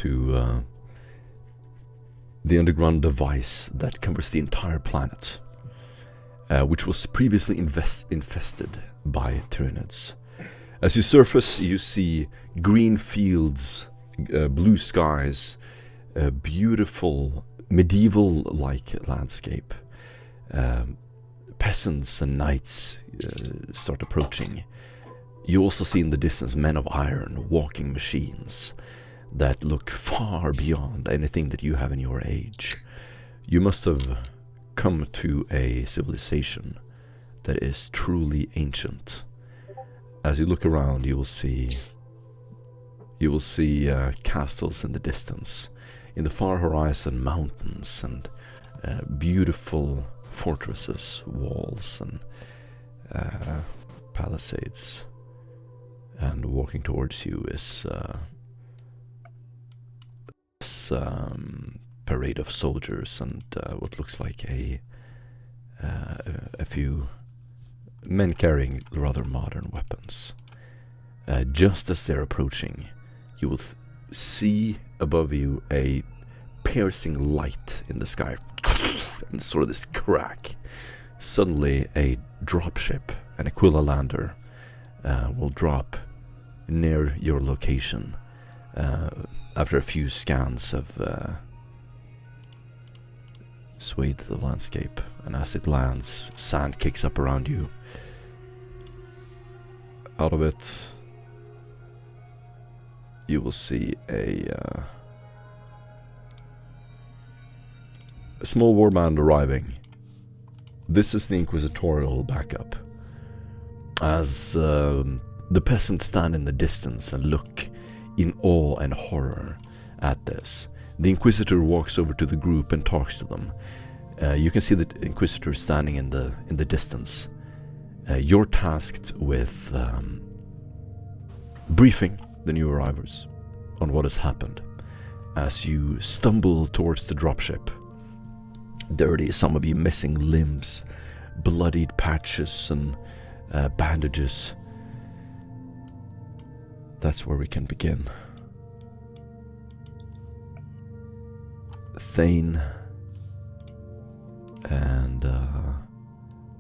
to the underground device that covers the entire planet, which was previously infested by Tyranids. As you surface, you see green fields, blue skies, a beautiful medieval-like landscape. Peasants and knights start approaching. You also see in the distance men of iron, walking machines that look far beyond anything that you have in your age. You must have come to a civilization that is truly ancient. As you look around, you will see castles in the distance. In the far horizon, mountains and beautiful fortresses, walls and palisades. And walking towards you is this parade of soldiers and what looks like a few men carrying rather modern weapons. Just as they're approaching, you will see above you a piercing light in the sky, and sort of this crack. Suddenly, a dropship, an Aquila lander, will drop near your location after a few scans of swayed the landscape, and as it lands, sand kicks up around you. Out of it, you will see a small warband arriving. This is the Inquisitorial backup. As the peasants stand in the distance and look in awe and horror at this, the Inquisitor walks over to the group and talks to them. You can see the Inquisitor standing in the distance. You're tasked with briefing the new arrivals on what has happened. As you stumble towards the dropship, dirty, some of you missing limbs, bloodied patches and bandages. That's where we can begin. Thane and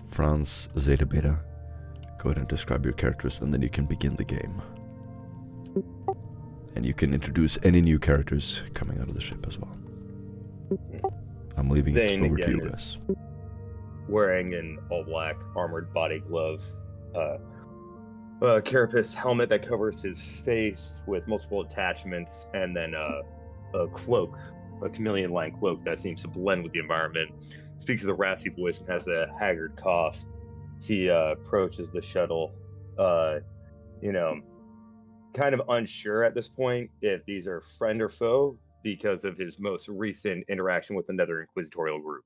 Franz Zeta Beta, go ahead and describe your characters, and then you can begin the game. And you can introduce any new characters coming out of the ship as well. I'm leaving it over to you guys. Wearing an all-black armored body glove, carapace helmet that covers his face with multiple attachments, and then a cloak, a chameleon-like cloak that seems to blend with the environment. Speaks with a raspy voice and has a haggard cough. He approaches the shuttle, kind of unsure at this point if these are friend or foe because of his most recent interaction with another Inquisitorial group.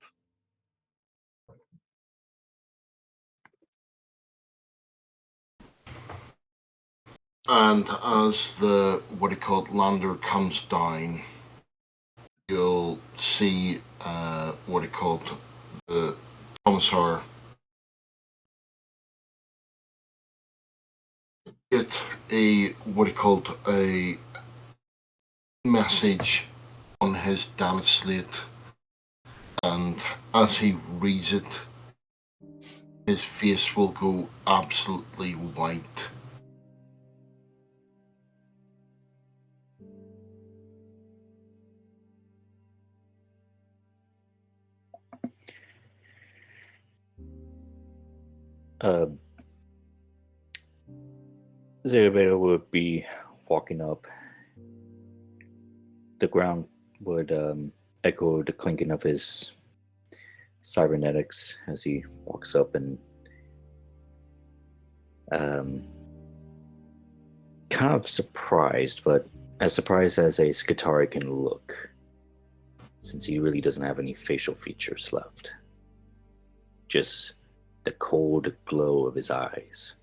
And as the lander comes down, you'll see the commissar get a message on his data slate, and as he reads it, his face will go absolutely white. Zeta would be walking up. The ground would echo the clinking of his cybernetics as he walks up, and kind of surprised, but as surprised as a Skitarii can look, since he really doesn't have any facial features left. Just the cold glow of his eyes,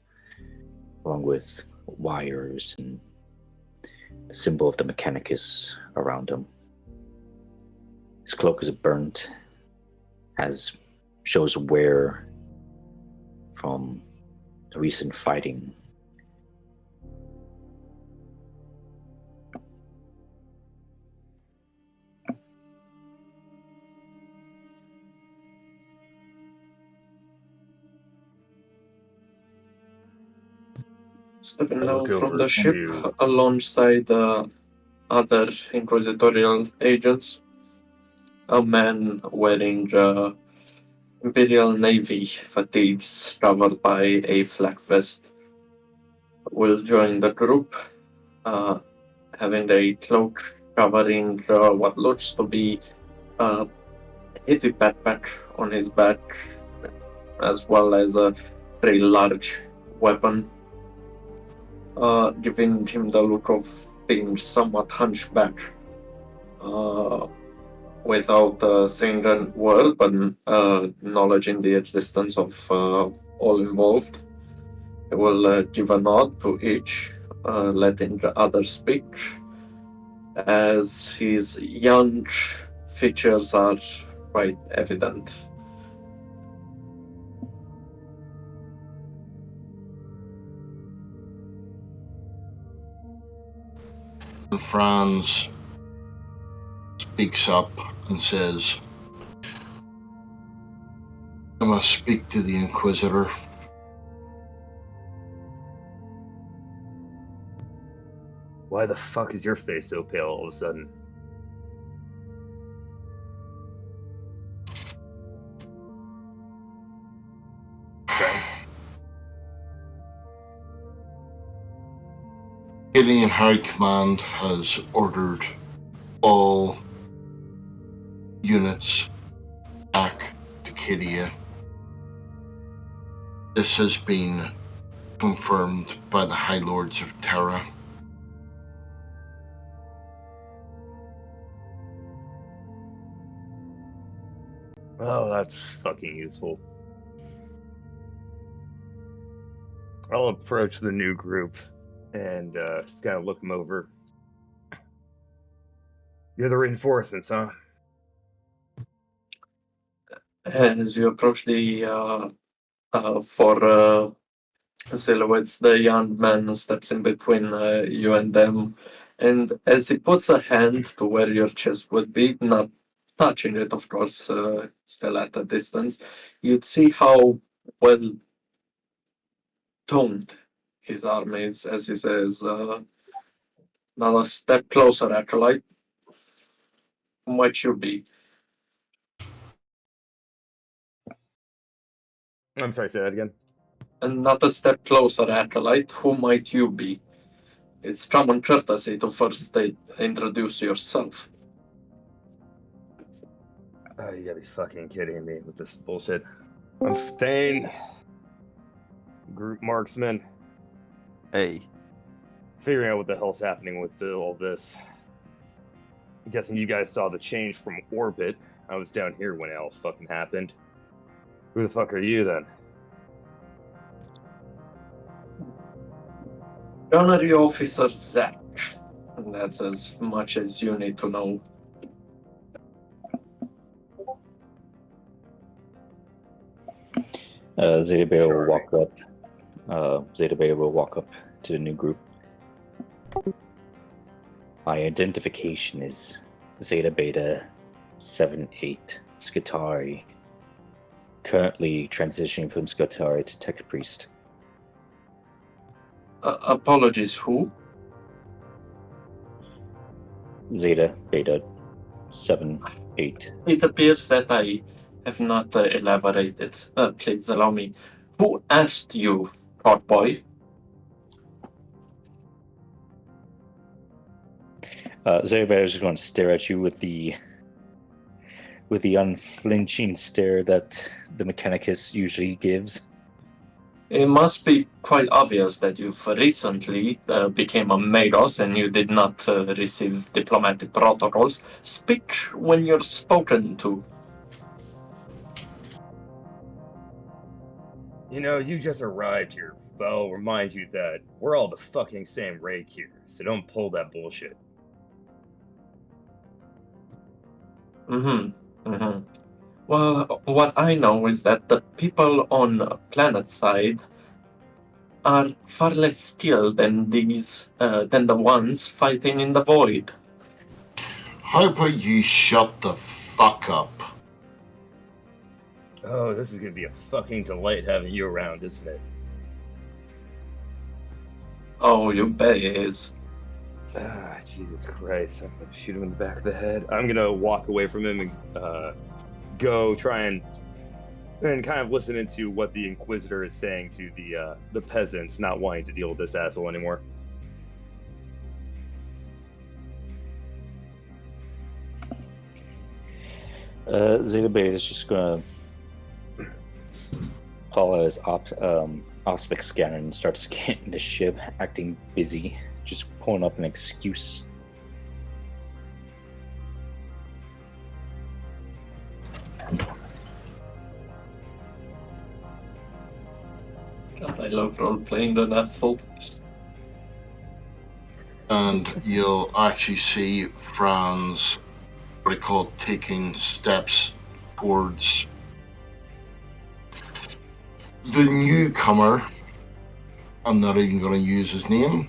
along with wires and the symbol of the Mechanicus around him. His cloak is burnt, shows wear from recent fighting. Stepping I down look from over the ship to- alongside other inquisitorial agents. A man wearing Imperial Navy fatigues covered by a flak vest will join the group, having a cloak covering what looks to be a heavy backpack on his back, as well as a very large weapon, giving him the look of being somewhat hunchback. Without saying a word, but acknowledging the existence of all involved. I will give a nod to each, letting the others speak, as his young features are quite evident. And Franz speaks up and says, I must speak to the Inquisitor. Why the fuck is your face so pale all of a sudden? Friends? Gideon High Command has ordered all units back to Kidia. This has been confirmed by the High Lords of Terra. Oh, that's fucking useful. I'll approach the new group and just kind of look them over. You're the reinforcements, huh? As you approach the for silhouettes, the young man steps in between you and them, and as he puts a hand to where your chest would be, not touching it, of course, still at a distance, you'd see how well toned his arm is, as he says, "Not a step closer, acolyte. Who might you be?" I'm sorry, say that again. And not a step closer, acolyte. Who might you be? It's common courtesy to first introduce yourself. Oh, you gotta be fucking kidding me with this bullshit. I'm Thane, group marksman. Hey, Figuring out what the hell's happening with all this. I'm guessing you guys saw the change from orbit. I was down here when it all fucking happened. Who the fuck are you then? Gunnery Officer Zach. And that's as much as you need to know. Zeta Beta Sure. will walk up. Zeta Beta will walk up to the new group. My identification is Zeta Beta 7-8 Skitari. Currently transitioning from Skitari to Tech Priest. Apologies, who? Zeta Beta 7-8. It appears that I have not elaborated. Please allow me. Who asked you, pot boy? Zeta Beta is just going to stare at you with the unflinching stare that the Mechanicus usually gives. It must be quite obvious that you've recently became a Magos and you did not receive diplomatic protocols. Speak when you're spoken to. You know, you just arrived here, but I'll remind you that we're all the fucking same rank here, so don't pull that bullshit. Well, what I know is that the people on planet side are far less skilled than than the ones fighting in the void. How about you shut the fuck up? Oh, this is gonna be a fucking delight having you around, isn't it? Oh, you bet he is. Ah, Jesus Christ! I'm gonna shoot him in the back of the head. I'm gonna walk away from him and go try and kind of listen into what the Inquisitor is saying to the peasants, not wanting to deal with this asshole anymore. Zeta Beta is just gonna call out his Auspex scanner and start scanning the ship, acting busy, just pulling up an excuse. God, I love role-playing an asshole. And you'll actually see Franz, what I call taking steps towards the newcomer. I'm not even going to use his name.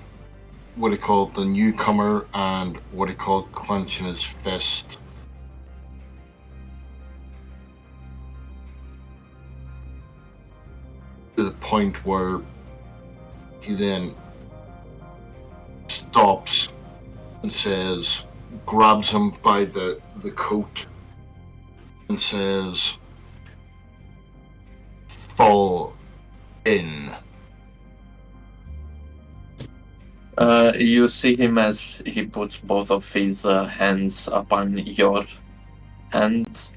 What I call the newcomer, and what I call clenching his fist. To the point where he then stops and says, grabs him by the coat and says, fall in. You see him as he puts both of his hands upon your hands,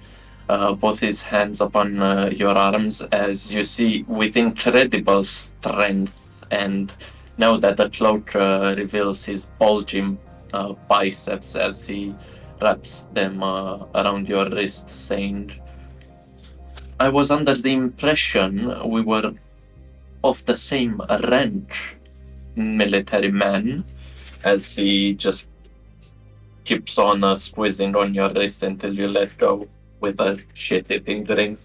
both his hands upon your arms, as you see with incredible strength. And now that the cloak reveals his bulging biceps as he wraps them around your wrist, saying, I was under the impression we were of the same rank, military man, as he just keeps on squeezing on your wrist until you let go with a shit-eating drink.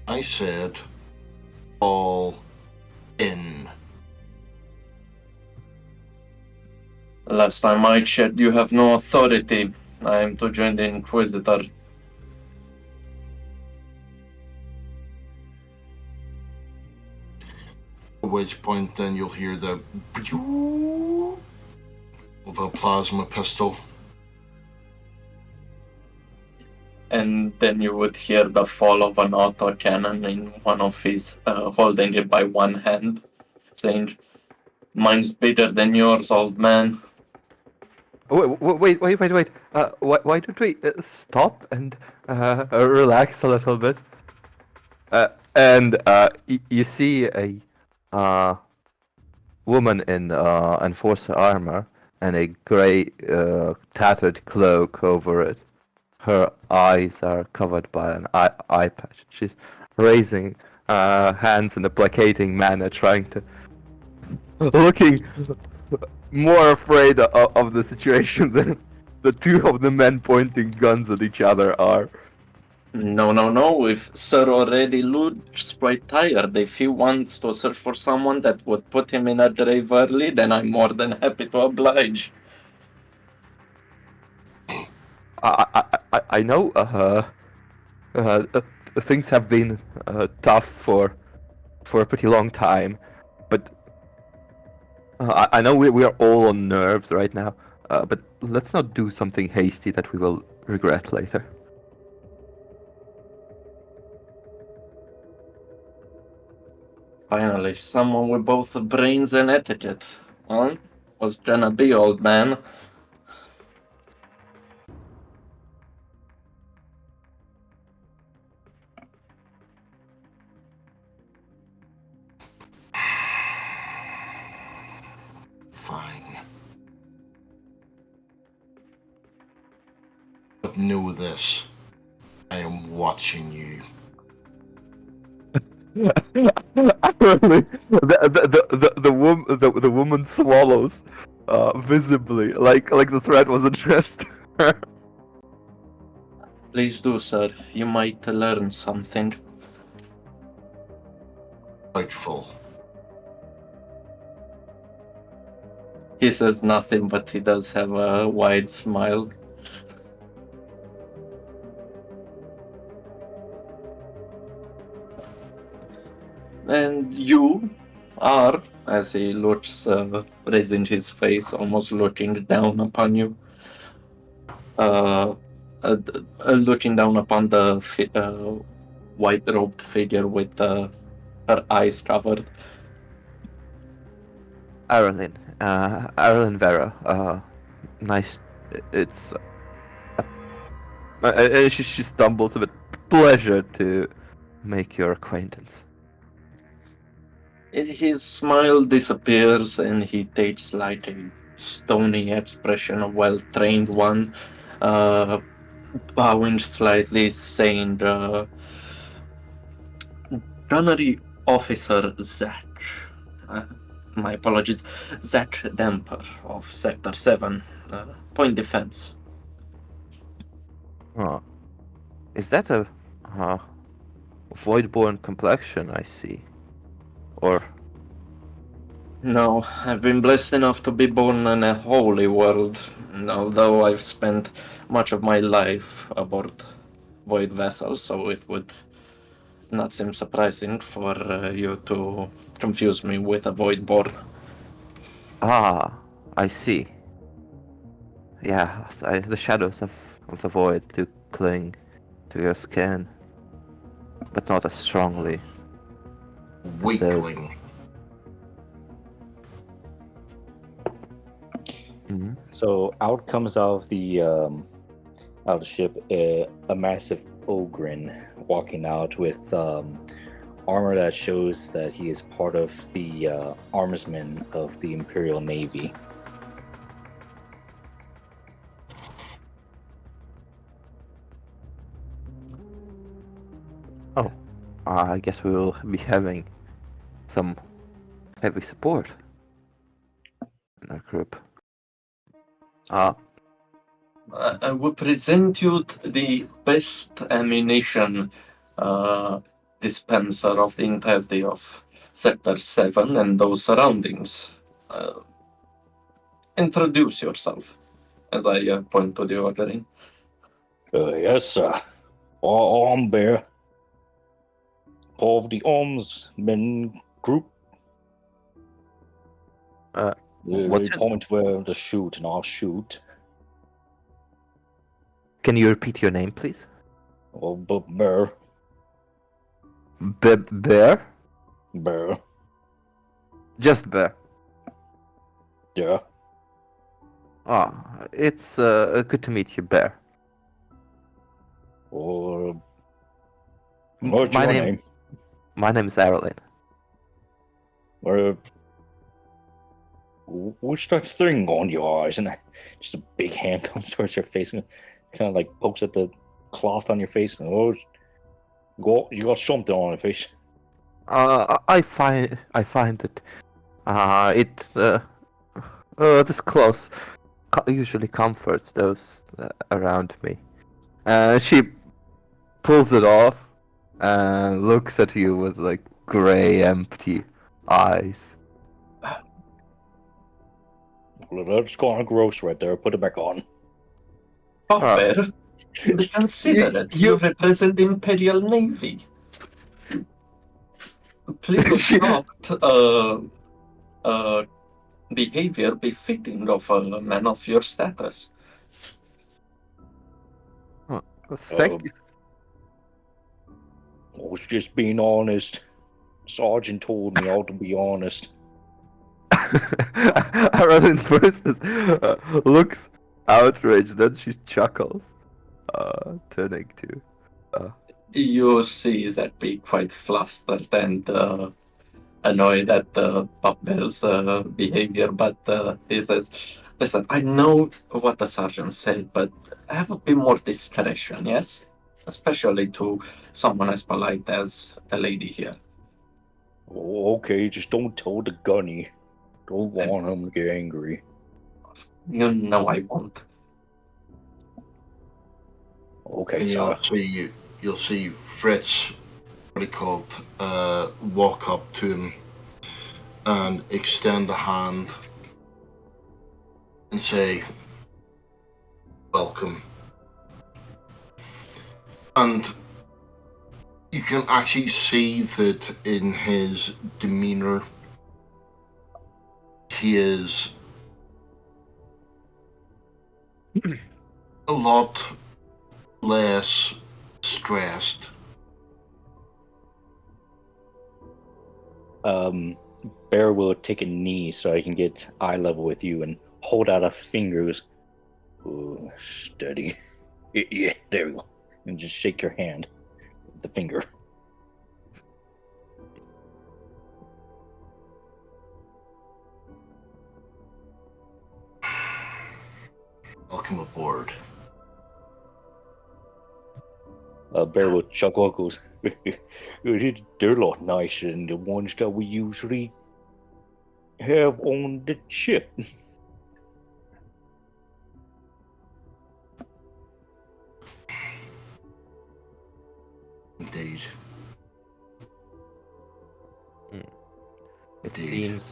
I said, fall in. Last time I checked, you have no authority. I am to join the Inquisitor. At which point then you'll hear the of a plasma pistol. And then you would hear the fall of an autocannon in one of his, holding it by one hand, saying, mine's bigger than yours, old man. Wait. Why don't we stop and relax a little bit? You see a woman in enforcer armor and a grey tattered cloak over it. Her eyes are covered by an eye patch. She's raising hands in a placating manner, trying to looking more afraid of the situation than the two of the men pointing guns at each other are. No. If Sir already looks quite tired, if he wants to search for someone that would put him in a grave early, then I'm more than happy to oblige. I know things have been tough for a pretty long time, but I know we are all on nerves right now, but let's not do something hasty that we will regret later. Finally, someone with both brains and etiquette. Huh? Was gonna be, old man. Fine. But know this. I am watching you. Apparently, the woman swallows visibly, like the threat was addressed. Please do, sir. You might learn something. Doubtful. He says nothing, but he does have a wide smile. And you are, as he looks, raising his face, almost looking down upon you, looking down upon the white-robed figure with her eyes covered. Arlen Vera. Nice. It's. She stumbles a bit. Pleasure to make your acquaintance. His smile disappears and he takes like a stony expression, a well-trained one, bowing slightly, saying, Gunnery Officer Zach. My apologies, Zach Demper of Sector 7, Point Defense. Oh. Is that a void-born complexion I see? Or No, I've been blessed enough to be born in a holy world, although I've spent much of my life aboard void vessels, so it would not seem surprising for you to confuse me with a voidborn. I see. Yeah, the shadows of the void do cling to your skin, but not as strongly. Weakling. Mm-hmm. So out comes out of the ship a massive ogrin walking out with armor that shows that he is part of the armorsmen of the Imperial Navy. I guess we will be having some heavy support in our group. I will present you the best ammunition dispenser of the entirety of Sector 7 and those surroundings. Introduce yourself, as I point to the ordering. Yes, sir. I'm Bear. Part of the armsmen group. What's They it? point where to shoot, and I'll shoot. Can you repeat your name, please? Oh, but Bear. Bear? Bear. Just Bear. Yeah. It's good to meet you, Bear. Or what's My your name. name? My name is Arlen. What's that thing on your eyes? And just a big hand comes towards your face and kind of like pokes at the cloth on your face. And you got something on your face. I find that this clothes usually comforts those around me. She pulls it off and looks at you with like gray, empty eyes. Well, that's kind of gross right there. Put it back on. Bear, consider it. You represent the Imperial Navy. Please adopt behavior befitting of a man of your status. Thank you. I was just being honest. Sergeant told me all to be honest. Arlen first looks outraged, then she chuckles, turning to. You see that be quite flustered and annoyed at Bear's behavior, but he says, listen, I know what the sergeant said, but have a bit more discretion, yes? Especially to someone as polite as the lady here. Oh, okay, just don't tell the gunny. Don't want him to get angry. You know I won't. Okay, And sir. you'll see Fritz, what he called, walk up to him and extend a hand and say, welcome. And You can actually see that in his demeanor, he is a lot less stressed. Bear will take a knee so I can get eye level with you and hold out a finger. Ooh, steady. Yeah, there we go. And just shake your hand with the finger. Welcome aboard. Bear will chuckle, goes, they're a lot nicer than the ones that we usually have on the ship. Indeed. It Indeed.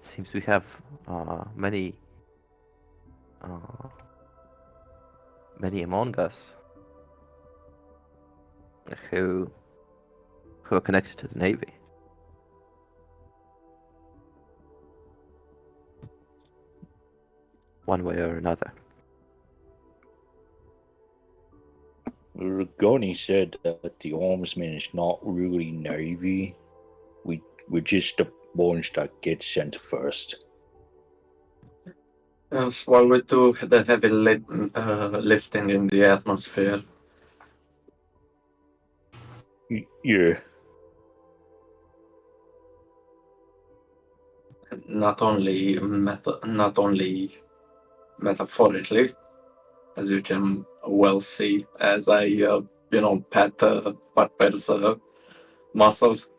seems we have many among us who are connected to the Navy. One way or another. Gunny said that the armsman is not really Navy. We're just the ones that get sent first. Yes, while we do the heavy lifting in the atmosphere. Yeah. Not only metaphorically, as you can well see, as I pat Buttbear's muscles.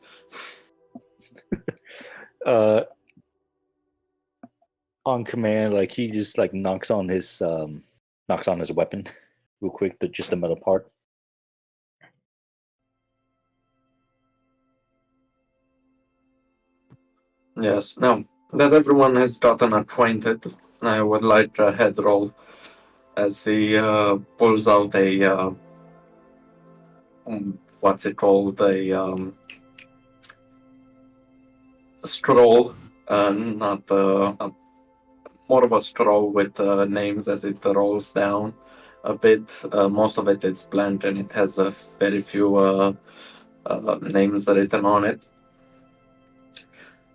On command, like he just like knocks on his weapon real quick, just the metal part. Yes, now that everyone has gotten acquainted, I would like a head roll as he pulls out a what's it called, a scroll, not more of a scroll with names as it rolls down a bit. Most of it is blank and it has a very few names written on it.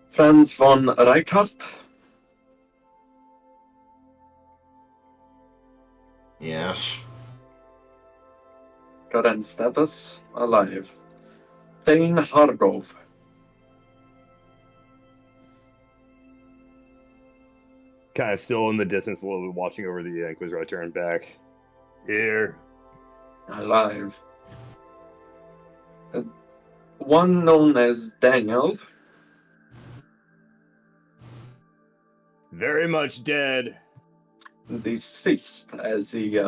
Franz von Reichert. Yes. Current status, alive. Thane Hargrove. Kind of still in the distance, a little bit, watching over the Inquisitor. I turn back. Here. Alive. One known as Daniel. Very much dead. Deceased, as he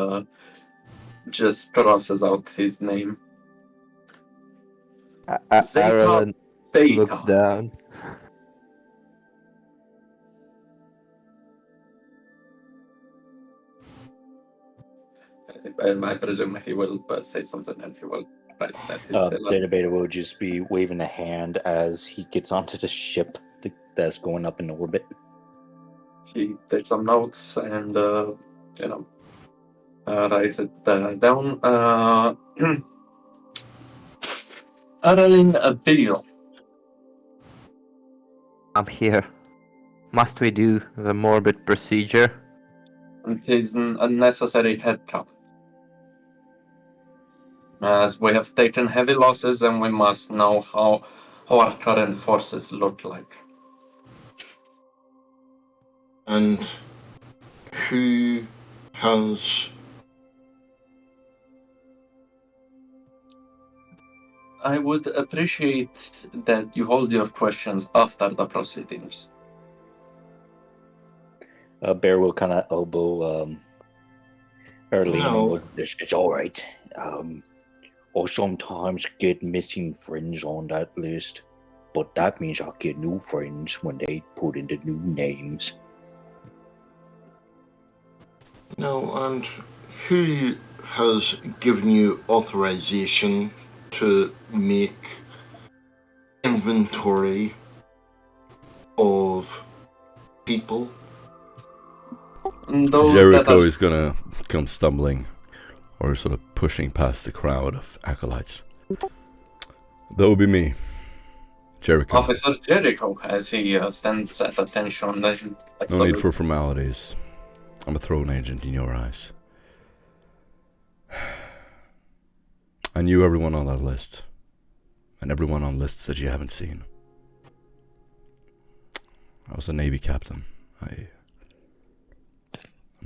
just crosses out his name. Zeta Ireland Beta. looks down. I presume he will say something and he will write that he's still Zeta Beta will just be waving a hand as he gets onto the ship that's going up in orbit. He takes some notes and writes it down. Aralyn Beal. I'm here. Must we do the morbid procedure? It is an unnecessary headcount. As we have taken heavy losses and we must know how our current forces look like. And who has... I would appreciate that you hold your questions after the proceedings. Bear will kind of elbow Early. No. It's all right. I'll sometimes get missing friends on that list, but that means I'll get new friends when they put in the new names. No, and who has given you authorization to make inventory of people. Those Jericho that is gonna come stumbling or sort of pushing past the crowd of acolytes. That would be me. Jericho. Officer Jericho, as he stands at attention. Then No need for formalities. I'm a throne agent in your eyes. I knew everyone on that list. And everyone on lists that you haven't seen. I was a Navy captain. I'm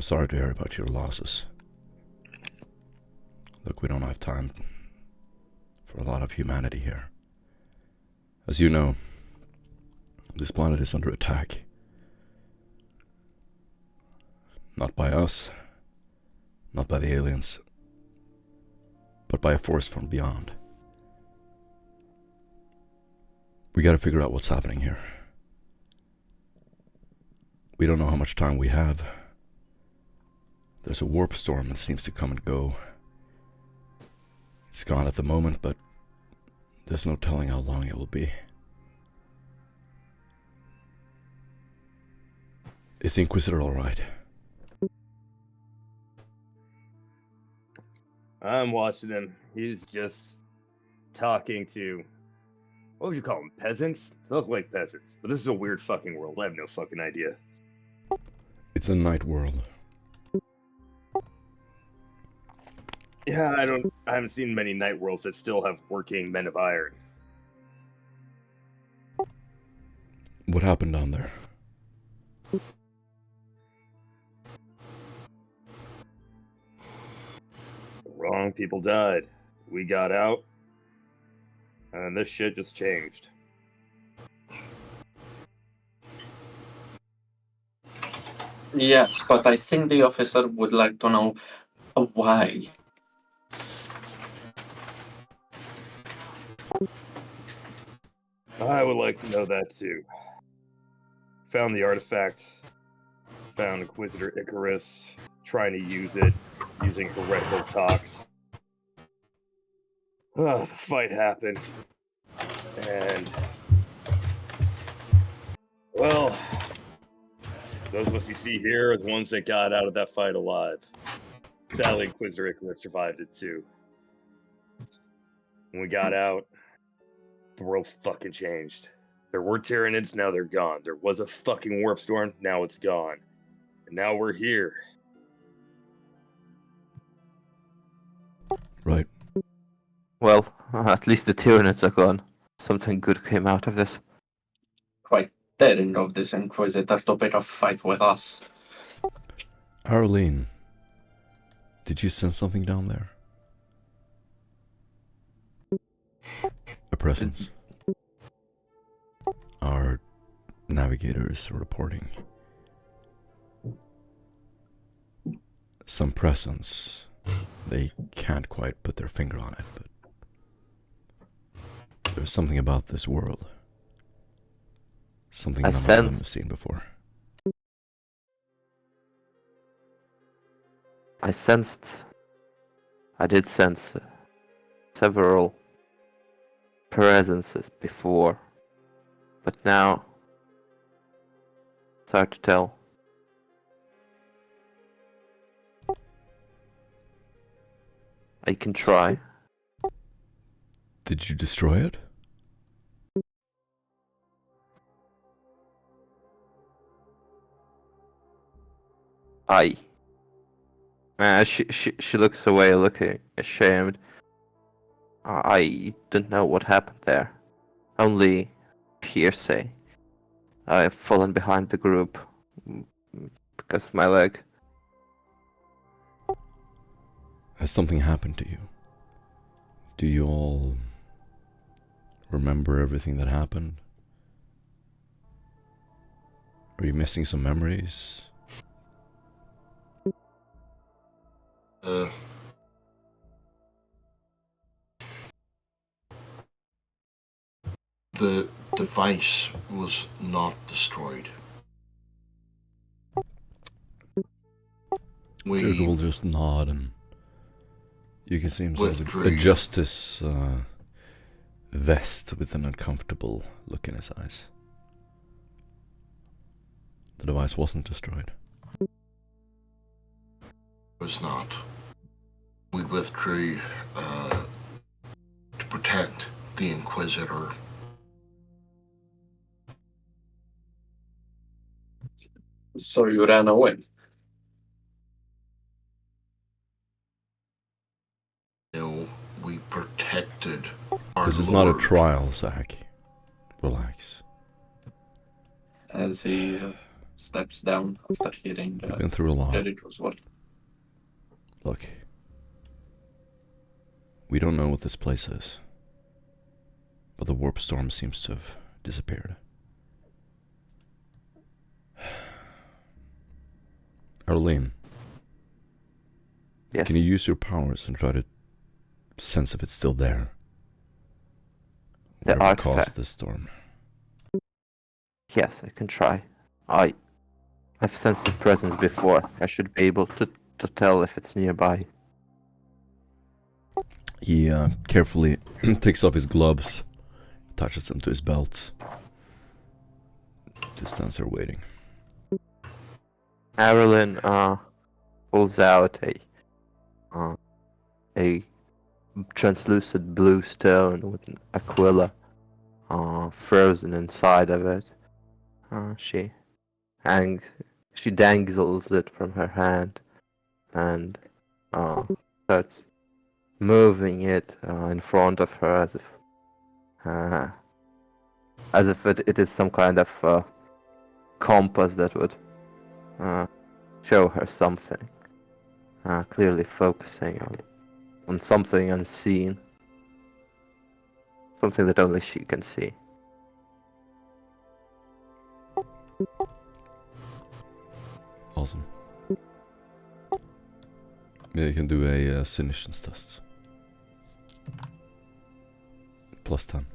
sorry to hear about your losses. Look, we don't have time for a lot of humanity here. As you know, this planet is under attack. Not by us, not by the aliens, but by a force from beyond. We gotta figure out what's happening here. We don't know how much time we have. There's a warp storm that seems to come and go. It's gone at the moment, but there's no telling how long it will be. Is the Inquisitor alright? I'm watching him. He's just talking to, what would you call them, peasants? They look like peasants, but this is a weird fucking world. I have no fucking idea. It's a night world. Yeah, I haven't seen many night worlds that still have working men of iron. What happened down there? Wrong people died. We got out, and this shit just changed. Yes, but I think the officer would like to know why. I would like to know that too. Found the artifact. Found Inquisitor Icarus trying to use it, using heretical talks. The fight happened. And, well, those of us you see here are the ones that got out of that fight alive. Sadly, Inquisitor Icarus survived it too. When we got out, the world fucking changed. There were Tyranids, now they're gone. There was a fucking warp storm, now it's gone. And now we're here. Right. Well, at least the Tyranids are gone. Something good came out of this. Quite daring of this Inquisitor to pick a fight with us. Arlene, did you sense something down there? A presence. Our navigators are reporting some presence. They can't quite put their finger on it, but there's something about this world. Something none of them have seen before. I did sense several presences before, but now it's hard to tell. I can try. Did you destroy it? She looks away, looking ashamed. I don't know what happened there. Only hearsay. I've fallen behind the group because of my leg. Has something happened to you? Do you all remember everything that happened? Are you missing some memories? The device was not destroyed. Jericho will just nod, and you can see himself withdrew. a justice vest with an uncomfortable look in his eyes. The device wasn't destroyed. It was not. We withdrew to protect the Inquisitor. So you ran away. No, we protected our This is not a Lord. trial, Zach. Relax. As he steps down after hearing You've been through a lot. that it was what. Look. We don't know what this place is. But the warp storm seems to have disappeared. Arlene, Yes. can you use your powers and try to sense if it's still there? The Whatever caused artifact. this storm. Yes, I can try. I've sensed its presence before. I should be able to tell if it's nearby. He carefully takes off his gloves, attaches them to his belt. Just stands there waiting. Marilyn pulls out a translucent blue stone with an aquila frozen inside of it. She dangles it from her hand and starts moving it in front of her as if it is some kind of compass that would show her something. Clearly focusing on something unseen. Something that only she can see. Awesome. Yeah, you can do a Sinistance test. Plus 10.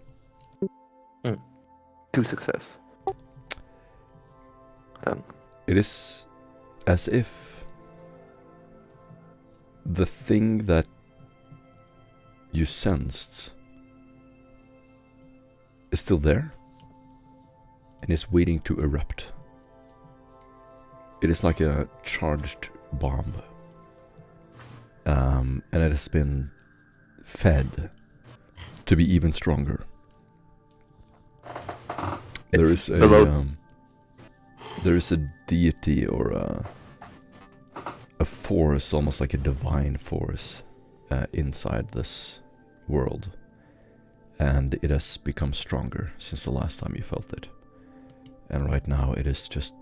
2 success. It is as if the thing that you sensed is still there and is waiting to erupt. It is like a charged bomb. And it has been fed to be even stronger. There is a deity or a force, almost like a divine force, inside this world, and it has become stronger since the last time you felt it. And right now, it is just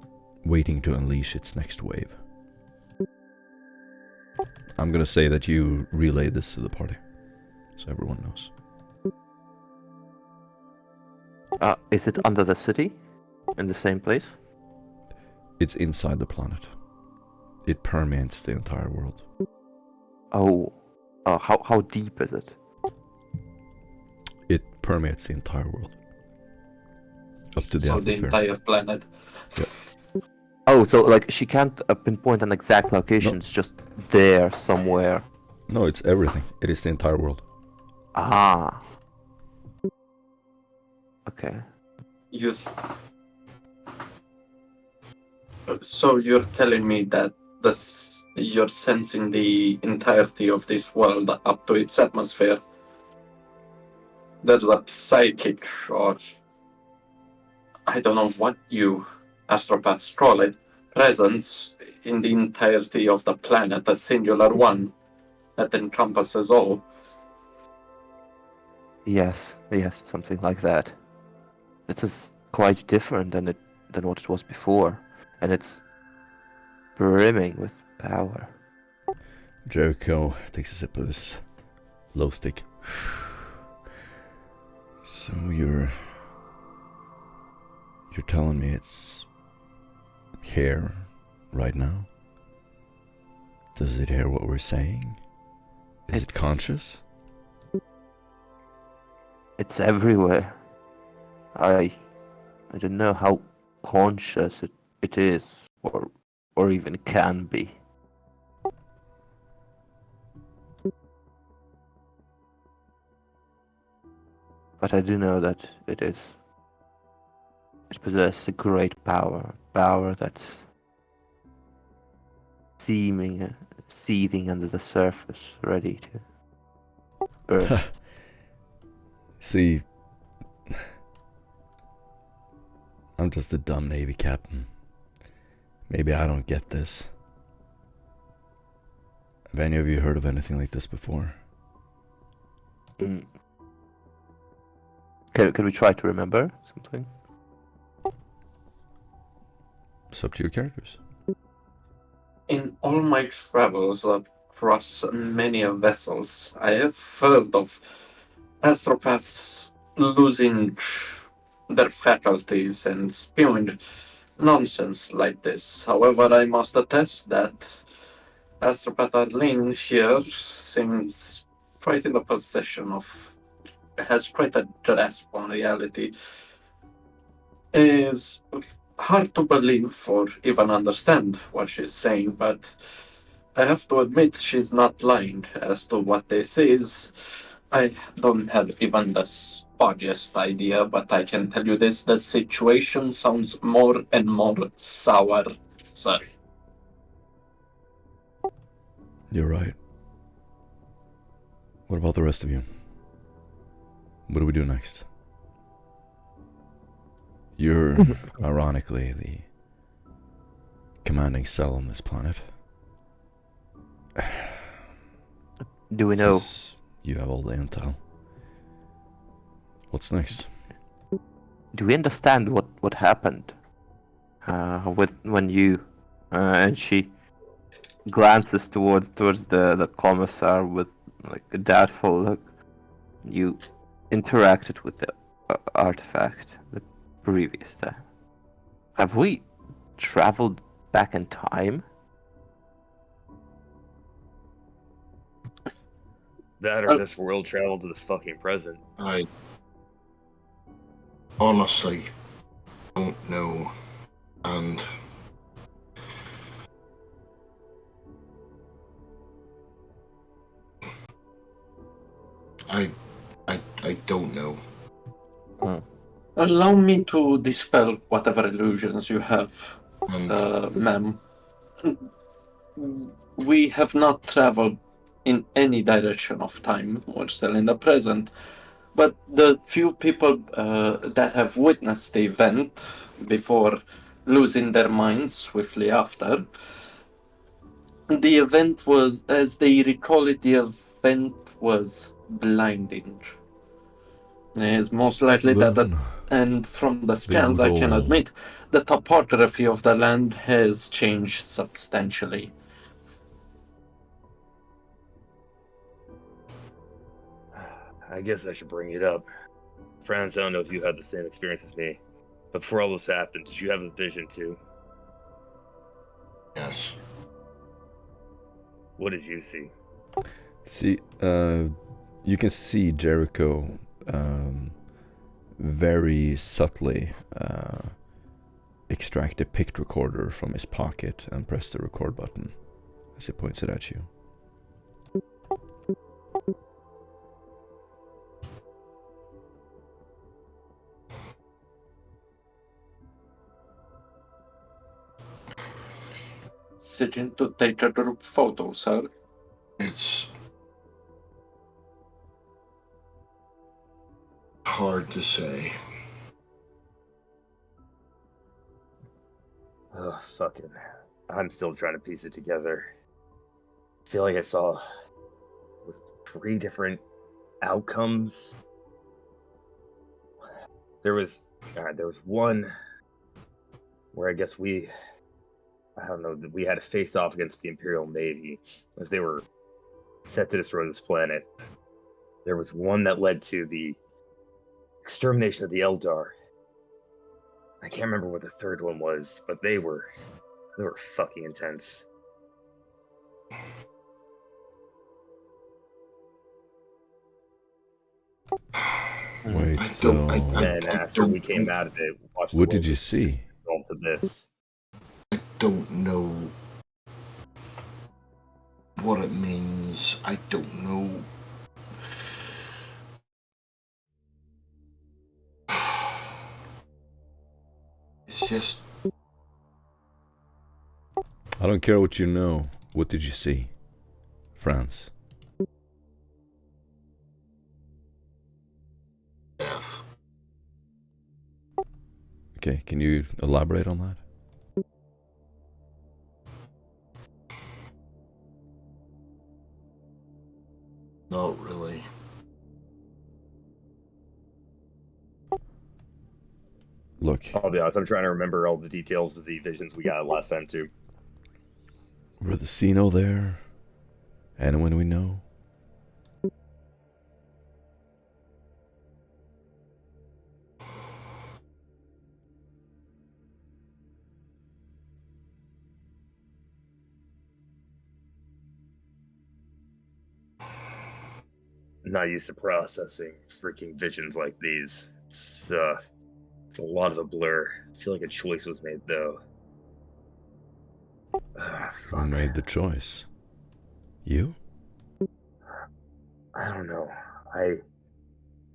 waiting to unleash its next wave. I'm gonna say that you relay this to the party, so everyone knows. Is it under the city? In the same place? It's inside the planet. It permeates the entire world. Oh, how deep is it? It permeates the entire world. Up to the So the atmosphere. entire planet. Oh, so like she can't pinpoint an exact location. It's just there somewhere. No, it's everything. It is the entire world. Ah. Okay. Yes. So you're telling me that you're sensing the entirety of this world up to its atmosphere? There's a psychic, or I don't know what you astropaths call it, presence in the entirety of the planet, a singular one that encompasses all. Yes, something like that. It is quite different than what it was before, and it's brimming with power. Jericho takes a sip of his low stick. So you're telling me it's here right now? Does it hear what we're saying? Is it It's- conscious? It's everywhere. I don't know how conscious it is, or even can be. But I do know that it possesses a great power that's seething under the surface, ready to burst. See, I'm just a dumb Navy captain. Maybe I don't get this. Have any of you heard of anything like this before? Mm. Can we try to remember something? It's up to your characters. In all my travels across many vessels, I have heard of astropaths losing their faculties and spewing nonsense like this. However, I must attest that astropath Arlene here seems quite in the possession of, has quite a grasp on reality. It is hard to believe or even understand what she's saying, but I have to admit she's not lying as to what this is. I don't have even the foggiest idea, but I can tell you this, the situation sounds more and more sour, sir. You're right. What about the rest of you? What do we do next? You're, ironically, the commanding cell on this planet. Do we know? Since you have all the intel. What's next? Do we understand what happened? When you and she glances towards the commissar with like a doubtful look. You interacted with the artifact the previous time. Have we traveled back in time? That or this world travel to the fucking present. I honestly don't know, and I don't know. Allow me to dispel whatever illusions you have, And ma'am. We have not traveled in any direction of time. We're still in the present. But the few people that have witnessed the event before losing their minds swiftly after, the event was, as they recall it, the event was blinding. It's most likely that, and from the scans, I can admit, the topography of the land has changed substantially. I guess I should bring it up. Franz, I don't know if you had the same experience as me, but before all this happened, did you have a vision too? yes, What did you see? See, you can see Jericho very subtly extract a pict recorder from his pocket and press the record button as he points it at you. Sitting to take a group photo, sir. it's hard to say. Oh, fucking. I'm still trying to piece it together. I feel like I saw 3 different outcomes. There was one where I guess we had to face off against the Imperial Navy as they were set to destroy this planet. There was one that led to the extermination of the Eldar. I can't remember what the third one was, but they were fucking intense. Wait, I so don't. And I after we don't came know. out of it, we watched what the did you world see? result to this. I don't know what it means. I don't know. It's just I don't care what you know. What did you see, Franz? death. Okay, can you elaborate on that? Not really. Look, I'll be honest, I'm trying to remember all the details of the visions we got last time too. were the Sino there? Anyone we know? Not used to processing freaking visions like these. It's a lot of a blur. I feel like a choice was made though. Who Fuck. made the choice? You? I don't know. I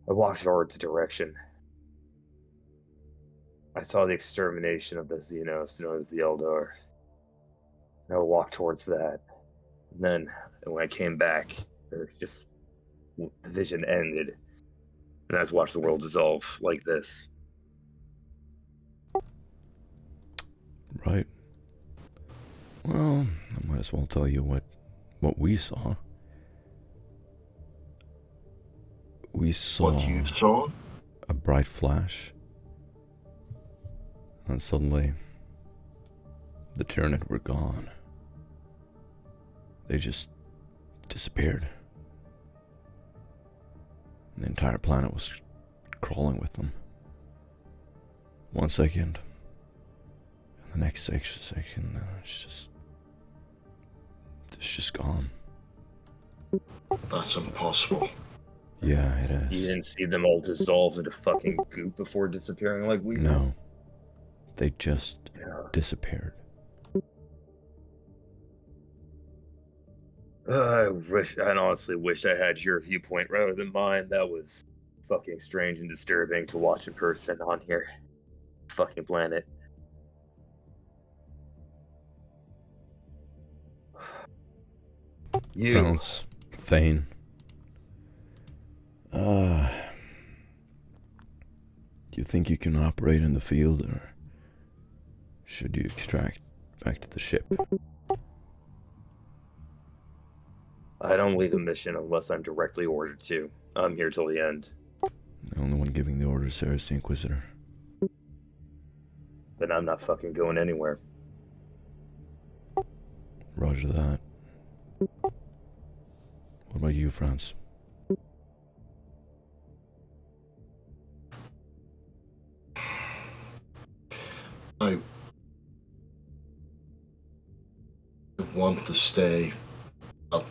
walked forward to direction. I saw the extermination of the Xenos known as the Eldar. I walked towards that. And then when I came back, the vision ended. And I just watched the world dissolve like this. Right. Well, I might as well tell you what we saw. We saw What you saw? a bright flash, and suddenly the Tyranid were gone. They just disappeared. And the entire planet was crawling with them. 1 second, and the next second, it's just gone. That's impossible. Yeah, it is. You didn't see them all dissolve into fucking goop before disappearing like we did? No, they just Yeah. disappeared. I honestly wish I had your viewpoint rather than mine. That was fucking strange and disturbing to watch in person on here. Fucking planet. You. Franz, Thane. Do you think you can operate in the field, or should you extract back to the ship? I don't leave a mission unless I'm directly ordered to. I'm here till the end. The only one giving the orders there is the Inquisitor. Then I'm not fucking going anywhere. Roger that. What about you, Franz? I want to stay at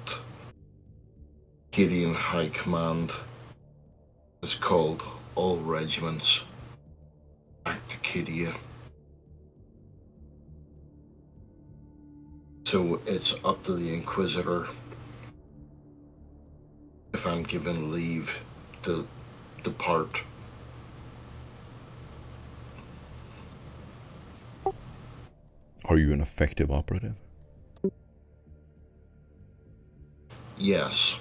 Gideon High Command. It's called all regiments back to Kidia. So it's up to the Inquisitor if I'm given leave to depart. Are you an effective operative? Yes.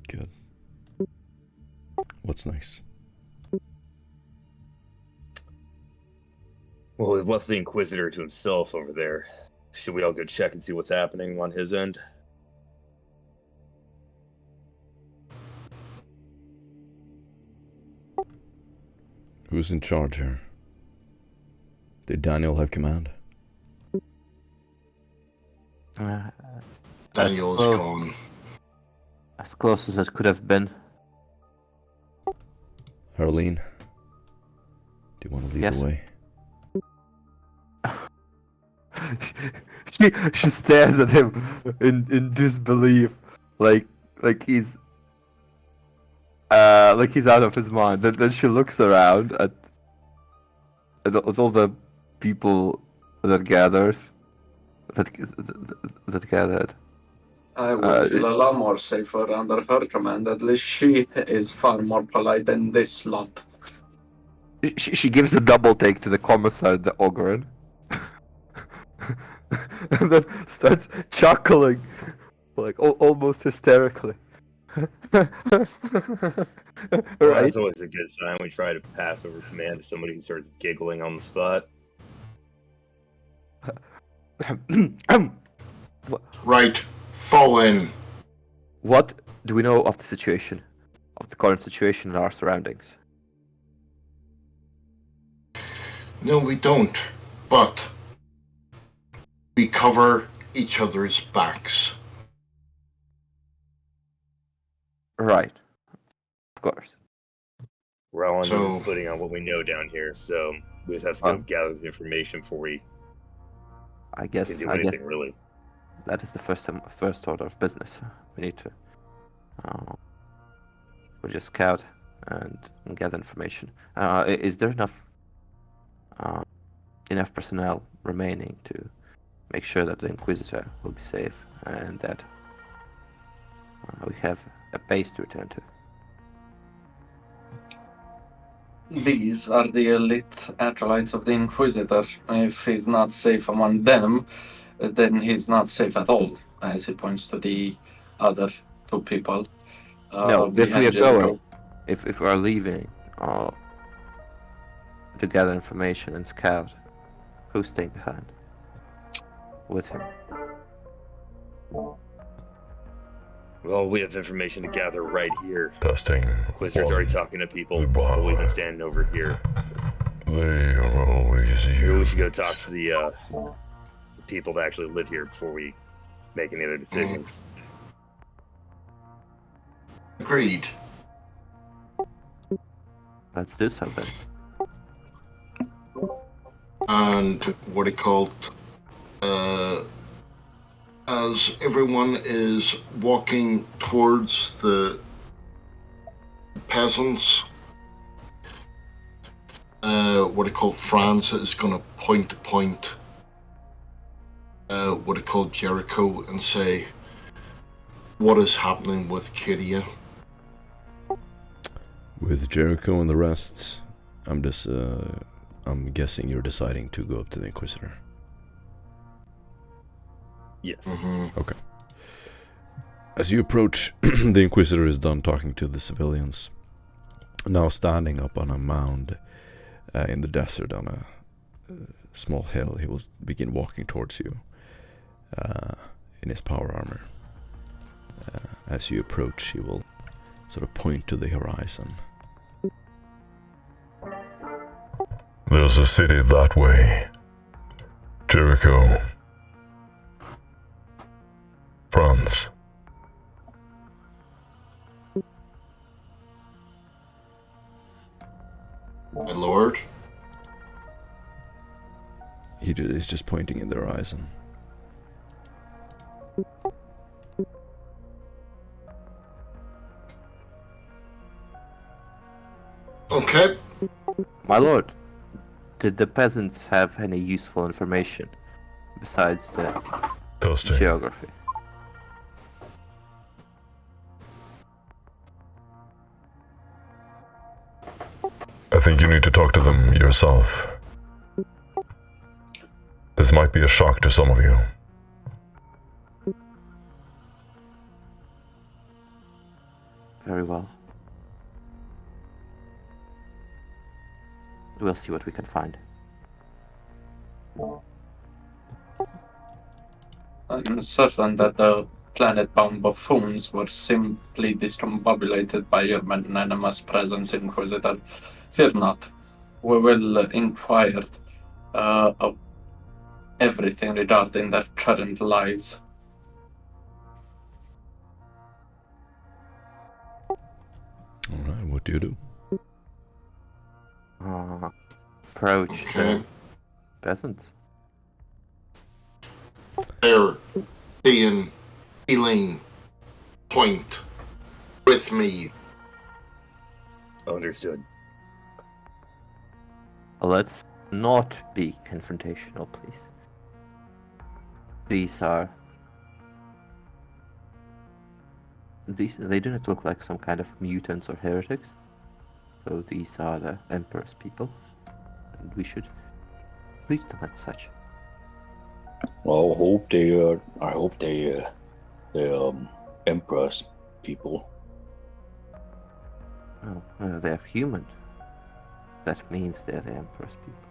Good. What's next? Well, we've left the Inquisitor to himself over there. Should we all go check and see what's happening on his end? Who's in charge here? Did Daniel have command? Daniel's close. gone. As close as it could have been. Harleen, do you want to lead Yes. the way? she stares at him in disbelief, like he's out of his mind. Then she looks around at all the people that gathered. I would feel a lot more safer under her command. At least she is far more polite than this lot. She gives a double take to the commissar, the Ogren. And then starts chuckling, like almost hysterically. Well, Right? that's always a good sign. We try to pass over command to somebody who starts giggling on the spot. Right, fall in. What do we know of the situation, of the current situation in our surroundings? No, we don't. But we cover each other's backs. Right. Of course. We're all on So- even footing on what we know down here, so we just have to go gather the information before we I can guess do anything, really. that is the first order of business. We need to we just scout and gather information. Is there enough personnel remaining to make sure that the Inquisitor will be safe and that we have a base to return to? These are the elite acolytes of the Inquisitor. If he's not safe among them, then he's not safe at all, as he points to the other two people. No, if we behind are Jericho. going, if we are leaving to gather information and scout, who's staying behind with him? Well, we have information to gather right here. Testing. Inquisitor's already talking to people Goodbye. while we've been standing over here. They are always Maybe here. we should go talk to the people that actually live here before we make any other decisions. Agreed. Let's do something. And what it called, as everyone is walking towards the peasants, what it called, Franz is going to point, what it called, Jericho, and say, what is happening with Kyria? With Jericho and the rest, I'm guessing you're deciding to go up to the Inquisitor. Yes. Mm-hmm. As you approach, the Inquisitor is done talking to the civilians. Now standing up on a mound in the desert on a small hill, he will begin walking towards you in his power armor. As you approach, he will sort of point to the horizon. There's a city that way. Jericho. France. My lord? He's just pointing in the horizon. Okay. My lord, did the peasants have any useful information besides the Testing. geography? I think you need to talk to them yourself. This might be a shock to some of you. Very well. We'll see what we can find. I'm certain that the planet-bound buffoons were simply discombobulated by your magnanimous presence, Inquisitor. Fear not. We will inquire of everything regarding their current lives. Alright, what do you do? Approach Okay. the peasants. There, Ian, Elaine, point with me. Understood. Let's not be confrontational, please. They do not look like some kind of mutants or heretics. so these are the Emperor's people, and we should treat them as such. Well, I hope they're Emperor's people. Oh, they're human. That means they're the Emperor's people.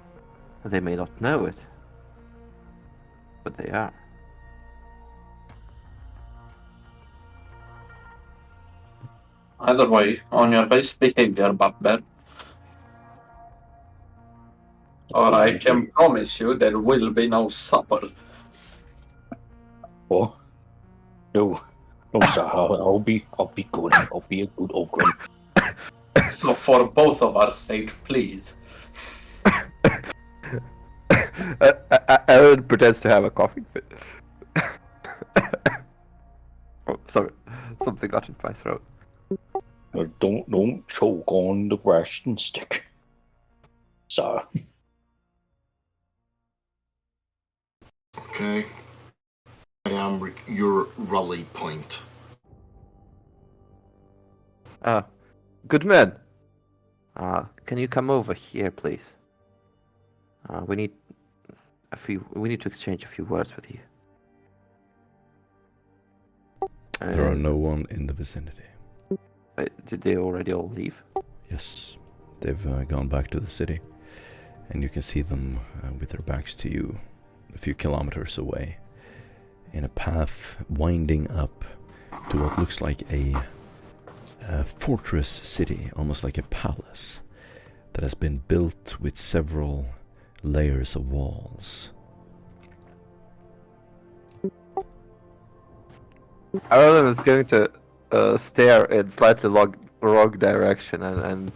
They may not know it, but they are. Either way, on your best behavior, Bubber. Or I can promise you there will be no supper. Oh, no, sir. I'll be good. I'll be a good ogre. So for both of our sake, please. Aaron pretends to have a coughing fit. Oh, sorry. Something got in my throat. Don't choke on the ration stick, sir. Okay. I am your rally point. Good man. Can you come over here, please? We need to exchange a few words with you. There are no one in the vicinity. Did they already all leave? Yes, they've gone back to the city, and you can see them with their backs to you, a few kilometers away, in a path winding up to what looks like a fortress city, almost like a palace, that has been built with several layers of walls. Alan is going to stare in slightly wrong direction and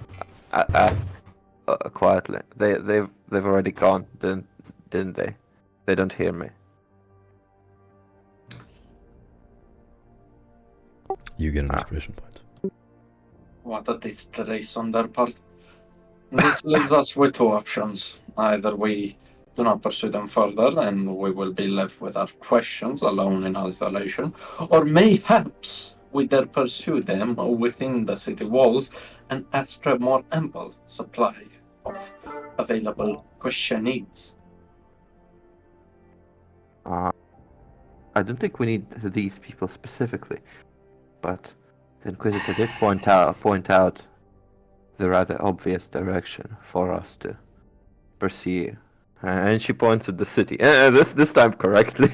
ask quietly. They've already gone, didn't they? They don't hear me. You get an inspiration point. What a disgrace on their part. This leaves us with two options. Either we do not pursue them further and we will be left with our questions alone in isolation, or mayhaps we dare pursue them within the city walls and ask for a more ample supply of available questionings. I don't think we need these people specifically, but the Inquisitor did point out the rather obvious direction for us to pursue, and she points at the city. This time correctly,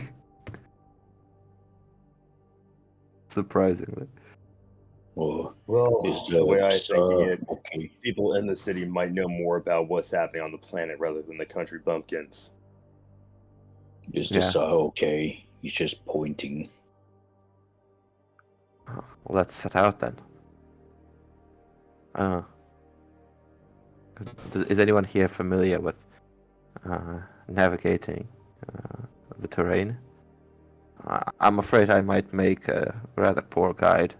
surprisingly. Oh, Well, is the way I think it, okay? people in the city might know more about what's happening on the planet rather than the country bumpkins. Is this Yeah. okay? He's just pointing. Well, let's set out then. Is anyone here familiar with navigating the terrain? I'm afraid I might make a rather poor guide.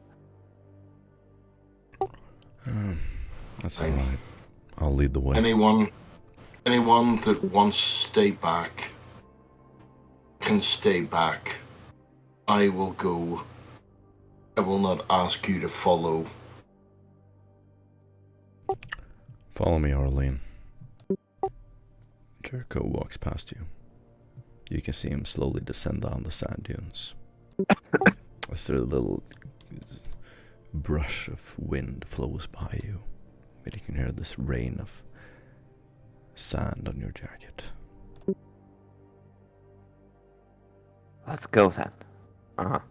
That's alright. I'll lead the way. Anyone that wants to stay back can stay back. I will go. I will not ask you to follow. Follow me, Arlene. Jericho walks past you. You can see him slowly descend down the sand dunes. As their little brush of wind flows by you, but you can hear this rain of sand on your jacket. Let's go then. Am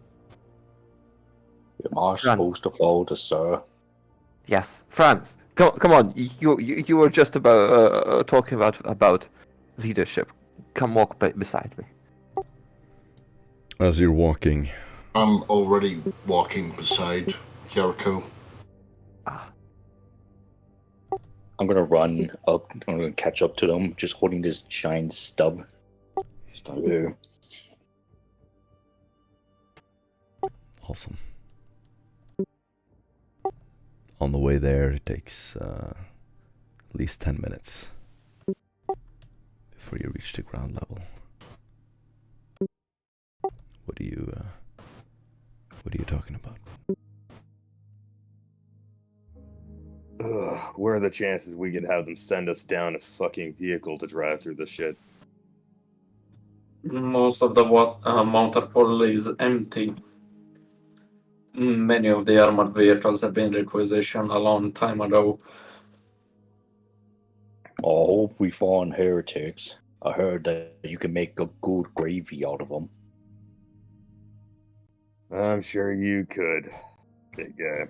I supposed to follow the sir? Yes, Franz. Come on. You were just about talking about leadership. Come walk beside me. As you're walking, I'm already walking beside Jericho. I'm gonna run up. I'm gonna catch up to them, just holding this giant stub. Just like, awesome. On the way there, it takes at least 10 minutes before you reach the ground level. What are you talking about? Where are the chances we could have them send us down a fucking vehicle to drive through this shit? Most of the motor pool is empty. Many of the armored vehicles have been requisitioned a long time ago. I hope we find heretics. I heard that you can make a good gravy out of them. I'm sure you could, big guy.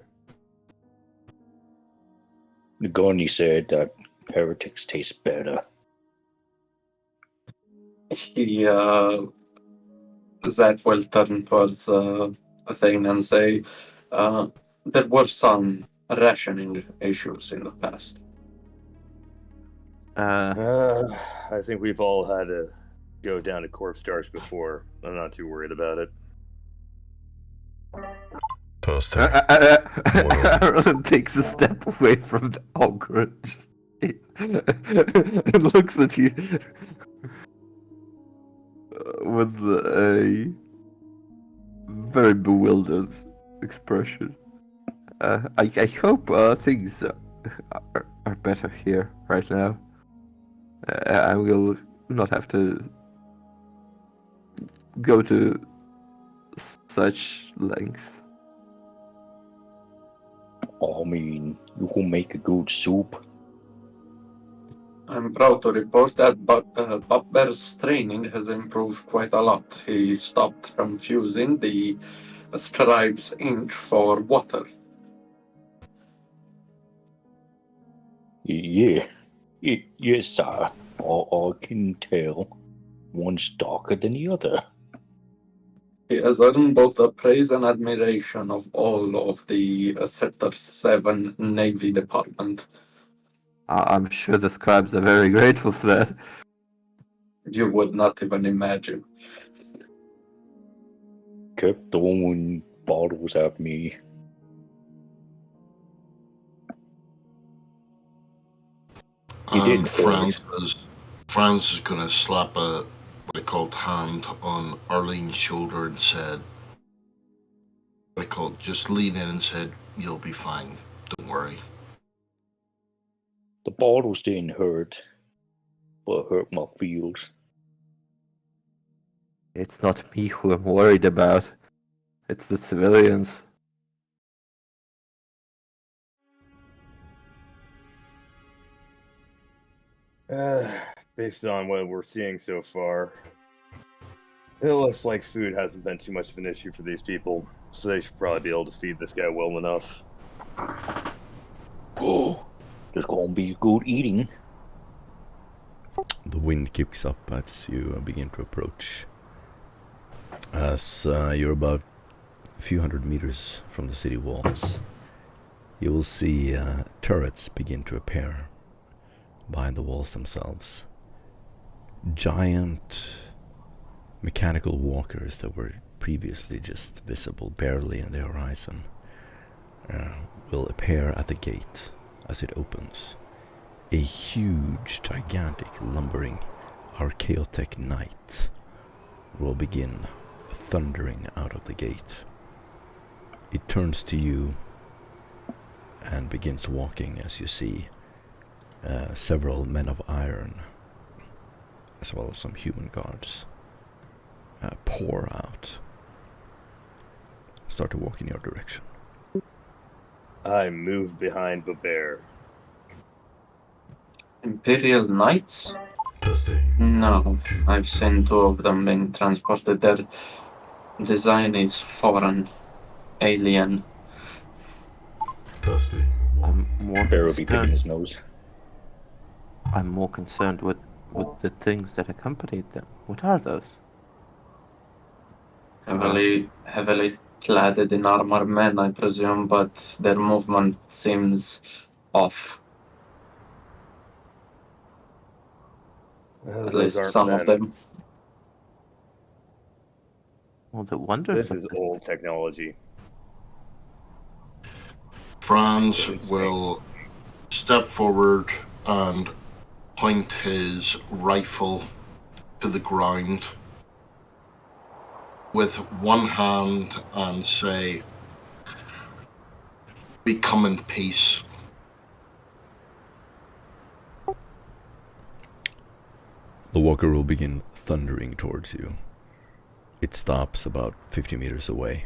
Gurney said that heretics taste better. Zed will turn towards Thane and say, there were some rationing issues in the past. I think we've all had to go down to corpse starch before. I'm not too worried about it. Testing. Arlen takes a step away from the ogre and looks at you with a very bewildered expression. I hope things are better here right now. I will not have to go to such lengths. I mean, you can make a good soup. I'm proud to report that Bubber's training has improved quite a lot. He stopped confusing the scribe's ink for water. Yeah, yes, sir. I can tell. One's darker than the other. He has earned both the praise and admiration of all of the Sector 7 Navy Department. I'm sure the scribes are very grateful for that. You would not even imagine. Kept throwing bottles at me. He did Franz is going to slap a what I called hand on Arlene's shoulder and said, what I called, just lean in and said, "You'll be fine. Don't worry." The bottles didn't hurt, but hurt my feels. It's not me who I'm worried about. It's the civilians. Based on what we're seeing so far, it looks like food hasn't been too much of an issue for these people, so they should probably be able to feed this guy well enough. Oh, there's gonna be good eating. The wind kicks up as you begin to approach. As you're about a few hundred meters from the city walls, you will see turrets begin to appear behind the walls themselves. Giant mechanical walkers that were previously just visible barely in the horizon will appear at the gate as it opens. A huge, gigantic, lumbering Archaeotech knight will begin thundering out of the gate. It turns to you and begins walking as you see several men of iron, as well as some human guards, pour out, start to walk in your direction. I move behind the bear. Imperial Knights? Testing. No, I've seen two of them being transported. Their design is foreign, alien. Testing. I'm more Bear will be picking concerned. his nose. I'm more concerned with the things that accompanied them. What are those? Heavily cladded in armor men, I presume, but their movement seems off. At Those least aren't some men. of them. Well, the wonders This of is old technology. Franz will step forward and point his rifle to the ground with one hand and say, "We come in peace." The walker will begin thundering towards you. It stops about 50 meters away.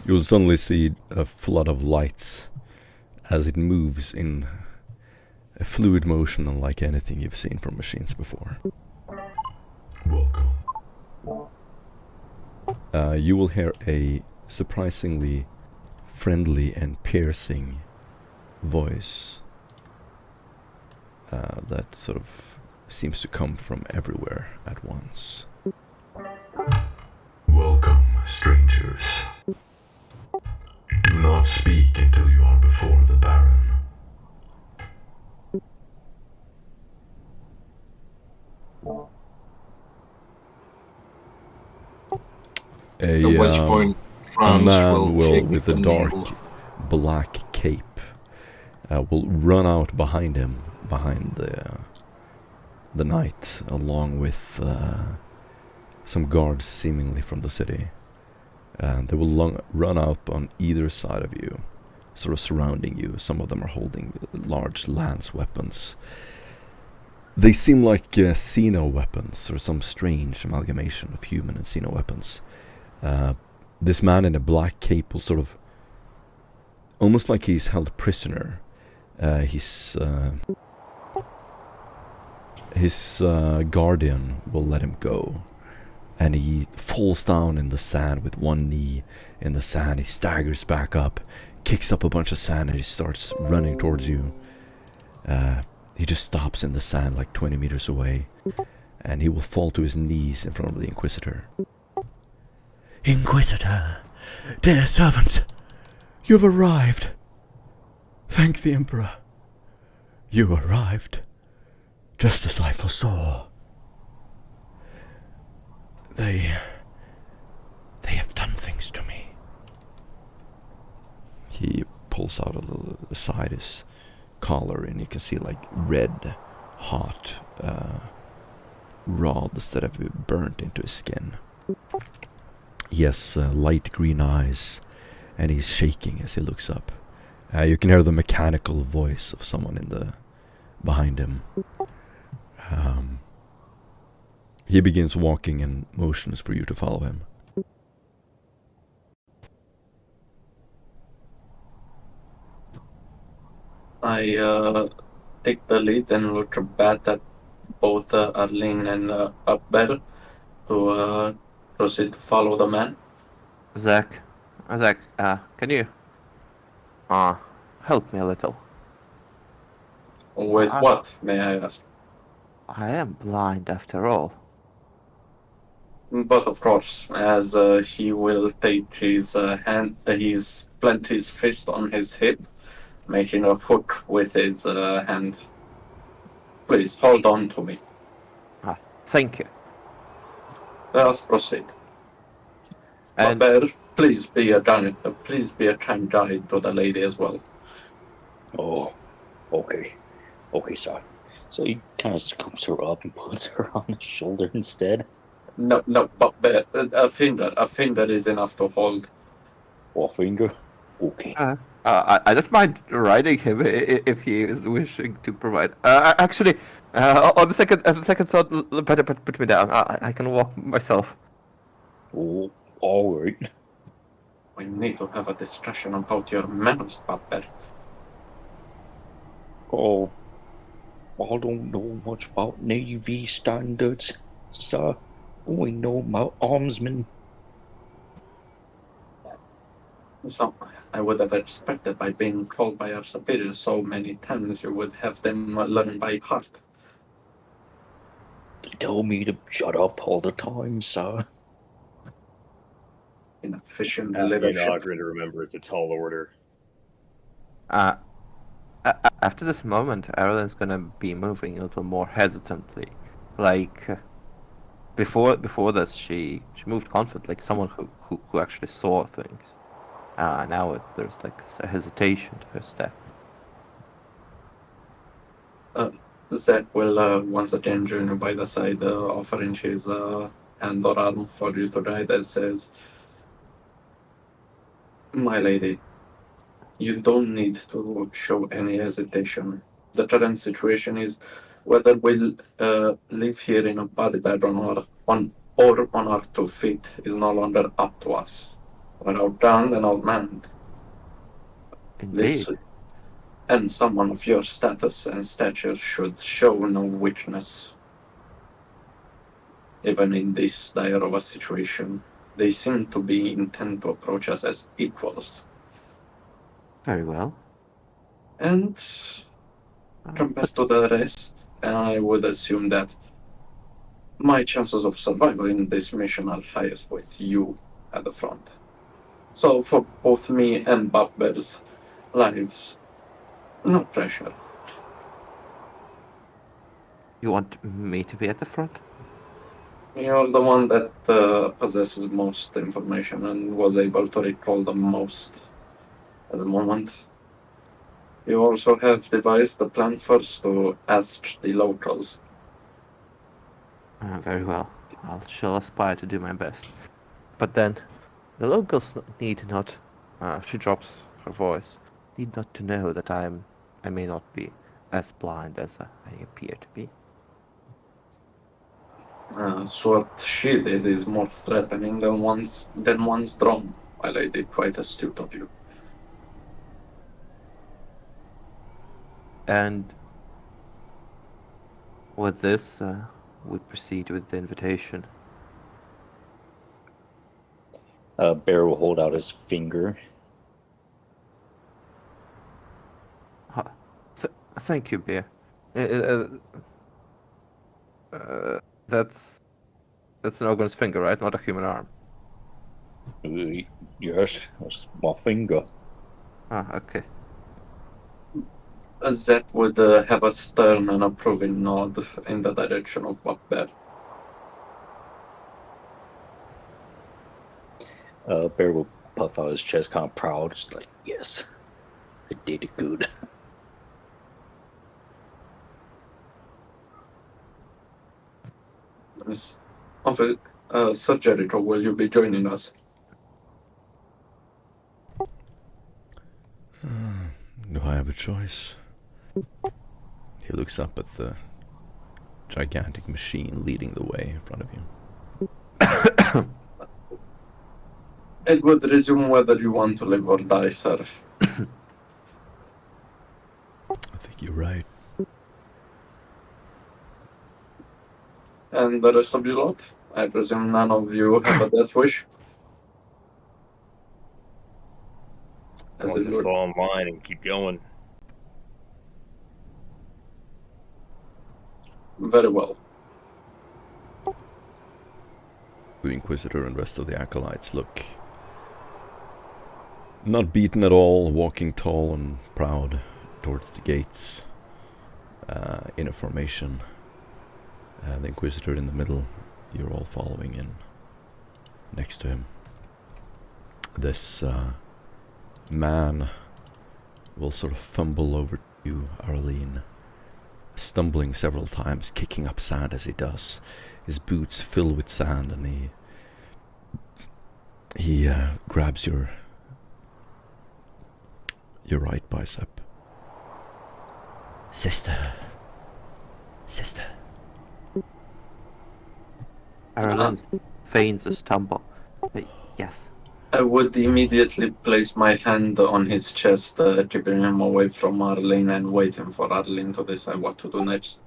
You'll suddenly see a flood of lights as it moves in a fluid motion unlike anything you've seen from machines before. Welcome. You will hear a surprisingly friendly and piercing voice that sort of seems to come from everywhere at once. Welcome, strangers. Do not speak until you are before the Baron. At which point, A Franz man will take with a the dark needle. black cape will run out behind him, behind the knight, along with some guards seemingly from the city. And they will run out on either side of you, sort of surrounding you. Some of them are holding large lance weapons. They seem like Xeno weapons, or some strange amalgamation of human and Xeno weapons. This man in a black cape will sort of, almost like he's held prisoner. His guardian will let him go, and he falls down in the sand with one knee in the sand. He staggers back up, kicks up a bunch of sand, and he starts running towards you. He just stops in the sand like 20 meters away, and he will fall to his knees in front of the Inquisitor. Inquisitor, dear servants, you've arrived. Thank the Emperor. You arrived just as I foresaw. They have done things to me. He pulls out a little aside his collar, and you can see like red, hot rods that have been burnt into his skin. He has light green eyes, and he's shaking as he looks up. You can hear the mechanical voice of someone behind him. He begins walking and motions for you to follow him. I take the lead and look back at both Arlene and Upbear to proceed to follow the man. Zach, can you help me a little? With what, may I ask? I am blind after all. But of course, as he will take his hand, he's plant his fist on his hip, making a hook with his hand. Please hold on to me. Thank you. Let us proceed. And Bear, please be a kind guide to the lady as well. Oh, okay. Okay, sir. So he kind of scoops her up and puts her on his shoulder instead. No, but Bear, a finger is enough to hold. Or finger? Okay. I don't mind riding him if he is wishing to provide. Actually, on the second thought, better put me down. I can walk myself. Oh, all right. We need to have a discussion about your manners, Bear. Oh, I don't know much about Navy standards, sir. We know about armsmen. So, I would have expected by being called by our superiors so many times you would have them learn by heart. They tell me to shut up all the time, sir. Inefficient Asking leadership. Ogren to remember it's a tall order. After this moment, Erlen's gonna be moving a little more hesitantly. Like, before this, she moved confident, like someone who actually saw things. Now there's like a hesitation to her step. Zach will once again join you by the side, offering his hand or arm for you to guide, as says, "My lady, you don't need to show any hesitation. The current situation is whether we'll live here in a body bed on our 2 feet is no longer up to us. We're outgunned and outmanned. This Indeed. and someone of your status and stature should show no weakness. Even in this dire of a situation, they seem to be intent to approach us as equals. Very well. And compared to the rest, I would assume that my chances of survival in this mission are highest with you at the front. So for both me and Bugbear's lives, no pressure. You want me to be at the front? You're the one that possesses most information and was able to recall the most at the moment. You also have devised the plan first to ask the locals. Very well. I shall aspire to do my best. But then, the locals need not, she drops her voice, need not to know that I may not be as blind as I appear to be. Sword sheathed is more threatening than one's drawn, my lady. Quite astute of you. And with this, we proceed with the invitation. Bear will hold out his finger. Thank you, Bear. That's an Ogren's finger, right? Not a human arm. Yes, that's my finger. Okay. Zed would have a stern and approving nod in the direction of Bugbear. Bear will puff out his chest, kind of proud, just like, yes, I did it good. Miss Sir Jericho, will you be joining us? Do I have a choice? He looks up at the gigantic machine leading the way in front of you. It would resume whether you want to live or die, sir. I think you're right. And the rest of you lot? I presume none of you have a death wish? As Let's it just were. fall in line and keep going. Very well. The Inquisitor and rest of the acolytes look not beaten at all, walking tall and proud towards the gates in a formation. The Inquisitor in the middle, you're all following in next to him. This man will sort of fumble over to you, Arlene, stumbling several times, kicking up sand as he does. His boots fill with sand, and he grabs your right bicep. Sister. Arlen feigns a stumble. Yes. I would immediately place my hand on his chest, keeping him away from Arlene and waiting for Arlene to decide what to do next.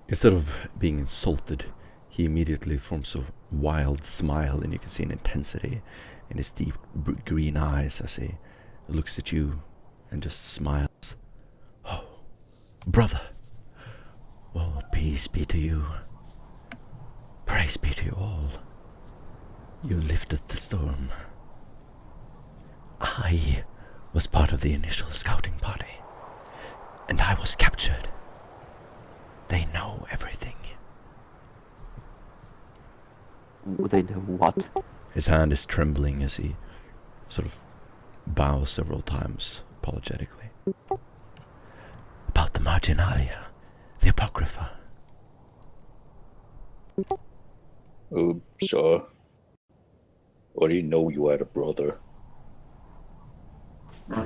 Instead of being insulted, he immediately forms a wild smile, and you can see an intensity in his deep green eyes as he looks at you and just smiles. Oh, brother. Oh, peace be to you. Praise be to you all. You lifted the storm. I was part of the initial scouting party, and I was captured. They know everything. They know what? His hand is trembling as he sort of bows several times, apologetically. About the Marginalia, the Apocrypha. Sir, I didn't know you had a brother.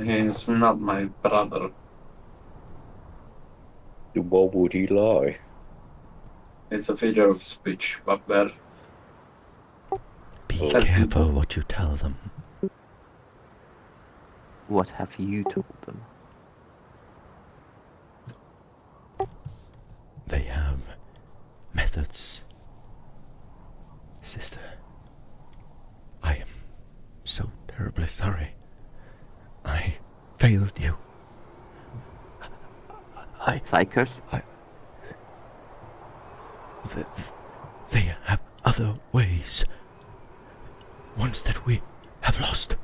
He's not my brother. Why would he lie? It's a figure of speech, bugbear. Be That's careful what you tell them. What have you told them? They have methods. Sister, I am so terribly sorry. I failed you. Psychers? They have other ways. Ones that we have lost.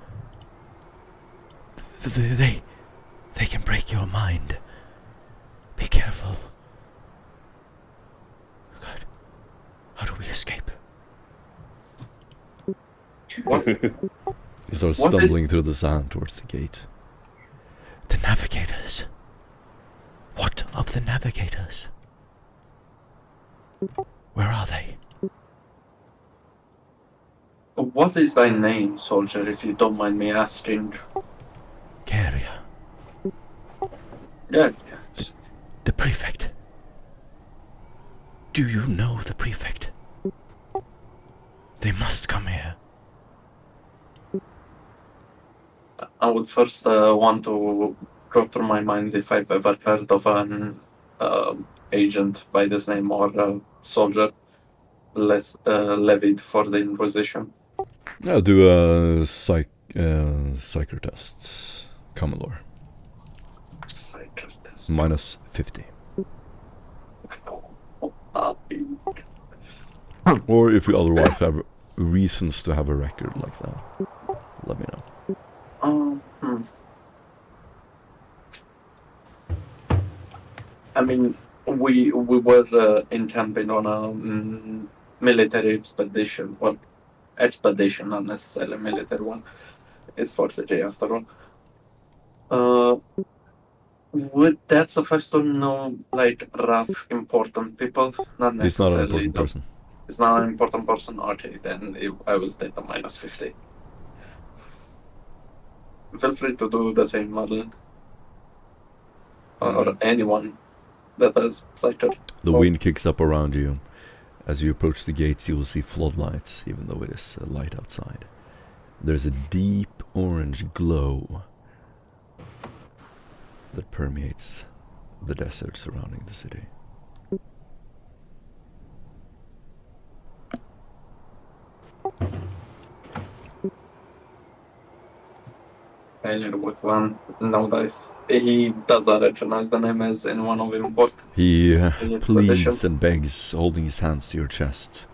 They can break your mind. Be careful. God, how do we escape? What? He starts What is- stumbling through the sand towards the gate. The navigators. What of the navigators? Where are they? What is thy name, soldier, if you don't mind me asking? Caria. Yeah. The prefect. Do you know the prefect? They must come here. I would first want to go through my mind if I've ever heard of an agent by this name or a soldier less levied for the Inquisition. I'll do a psycho tests. Commodore. Psychotest. Minus 50. Or if you otherwise have reasons to have a record like that, let me know. I mean, we were encamping on a military expedition. Well, expedition, not necessarily a military one. It's for the day after all. Would that suffice to know, like, rough, important people? Not He's not an necessarily. important person. It's not an important person. Okay, then I will take the minus 50. Feel free to do the same, Madeline. Or anyone that has cited. The wind kicks up around you. As you approach the gates, you will see floodlights, even though it is light outside. There's a deep orange glow that permeates the desert surrounding the city. Failure with one, no dice. He doesn't recognize the name as anyone of import. He Any pleads tradition? and begs, holding his hands to your chest.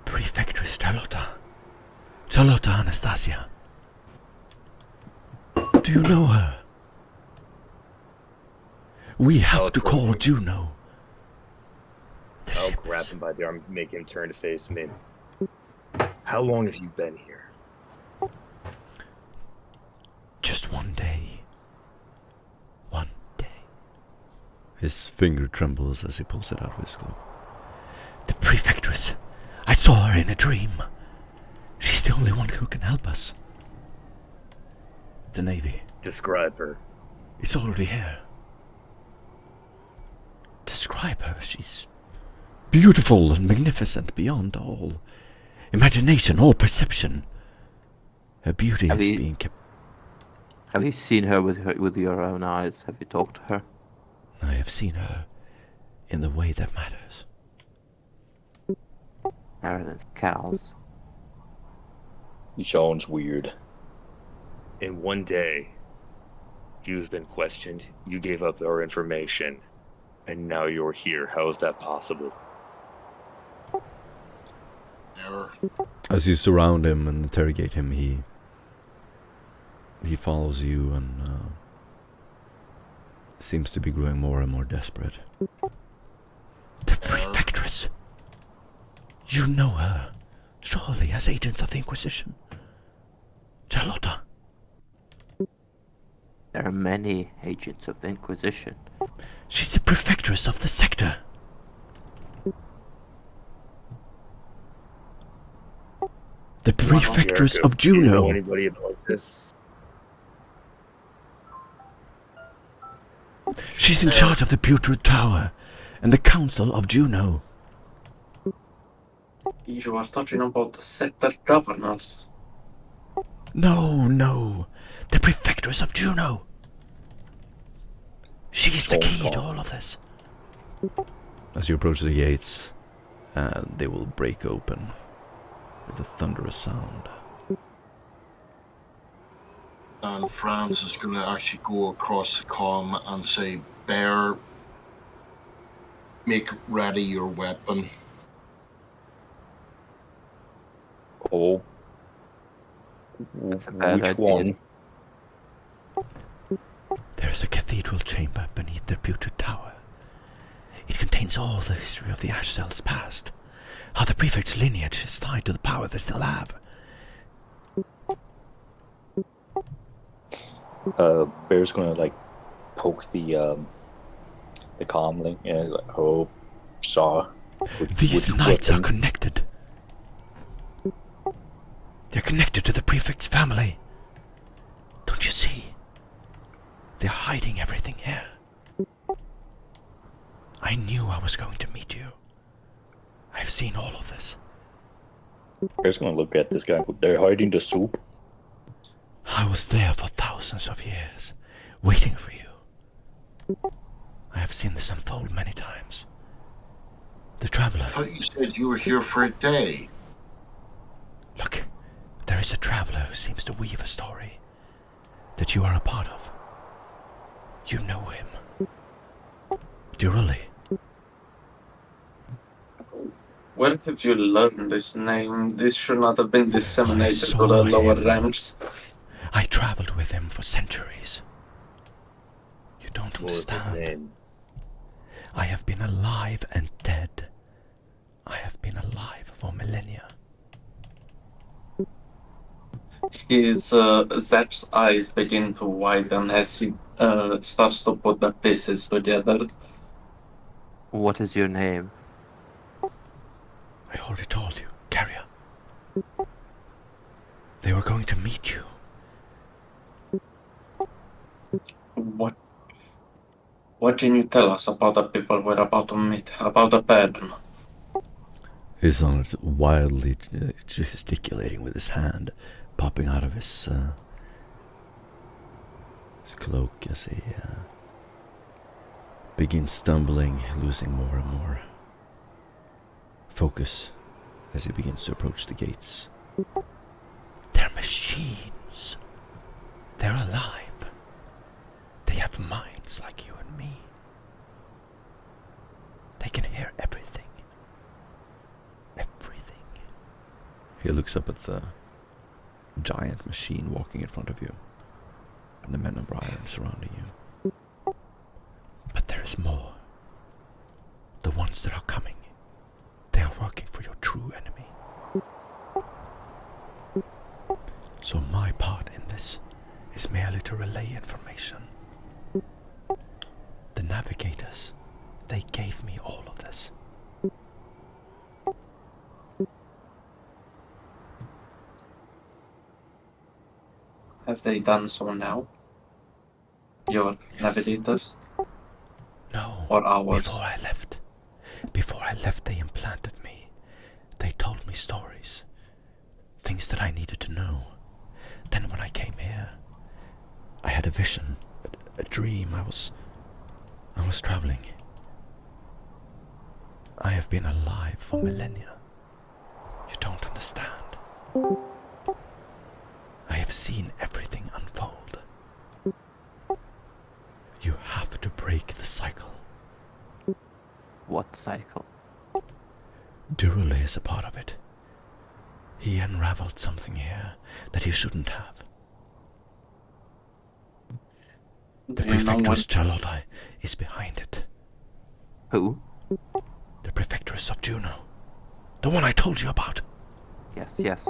Prefectress Charlotta. Charlotta Anastasia. Do you know her? We have to call Juno. The I'll ships. grab him by the arm, make him turn to face me. How long have you been here? Just one day. One day. His finger trembles as he pulls it out of his cloak. The prefectress. I saw her in a dream. She's the only one who can help us. The Navy. Describe her. It's already here. Describe her. She's beautiful and magnificent beyond all imagination, all perception. Her beauty Have is you- being kept. Have you seen her with your own eyes? Have you talked to her? I have seen her in the way that matters. Marilyn's cows. He sounds weird. In one day, you've been questioned, you gave up our information, and now you're here. How is that possible? Error. As you surround him and interrogate him, he follows you and seems to be growing more and more desperate. The prefectress! You know her, surely, as agents of the Inquisition. Charlotta. There are many agents of the Inquisition. She's the prefectress of the sector. The prefectress Jericho, of do you know Juno. anybody about this? She's in charge of the Putrid Tower and the Council of Juno. You are talking about the scepter governors. No. The Prefectress of Juno. She's the key to all of this. As you approach the gates, they will break open with a thunderous sound. And Franz is going to actually go across the comm and say, Bear, make ready your weapon. Oh. That's a bad Which idea. one? There's a cathedral chamber beneath the Putrid Tower. It contains all the history of the Ashcells' past, how the prefect's lineage is tied to the power they still have. Bear's gonna like poke the comm link and like, oh, saw. These knights are connected. They're connected to the prefect's family. Don't you see? They're hiding everything here. I knew I was going to meet you. I've seen all of this. Bear's gonna look at this guy. They're hiding the soup. I was there for thousands of years, waiting for you. I have seen this unfold many times. The Traveler. I thought you said you were here for a day. Look, there is a Traveler who seems to weave a story that you are a part of. You know him. Duruli. Where have you learned this name? This should not have been disseminated to the lower ranks. I traveled with him for centuries. You don't What was his understand. name? I have been alive and dead. I have been alive for millennia. His Zap's eyes begin to widen as he starts to put the pieces together. What is your name? I already told you, Carrier. They were going to meet you. What can you tell us about the people we're about to meet? About the Baron? He starts wildly gesticulating with his hand, popping out of his cloak as he begins stumbling, losing more and more focus as he begins to approach the gates. They're machines. They're alive. They have minds like you and me. They can hear everything. Everything. He looks up at the giant machine walking in front of you, and the men of iron surrounding you. But there is more. The ones that are coming, they are working for your true enemy. So my part in this is merely to relay information. The navigators, they gave me all of this. Have they done so now? Your navigators? No, Or ours? Before I left, they implanted me. They told me stories. Things that I needed to know. Then when I came here, I had a vision, a dream. I was traveling. I have been alive for millennia. You don't understand. I have seen everything unfold. You have to break the cycle. What cycle? Duruli is a part of it. He unraveled something here that he shouldn't have. The Do you know Prefectress what? Charlotte is behind it. Who? The Prefectress of Juno. The one I told you about. Yes.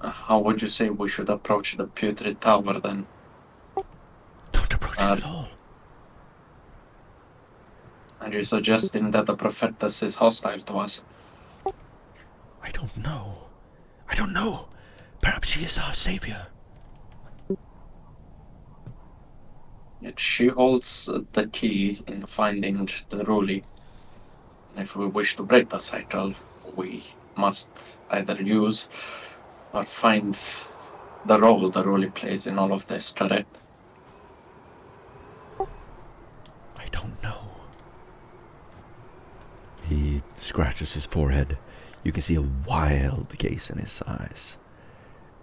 How would you say we should approach the Putrid Tower then? Don't approach it at all. Are you suggesting that the Prophetess is hostile to us? I don't know. Perhaps she is our savior. Yet she holds the key in finding the Ruli. And if we wish to break the cycle, we must either use or find the role the Ruli plays in all of this, correct? I don't know. He scratches his forehead. You can see a wild gaze in his eyes.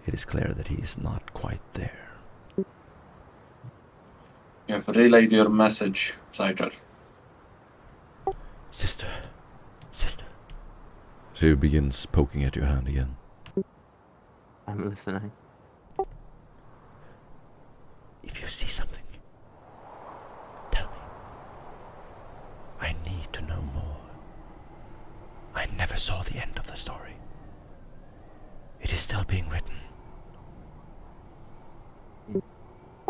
It is clear that he is not quite there. You have relayed your message, Cider. Sister. She begins poking at your hand again. I'm listening. If you see something, tell me. I need to know more. I never saw the end of the story. It is still being written.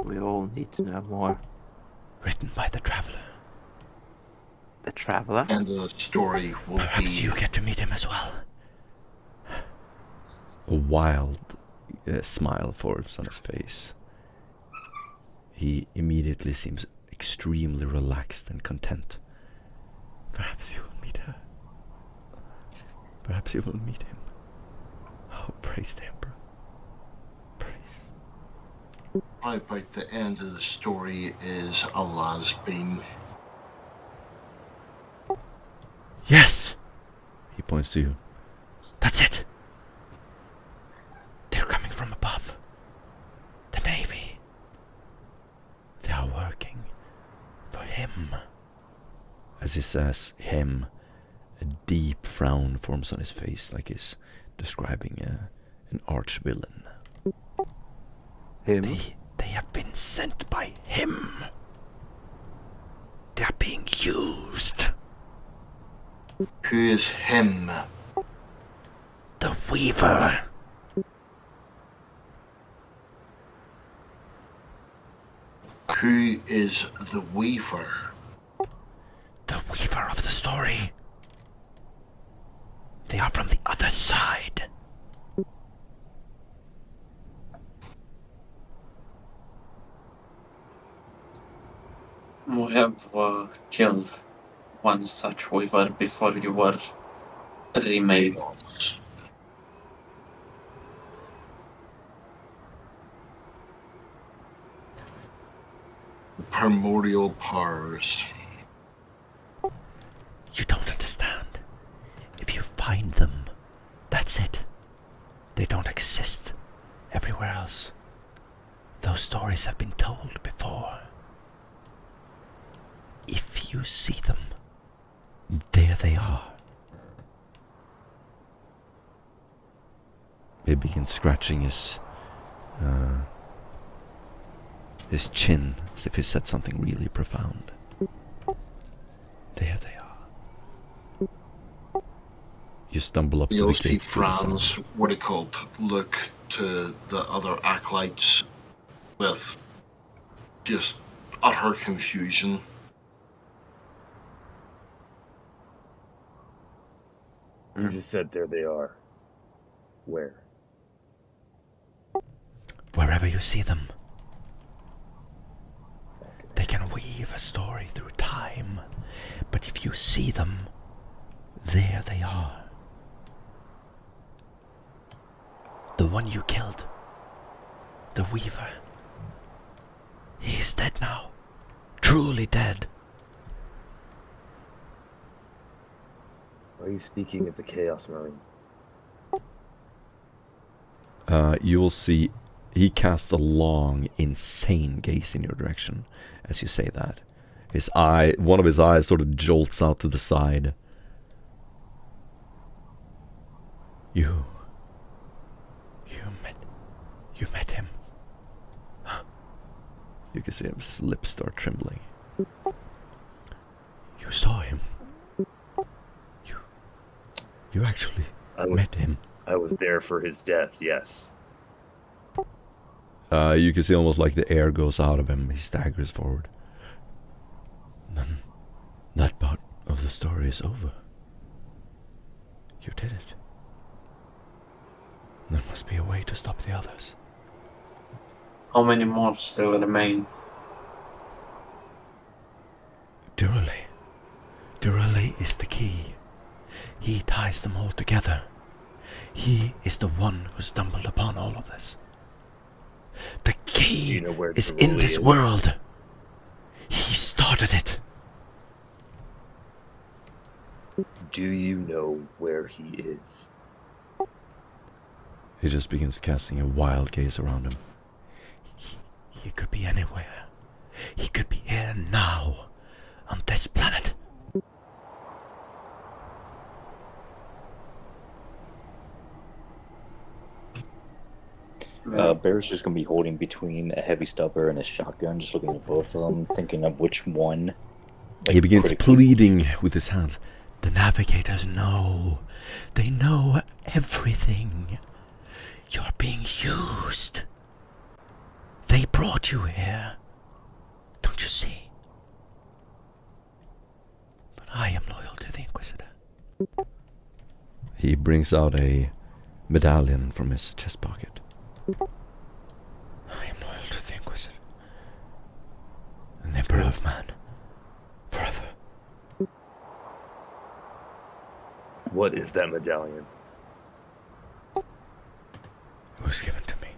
We all need to know more. Written by the Traveler. The Traveler? And the story will Perhaps be... you get to meet him as well. A wild smile forms on his face. He immediately seems extremely relaxed and content. Perhaps you will meet her. Perhaps you will meet him. Oh, praise the Emperor. Praise. Right about the end of the story is a lesbian. Yes! He points to you. That's it! They're coming from above. The Navy. They are working for him. As he says him, a deep frown forms on his face like he's describing an arch-villain. Him? They have been sent by him. They are being used. Who is him? The Weaver. Who is the Weaver? The Weaver of the story. They are from the other side. We have killed one such weaver before you were remade. Primordial powers. You don't understand. If you find them, that's it. They don't exist everywhere else. Those stories have been told before. If you see them, there they are. He begins scratching his chin as if he said something really profound. There they are. You stumble up to You'll the see gates to the Franz, south. what it called, look to the other acolytes with just utter confusion. You just said there they are. Where? Wherever you see them. They can weave a story through time, but if you see them, there they are. The one you killed, the Weaver, he is dead now, truly dead. Are you speaking of the Chaos Marine? You will see he casts a long, insane gaze in your direction as you say that. One of his eyes sort of jolts out to the side. You met him. You can see his lips start trembling. You saw him. You actually met him. I was there for his death, yes. You can see almost like the air goes out of him. He staggers forward. Then that part of the story is over. You did it. There must be a way to stop the others. How many more still remain? Durley. Durley is the key. He ties them all together. He is the one who stumbled upon all of this. The key you know where is Durley in this is? world. He started it. Do you know where he is? He just begins casting a wild gaze around him. He could be anywhere. He could be here now, on this planet. Bear's just gonna be holding between a heavy stubber and a shotgun, just looking at both of them, thinking of which one. He begins critically- pleading with his hands. The navigators know. They know everything. You're being used. They brought you here. Don't you see? But I am loyal to the Inquisitor. He brings out a medallion from his chest pocket. I am loyal to the Inquisitor. And the Emperor of Man. Forever. What is that medallion? It was given to me.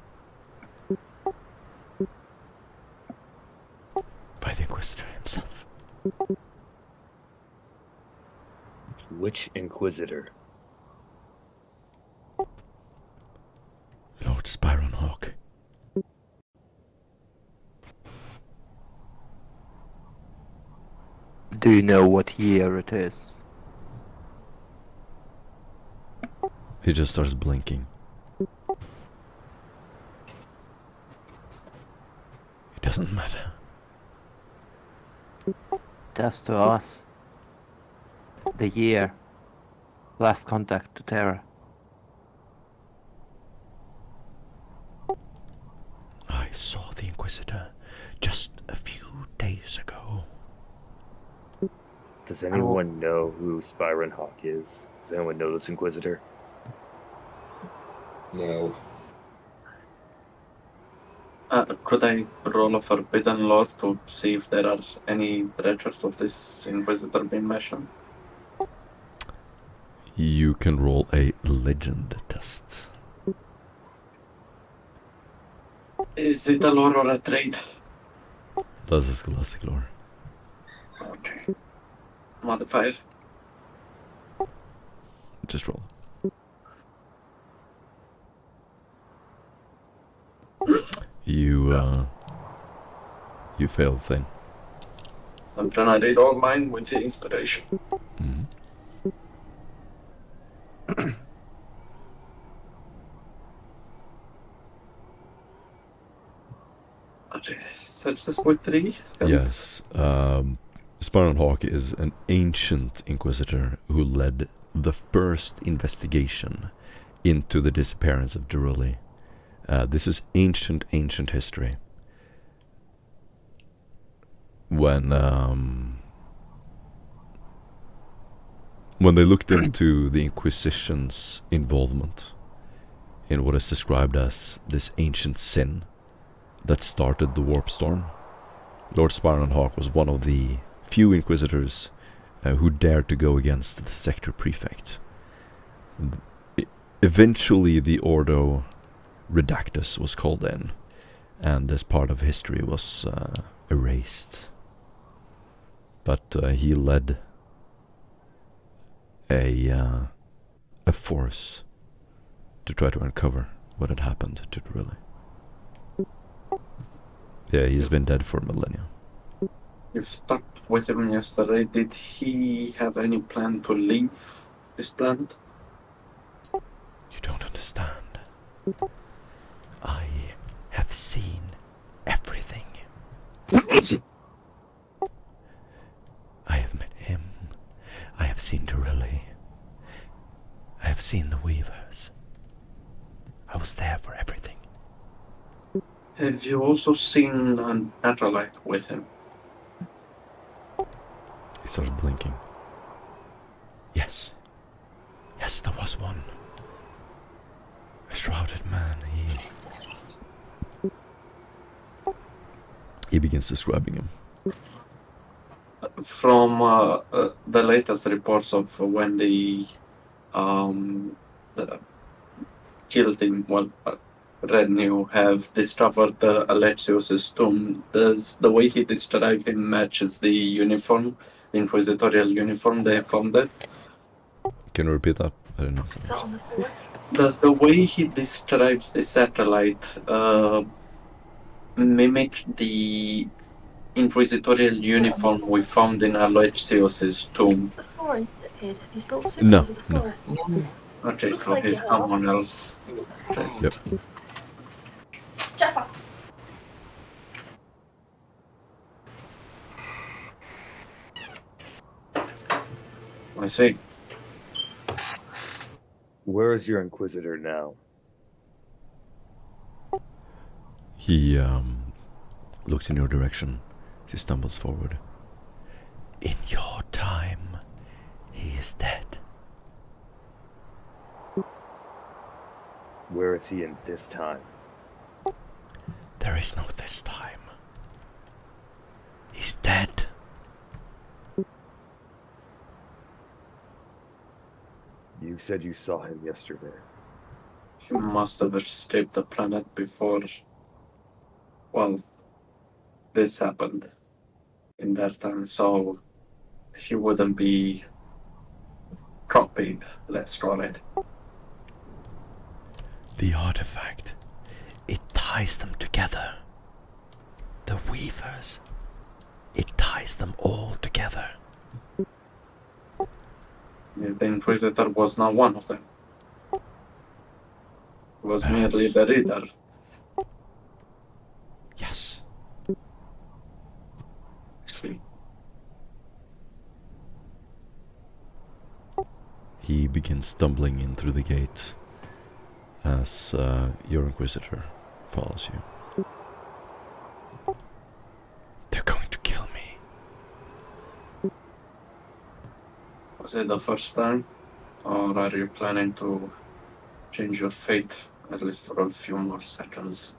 By the Inquisitor himself. Which Inquisitor? Lord Spyron Hawk. Do you know what year it is? He just starts blinking. It doesn't matter. Just to us. The year. Last contact to Terra. I saw the Inquisitor just a few days ago. Does anyone know who Spyron Hawk is? Does anyone know this Inquisitor? No. Could I roll a Forbidden Lore to see if there are any treasures of this Inquisitor being mentioned? You can roll a legend test. Is it a lore or a trade? That's a scholastic lore. Okay. Modifier. Just roll. You failed thing. I'm trying to read all mine with the inspiration. Mhm. Okay, search this with 3. Yes. Spyron Hawk is an ancient Inquisitor who led the first investigation into the disappearance of Duruli. This is ancient history. When they looked into the Inquisition's involvement in what is described as this ancient sin that started the Warp Storm, Lord Spyron Hawk was one of the few Inquisitors who dared to go against the Sector Prefect. Eventually the Ordo Redactus was called in, and this part of history was erased. But he led a force to try to uncover what had happened to Duruli. Yeah, he's been dead for millennia. You've talked with him yesterday. Did he have any plan to leave this planet? You don't understand. I have seen everything. I have met him. I have seen Duruli. I have seen the Weavers. I was there for everything. Have you also seen an Atrolite with him? He starts blinking. Yes. Yes, there was one. A shrouded man. He begins describing him. from the latest reports of when the killed him, well, Red New have discovered Alexios's tomb. Does the way he described him matches the uniform, the Inquisitorial uniform they found it? Can you repeat that? I didn't understand. Is that on the floor? Does the way he describes the satellite mimic the Inquisitorial uniform we found in Alexios's tomb? The floor appeared. He's built No, similar to the no. floor. Okay, Looks so like he's it. someone else. Okay. Yep. Jaffa. I see. Where is your Inquisitor now? He looks in your direction. He stumbles forward. In your time, he is dead. Where is he in this time? There is no this time. He's dead. You said you saw him yesterday. He must have escaped the planet before, well, this happened in that time, so he wouldn't be copied, let's call it. The artifact. It ties them together. The Weavers. It ties them all together. The Inquisitor was not one of them. He was Perhaps. merely the reader. Yes. See. He begins stumbling in through the gate as your Inquisitor follows you. They're going to kill me. Was it the first time? Or are you planning to change your fate, at least for a few more seconds?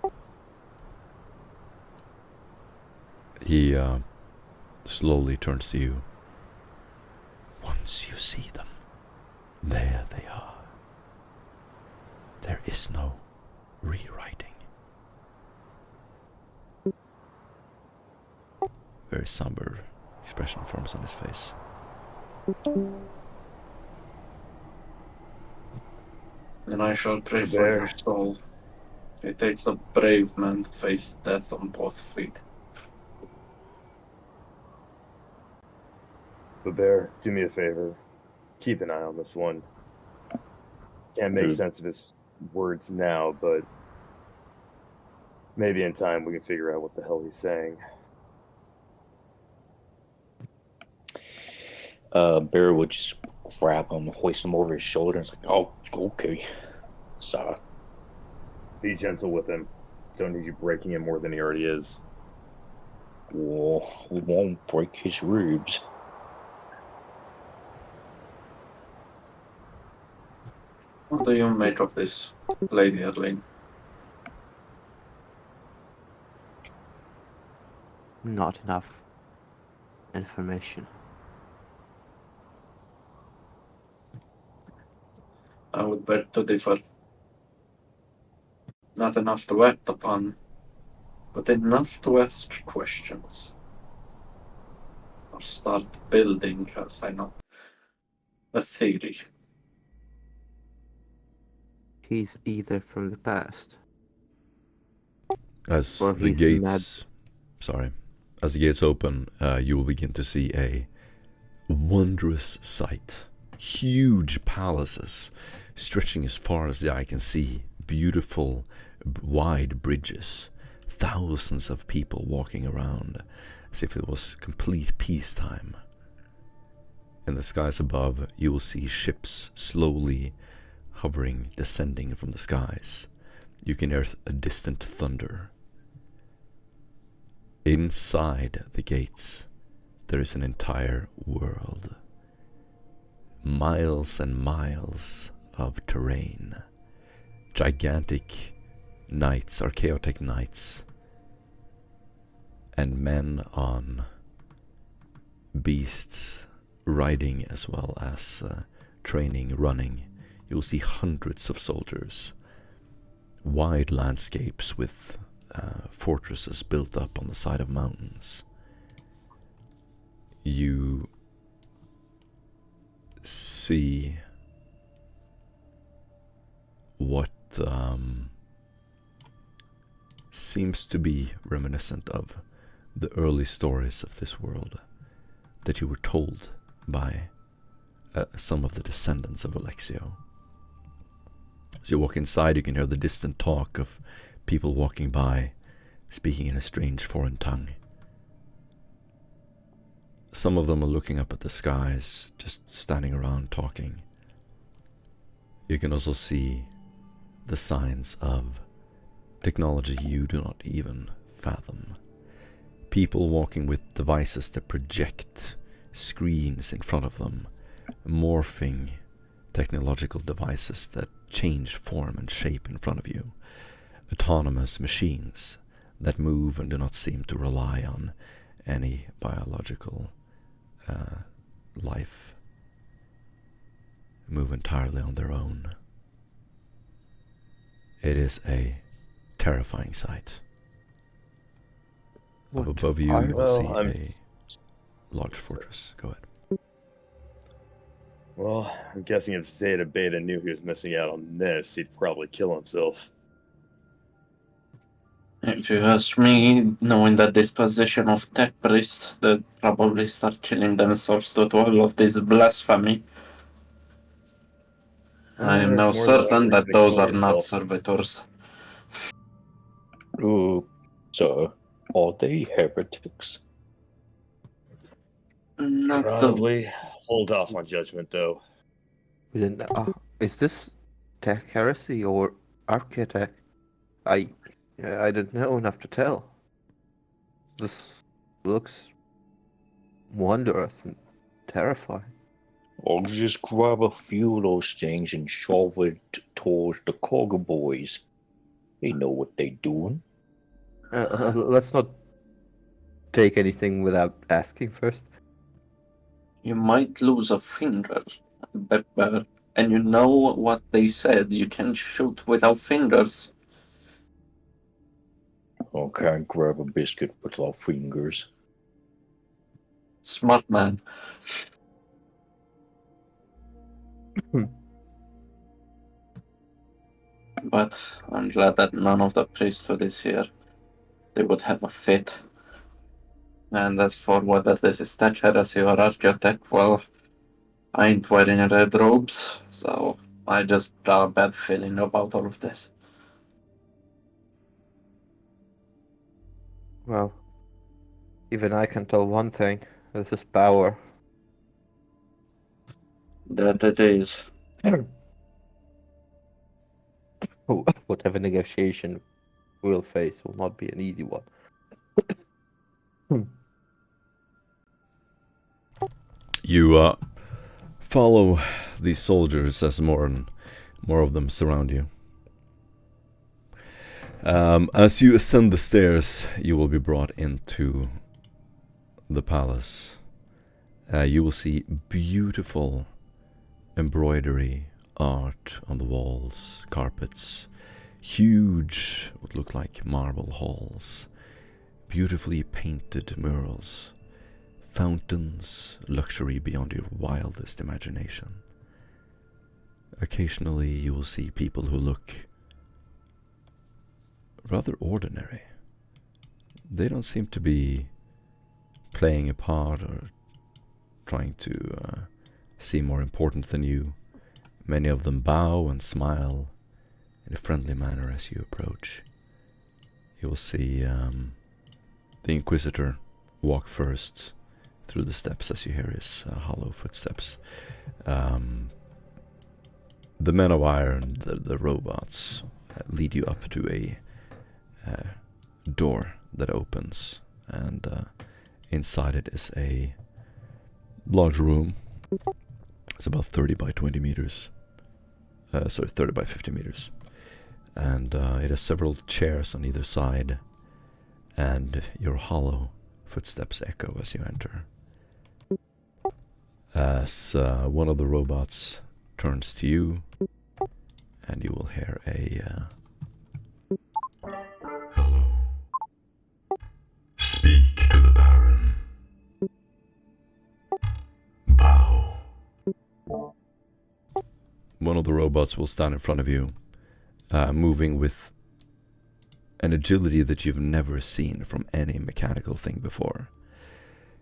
He slowly turns to you. Once you see them, there they are. There is no rewriting. Very somber expression forms on his face. Then I shall pray for There. your soul. It takes a brave man to face death on both feet. But Bear, do me a favor. Keep an eye on this one. Can't make sense of his words now, but maybe in time we can figure out what the hell he's saying. Bear would just grab him, hoist him over his shoulder, and it's like, oh, okay. So, Be gentle with him. Don't need you breaking him more than he already is. well, we won't break his ribs. What do you make of this, Lady Erling? Not enough information. I would beg to differ. Not enough to act upon, but enough to ask questions. Or start building, as I know, a theory. He's either from the past. As Or the he's gates, as the gates open, you will begin to see a wondrous sight. Huge palaces stretching as far as the eye can see. Beautiful, wide bridges. Thousands of people walking around as if it was complete peacetime. In the skies above, you will see ships slowly hovering, descending from the skies. You can hear a distant thunder. Inside the gates, there is an entire world. Miles and miles of terrain. Gigantic knights, archaeotic knights, and men on beasts riding as well as training, running. You'll see hundreds of soldiers, wide landscapes with fortresses built up on the side of mountains. You see what seems to be reminiscent of the early stories of this world that you were told by some of the descendants of Alexio. As you walk inside, you can hear the distant talk of people walking by, speaking in a strange foreign tongue. Some of them are looking up at the skies, just standing around talking. You can also see the signs of technology you do not even fathom. People walking with devices that project screens in front of them, morphing technological devices that change form and shape in front of you. Autonomous machines that move and do not seem to rely on any biological life. Move entirely on their own. It is a terrifying sight. Up above you, you will see a large fortress. Go ahead. Well, I'm guessing if Zeta Beta knew he was missing out on this, he'd probably kill himself. If you ask me, knowing that disposition of tech priests, they'd probably start killing themselves due to all of this blasphemy. I am now certain that those are not servitors. So, are they heretics? Not Probably hold off on judgment, though. Is this tech heresy or architect? I didn't know enough to tell. This looks wondrous and terrifying. I'll just grab a few of those things and shove it towards the Cogger boys. They know what they're doing. Let's not take anything without asking first. You might lose a finger, Pepper. And you know what they said, you can shoot without fingers. I can't grab a biscuit without fingers. Smart man. But I'm glad that none of the priesthood is here. They would have a fit. And as for whether this is tech heresy or architect, well, I ain't wearing red robes, so I just got a bad feeling about all of this. Well, even I can tell one thing. This is power. That it is. Whatever negotiation we'll face will not be an easy one. You follow these soldiers as more and more of them surround you. As you ascend the stairs, you will be brought into the palace. You will see beautiful embroidery, art on the walls, carpets, huge, what look like marble halls, beautifully painted murals, fountains, luxury beyond your wildest imagination. Occasionally you will see people who look rather ordinary. They don't seem to be playing a part or trying to seem more important than you. Many of them bow and smile in a friendly manner as you approach. You will see the Inquisitor walk first through the steps as you hear his hollow footsteps. The men of iron, the robots, lead you up to a door that opens, and inside it is a large room. It's about 30 by 20 meters. 30 by 50 meters. And it has several chairs on either side, and your hollow footsteps echo as you enter. as one of the robots turns to you, and you will hear a Hello. Speak to the Baron. Bow. one of the robots will stand in front of you, moving with an agility that you've never seen from any mechanical thing before.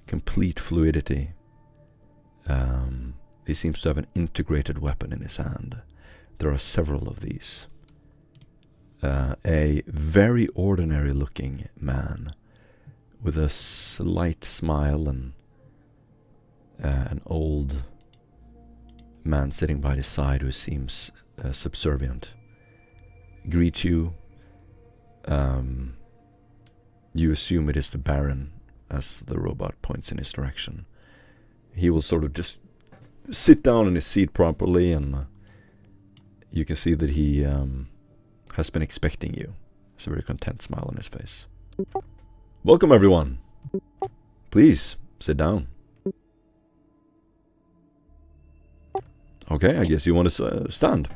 Complete fluidity. He seems to have an integrated weapon in his hand. There are several of these. A very ordinary looking man with a slight smile and an old man sitting by his side who seems subservient greets you. You assume it is the Baron as the robot points in his direction. He will sort of just sit down in his seat properly, and you can see that he has been expecting you. It's a very content smile on his face. Welcome, everyone. Please, sit down. Okay, I guess you want to stand.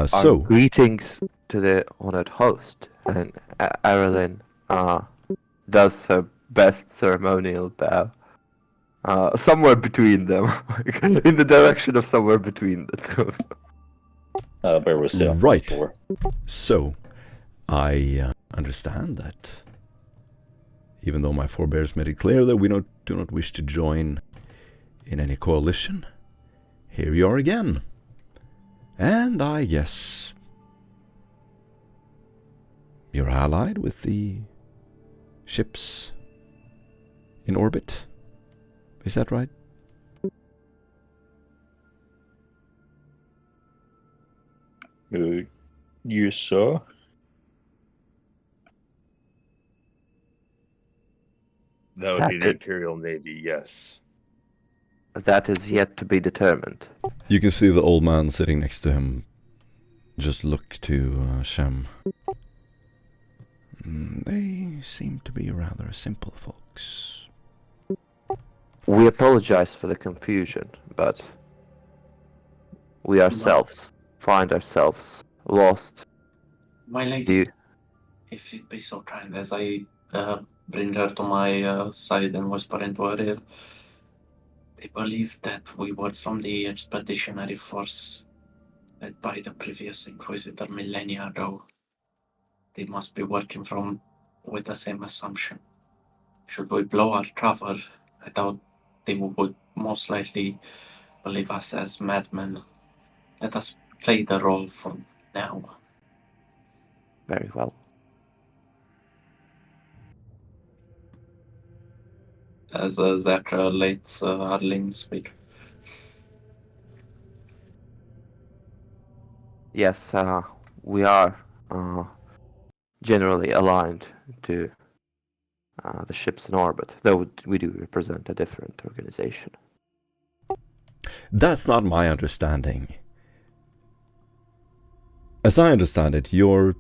So, greetings to the honored host, and Aralyn does her best ceremonial bow. Somewhere between them, in the direction of somewhere between the two. Bear with you. Right. So, I understand that even though my forebears made it clear that we do not wish to join in any coalition, here you are again. And I guess you're allied with the ships in orbit. Is that right? Yes, sir. That would be the Imperial Navy, yes. That is yet to be determined. You can see the old man sitting next to him just look to Shem. They seem to be rather simple folks. We apologize for the confusion, but we ourselves find ourselves lost. My lady, if it be so kind, as I bring her to my side and whisper into her ear, they believe that we were from the expeditionary force led by the previous Inquisitor millennia ago. They must be working with the same assumption. Should we blow our cover, I doubt they would most likely believe us as madmen. Let us play the role for now. Very well. As Zach relates Arlene's speech. Yes, we are generally aligned to the ships in orbit, though we do represent a different organization. That's not my understanding. As I understand it, your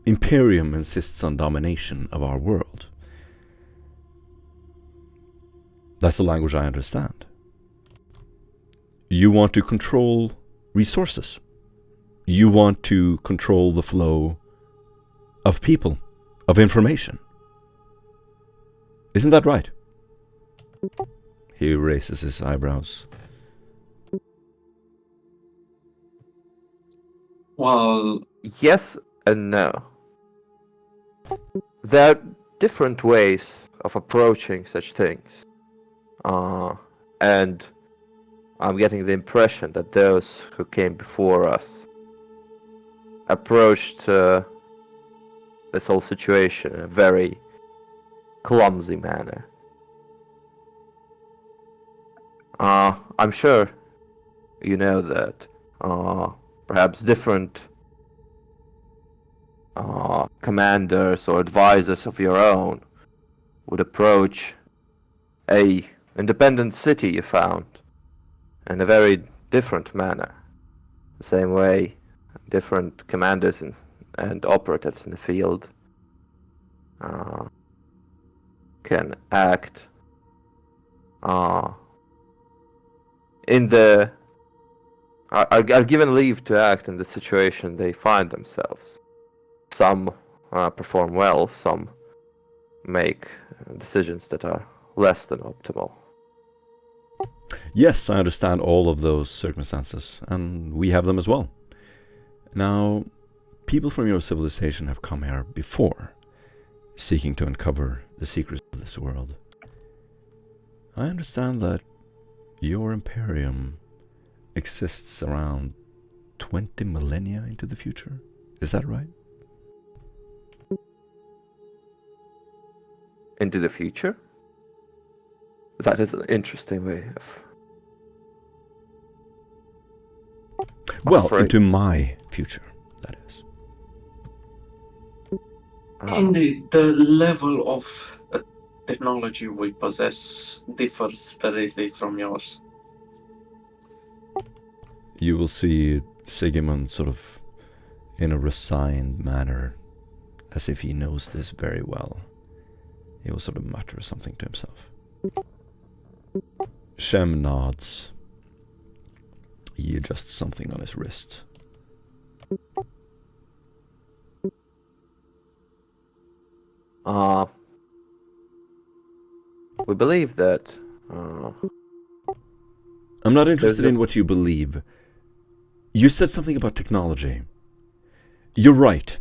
Imperium insists on domination of our world. That's the language I understand. You want to control resources. You want to control the flow of people, of information. Isn't that right? He raises his eyebrows. Well, yes and no. There are different ways of approaching such things. And I'm getting the impression that those who came before us approached this whole situation in a very clumsy manner. I'm sure you know that perhaps different commanders or advisors of your own would approach a independent city you found in a very different manner. The same way different commanders and operatives in the field can act in the are given leave to act in the situation they find themselves. Some perform well, some make decisions that are less than optimal. Yes, I understand all of those circumstances, and we have them as well. Now, people from your civilization have come here before, seeking to uncover the secrets of this world. I understand that your Imperium exists around 20 millennia into the future. Is that right? Into the future? That is an interesting way of... Well, into my future, that is. Indeed, the level of technology we possess differs greatly from yours. You will see Sigmund sort of in a resigned manner, as if he knows this very well. He will sort of mutter something to himself. Shem nods. He adjusts something on his wrist. We believe that... I'm not interested in what you believe. You said something about technology. You're right.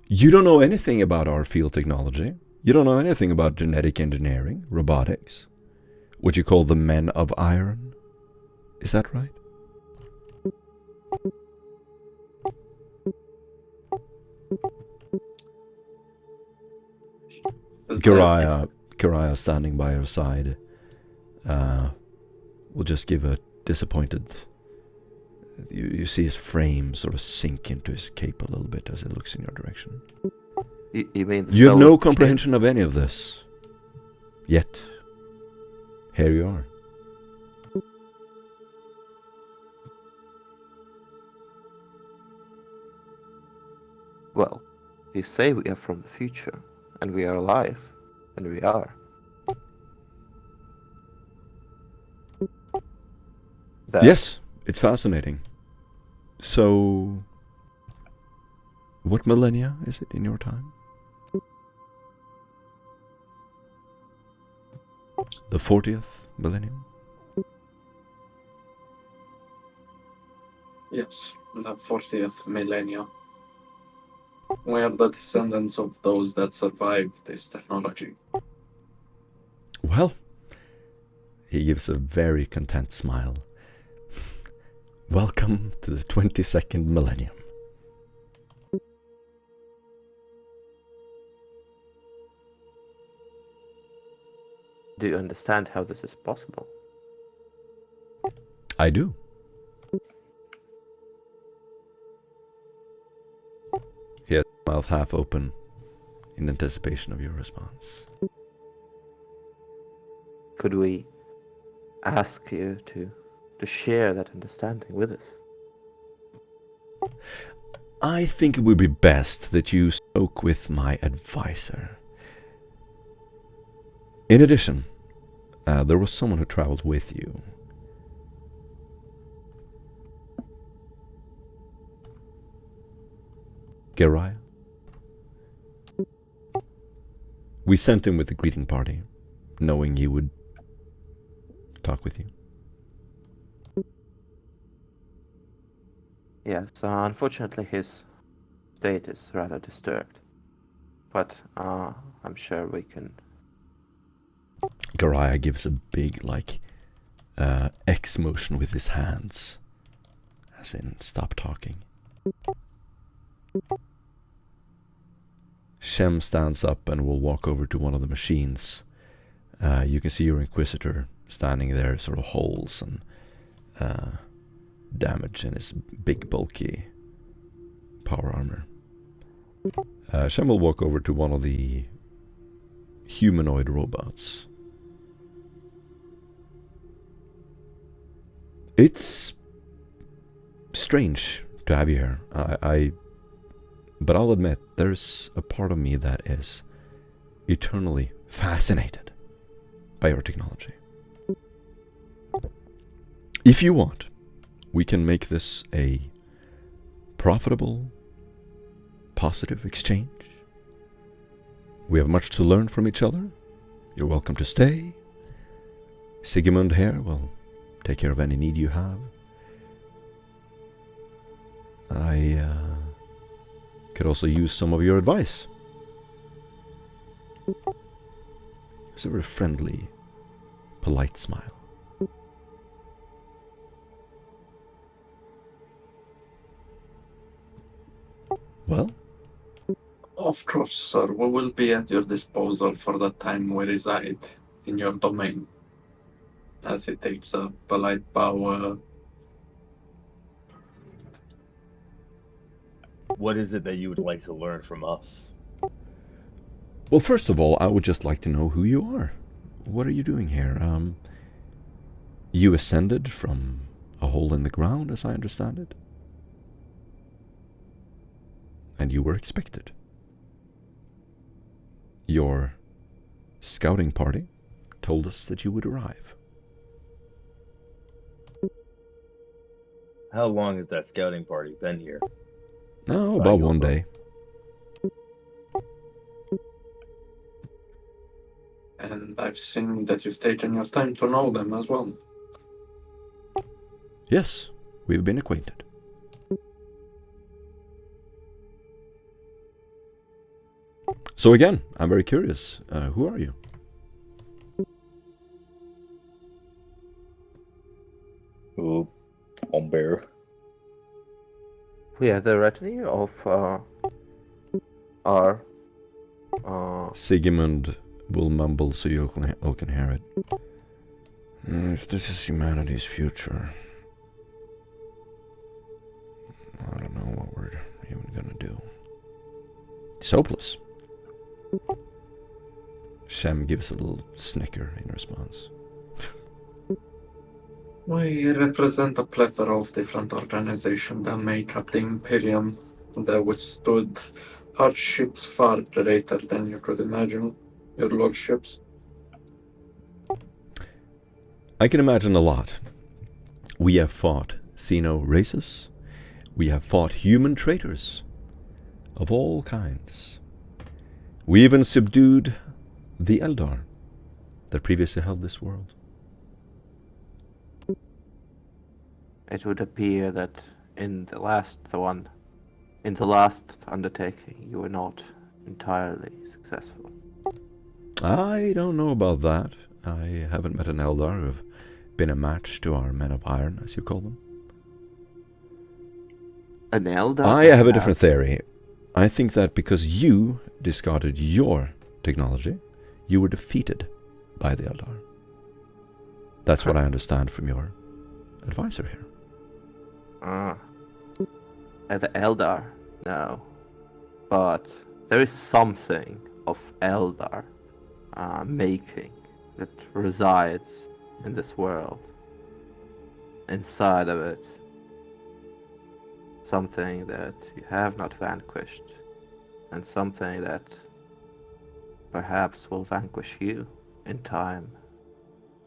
You don't know anything about our field technology. You don't know anything about genetic engineering, robotics, what you call the men of iron. Is that right? Kariah standing by her side will just give a disappointed... You see his frame sort of sink into his cape a little bit as it looks in your direction. You mean... You have no comprehension of any of this. Yet, here you are. Well, you say we are from the future, and we are alive, and we are. Yes, it's fascinating. So, what millennia is it in your time? The 40th millennium? Yes, the 40th millennium. We are the descendants of those that survived this technology. Well, he gives a very content smile. Welcome to the 22nd millennium. Do you understand how this is possible? I do. He has his mouth half open in anticipation of your response. Could we ask you to share that understanding with us? I think it would be best that you spoke with my advisor. In addition, there was someone who traveled with you. Geriah? We sent him with the greeting party, knowing he would talk with you. Yes, unfortunately his state is rather disturbed. But I'm sure we can... Geriah gives a big, X motion with his hands. As in, stop talking. Shem stands up and will walk over to one of the machines. You can see your Inquisitor standing there, sort of holes and damage in his big, bulky power armor. Shem will walk over to one of the humanoid robots. It's strange to have you here. But I'll admit, there's a part of me that is eternally fascinated by your technology. If you want, we can make this a profitable, positive exchange. We have much to learn from each other. You're welcome to stay. Sigmund here will take care of any need you have. I could also use some of your advice. It's a very friendly, polite smile. Well? Of course, sir. We will be at your disposal for the time we reside in your domain. As he takes a polite bow. What is it that you would like to learn from us? Well, first of all, I would just like to know who you are. What are you doing here? You ascended from a hole in the ground, as I understand it. And you were expected. Your scouting party told us that you would arrive. How long has that scouting party been here? Oh, about one day. And I've seen that you've taken your time to know them as well. Yes, we've been acquainted. So again, I'm very curious. Who are you? Oh, I'm Bear. We are the retinue of our. Sigmund will mumble so you all can hear it. If this is humanity's future, I don't know what we're even gonna do. It's hopeless. Shem gives a little snicker in response. We represent a plethora of different organizations that make up the Imperium that withstood hardships far greater than you could imagine, your lordships. I can imagine a lot. We have fought Xeno races. We have fought human traitors of all kinds. We even subdued the Eldar that previously held this world. It would appear that in the last undertaking, you were not entirely successful. I don't know about that. I haven't met an Eldar who've been a match to our men of iron, as you call them. An Eldar? I have a different theory. I think that because you discarded your technology, you were defeated by the Eldar. That's what I understand from your advisor here. The Eldar? No. But there is something of Eldar making that resides in this world. Inside of it, something that you have not vanquished, and something that perhaps will vanquish you in time.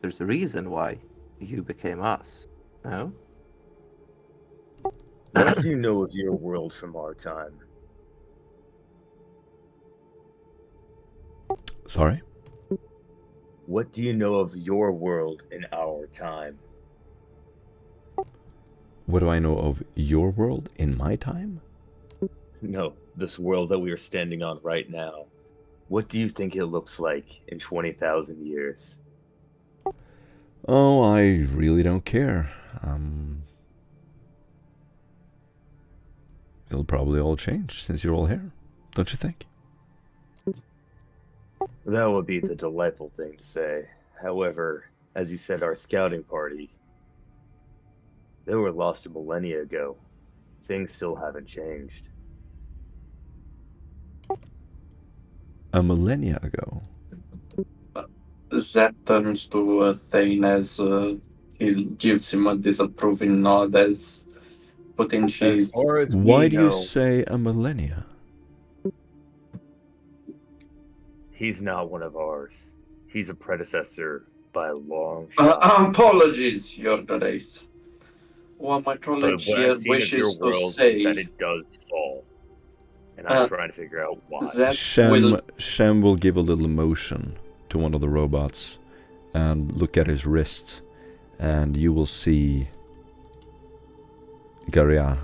There's a reason why you became us, no? What do you know of your world from our time? Sorry? What do you know of your world in our time? What do I know of your world in my time? No, this world that we are standing on right now. What do you think it looks like in 20,000 years? Oh, I really don't care. It'll probably all change since you're all here, don't you think? That would be the delightful thing to say. However, as you said, our scouting party, they were lost a millennia ago. Things still haven't changed. A millennia ago. Zed turns to Thane as he gives him a disapproving nod as putting As his... far as Why we do know, you say a millennia? he's not one of ours. He's a predecessor by a long shot. Apologies, Your Grace. what my But knowledge what here I've seen of your wishes to world is that say it does fall. And I'm Uh, trying to figure out why. that will Shem will give a little motion to one of the robots and look at his wrist, and you will see Garia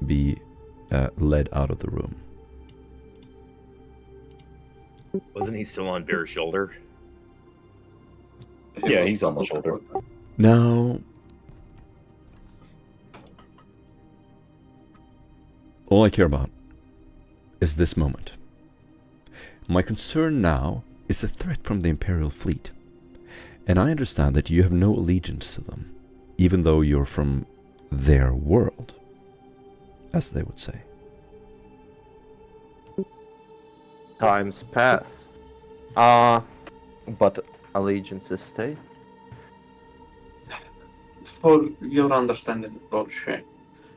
be led out of the room. Wasn't he still on Bear's shoulder? Yeah, he's on my shoulder. Now, all I care about is this moment. My concern now is the threat from the Imperial fleet. And I understand that you have no allegiance to them, even though you're from their world, as they would say. Times pass. But allegiances stay. For your understanding, Lord Shay,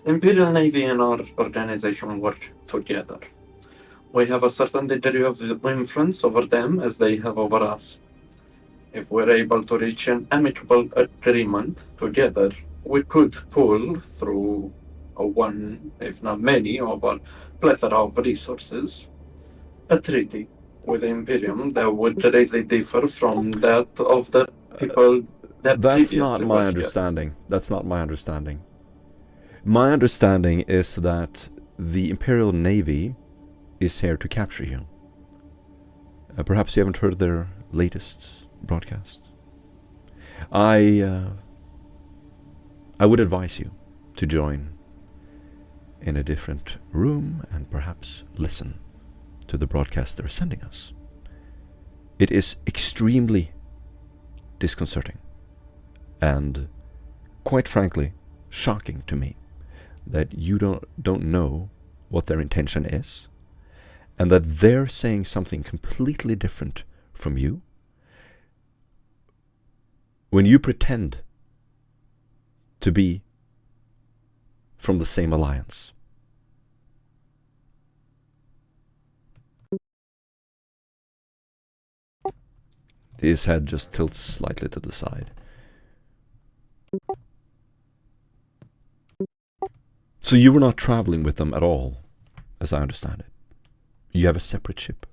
Imperial Navy and our organization work together. We have a certain degree of influence over them as they have over us. If we're able to reach an amicable agreement together, we could pull through one, if not many, of our plethora of resources, a treaty with the Imperium that would greatly differ from that of the people that That's previously not were my here. understanding. That's not my understanding. My understanding is that the Imperial Navy is here to capture you. Perhaps you haven't heard their latest broadcast. I would advise you to join in a different room and perhaps listen to the broadcast they're sending us. It is extremely disconcerting and, quite frankly, shocking to me that you don't know what their intention is, and that they're saying something completely different from you when you pretend to be from the same alliance. His head just tilts slightly to the side. So you were not traveling with them at all, as I understand it. You have a separate ship.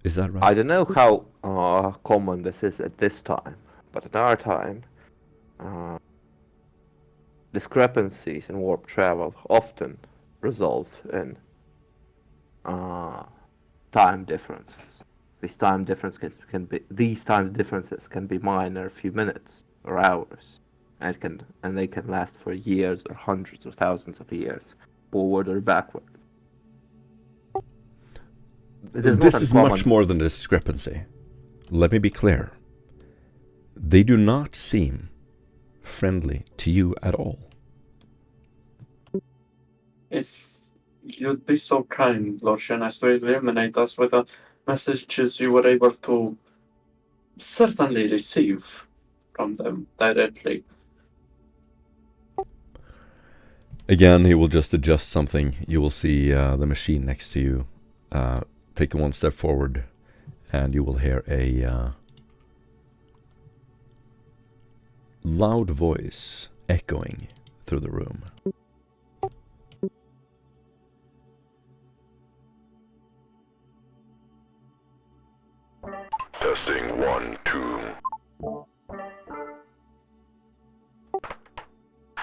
Is that right? I don't know how common this is at this time, but at our time, discrepancies in warp travel often result in time differences. These time differences can be minor, a few minutes or hours, and they can last for years or hundreds or thousands of years, forward or backward. This is much more than a discrepancy. Let me be clear. They do not seem friendly to you at all. If you'd be so kind, Lord Shen, as to illuminate us with the messages you were able to certainly receive from them directly. Again, he will just adjust something. You will see the machine next to you take one step forward, and you will hear a loud voice echoing through the room. Testing 1, 2.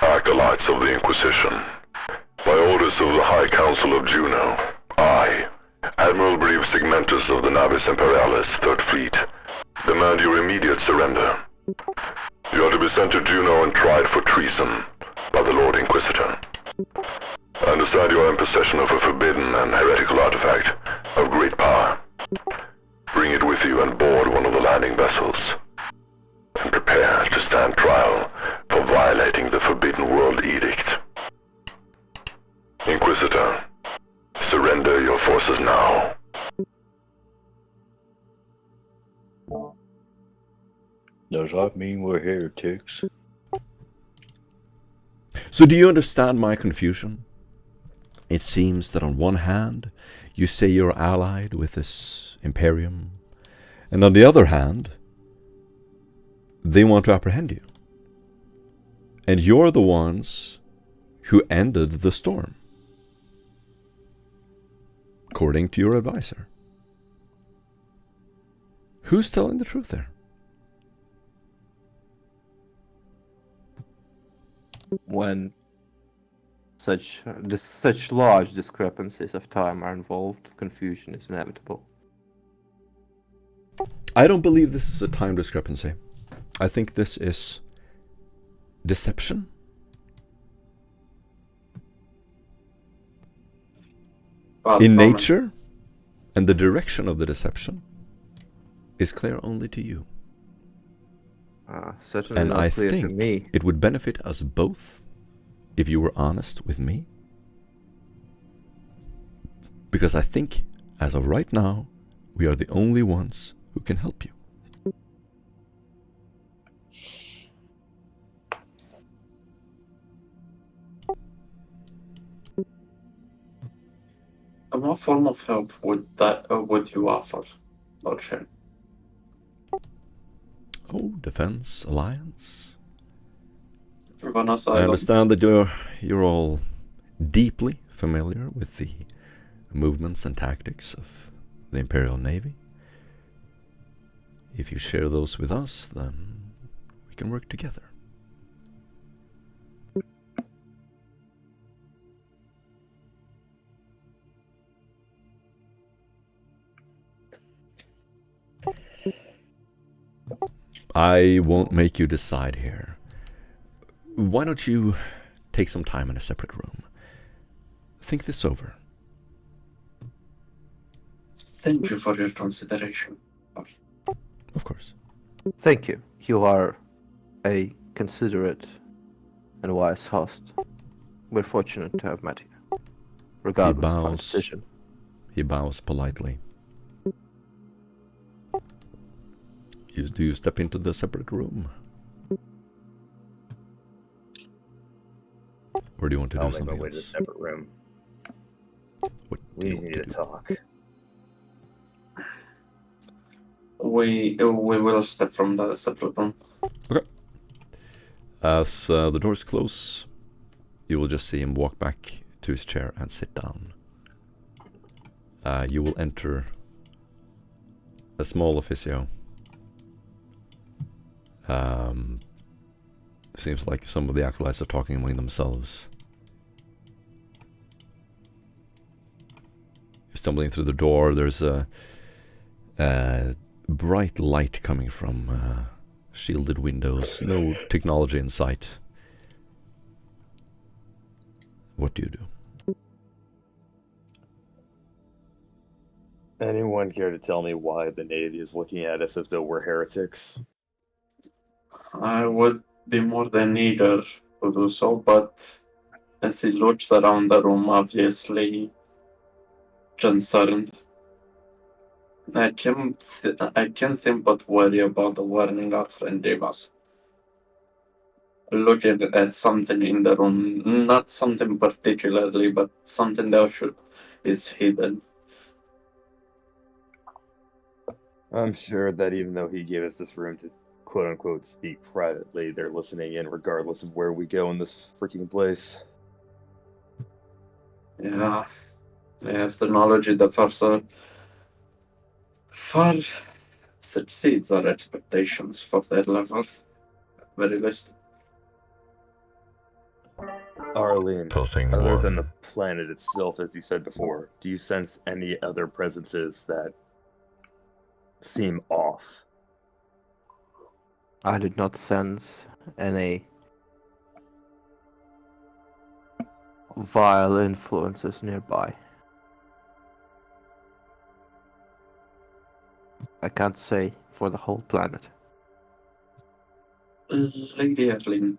Acolytes of the Inquisition. By orders of the High Council of Juno, I, Admiral Breve Segmentus of the Navis Imperialis, 3rd Fleet, demand your immediate surrender. You are to be sent to Juno and tried for treason by the Lord Inquisitor. I understand you are in possession of a forbidden and heretical artifact of great power. Bring it with you and board one of the landing vessels, and prepare to stand trial for violating the Forbidden World Edict. Inquisitor, surrender your forces now. Does that mean we're heretics? So do you understand my confusion? It seems that on one hand, You say you're allied with this Imperium. And on the other hand, they want to apprehend you. And you're the ones who ended the storm, according to your advisor. Who's telling the truth there? When such large discrepancies of time are involved, confusion is inevitable. I don't believe this is a time discrepancy. I think this is deception. In nature, and the direction of the deception is clear only to you. Certainly And not I clear to think me. it would benefit us both if you were honest with me. Because I think, as of right now, we are the only ones who can help you. And what form of help would you offer, Lord Shen? Oh, defense, alliance. Vanas I Island. understand that you're all deeply familiar with the movements and tactics of the Imperial Navy. If you share those with us, then we can work together. I won't make you decide here. Why don't you take some time in a separate room? Think this over. Thank you for your consideration. Of course. Thank you. You are a considerate and wise host. We're fortunate to have met you, regardless of our decision. He bows politely. Do you step into the separate room? Or do you want to I'll do make my something way to the else? separate room. What do We you want need to to do? talk. We will step from the separate room. Okay. As the doors close, you will just see him walk back to his chair and sit down. You will enter a small officio. Seems like some of the acolytes are talking among themselves. You're stumbling through the door. There's a bright light coming from shielded windows. No technology in sight. What do you do? Anyone care to tell me why the Navy is looking at us as though we're heretics? I would be more than eager to do so, but as he looks around the room, obviously concerned, I can't think but worry about the warning our friend gave us. Looking at something in the room, not something particularly, but something that is hidden. I'm sure that even though he gave us this room to quote unquote speak privately, they're listening in regardless of where we go in this freaking place. Yeah, I have the knowledge that far succeeds our expectations for that level, at very least. Arlene, Testing other one. than the planet itself, as you said before, do you sense any other presences that seem off? I did not sense any vile influences nearby. I can't say for the whole planet. Lady Erling,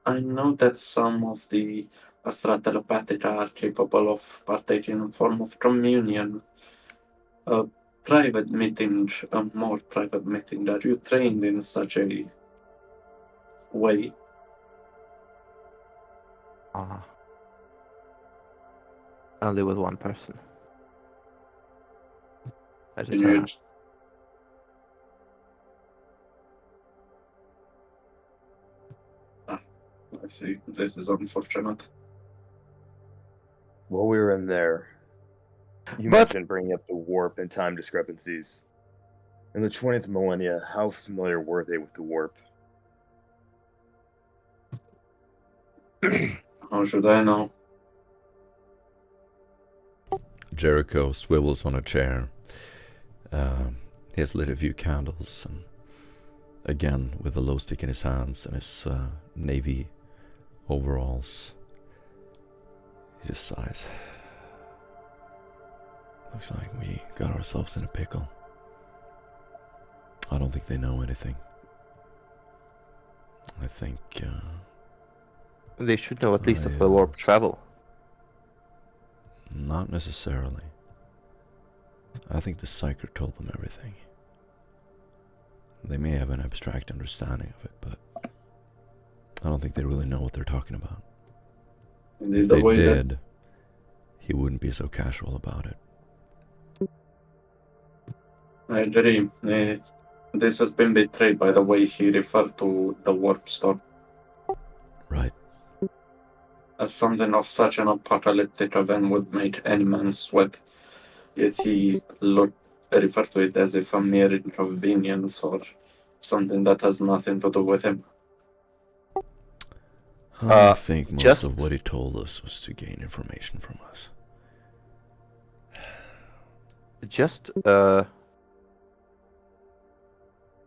I know that some of the Astra telepathic are capable of partaking in a form of communion. A private meeting, a more private meeting. Are you trained in such a way? Only with one person. at a You time. need- I see. This is unfortunate. While we were in there, you But- mentioned bringing up the warp and time discrepancies. In the 20th millennia, how familiar were they with the warp? How should I know? Jericho swivels on a chair. He has lit a few candles, and again, with a low stick in his hands and his navy overalls, he just sighs. Looks like we got ourselves in a pickle. I don't think they know anything. I think They should know at least of the I, warp travel. not necessarily. I think the Psyker told them everything. They may have an abstract understanding of it, but I don't think they really know what they're talking about. Indeed, If the they way that did, he wouldn't be so casual about it. I agree. This has been betrayed by the way he referred to the warp storm Right. as something of such an apocalyptic event would make any man sweat. Yet he referred to it as if a mere inconvenience or something that has nothing to do with him. I think most just- of what he told us was to gain information from us. Just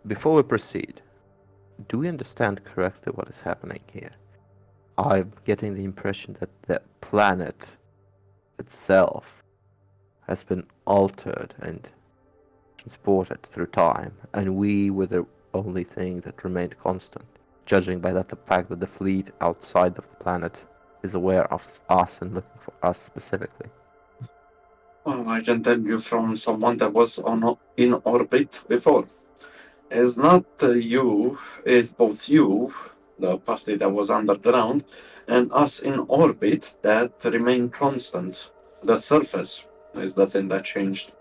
before we proceed, do we understand correctly what is happening here? I'm getting the impression that the planet itself has been altered and transported through time, and we were the only thing that remained constant, judging by that the fact that the fleet outside of the planet is aware of us and looking for us specifically. Well, I can tell you from someone that was in orbit before. It's not you, it's both you, the party that was underground, and us in orbit that remained constant. The surface is the thing that changed.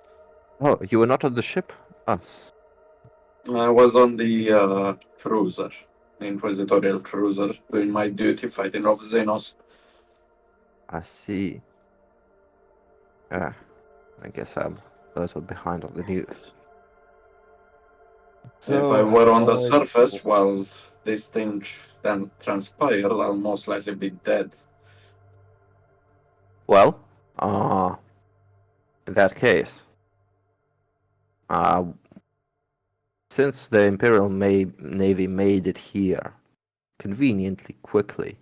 Oh, you were not on the ship? Us. I was on the cruiser, the Inquisitorial cruiser, doing my duty fighting off Xenos. I see. I guess I'm a little behind on the news. If I were on the all I- surface while this thing then transpired, I'll most likely be dead. Well, in that case, since the Imperial Navy made it here conveniently quickly,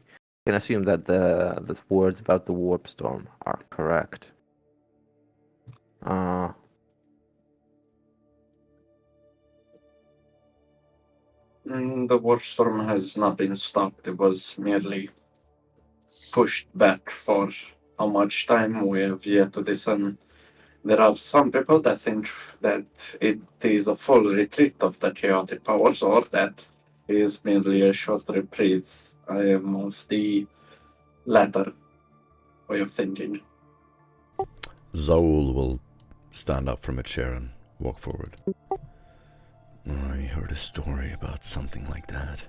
I can assume that the words about the warp storm are correct. The warp storm has not been stopped. It was merely pushed back for how much time we have yet to discern. There are some people that think that it is a full retreat of the chaotic powers, or that it is merely a short reprieve. I am of the latter way of thinking. Zaul will stand up from a chair and walk forward. I heard a story about something like that.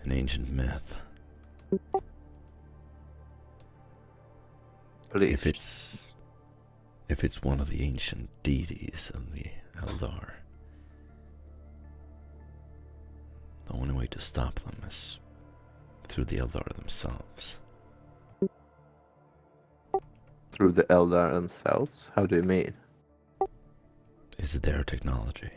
An ancient myth. Please. If it's one of the ancient deities of the Eldar, the only way to stop them is through the Eldar themselves. Through the Eldar themselves? How do you mean? Is their technology.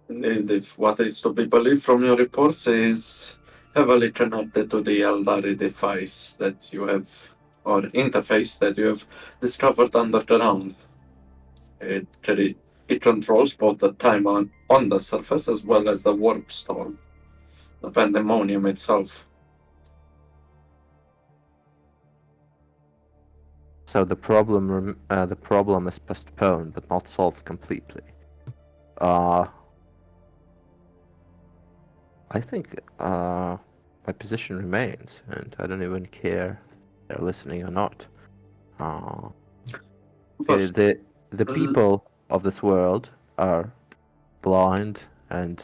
Indeed, if what is to be believed from your reports is heavily connected to the Eldari device that you have, or interface that you have discovered underground. It controls both the time on the surface as well as the warp storm, the pandemonium itself. So the problem is postponed, but not solved completely. I think my position remains, and I don't even care if they're listening or not. First, The people of this world are blind and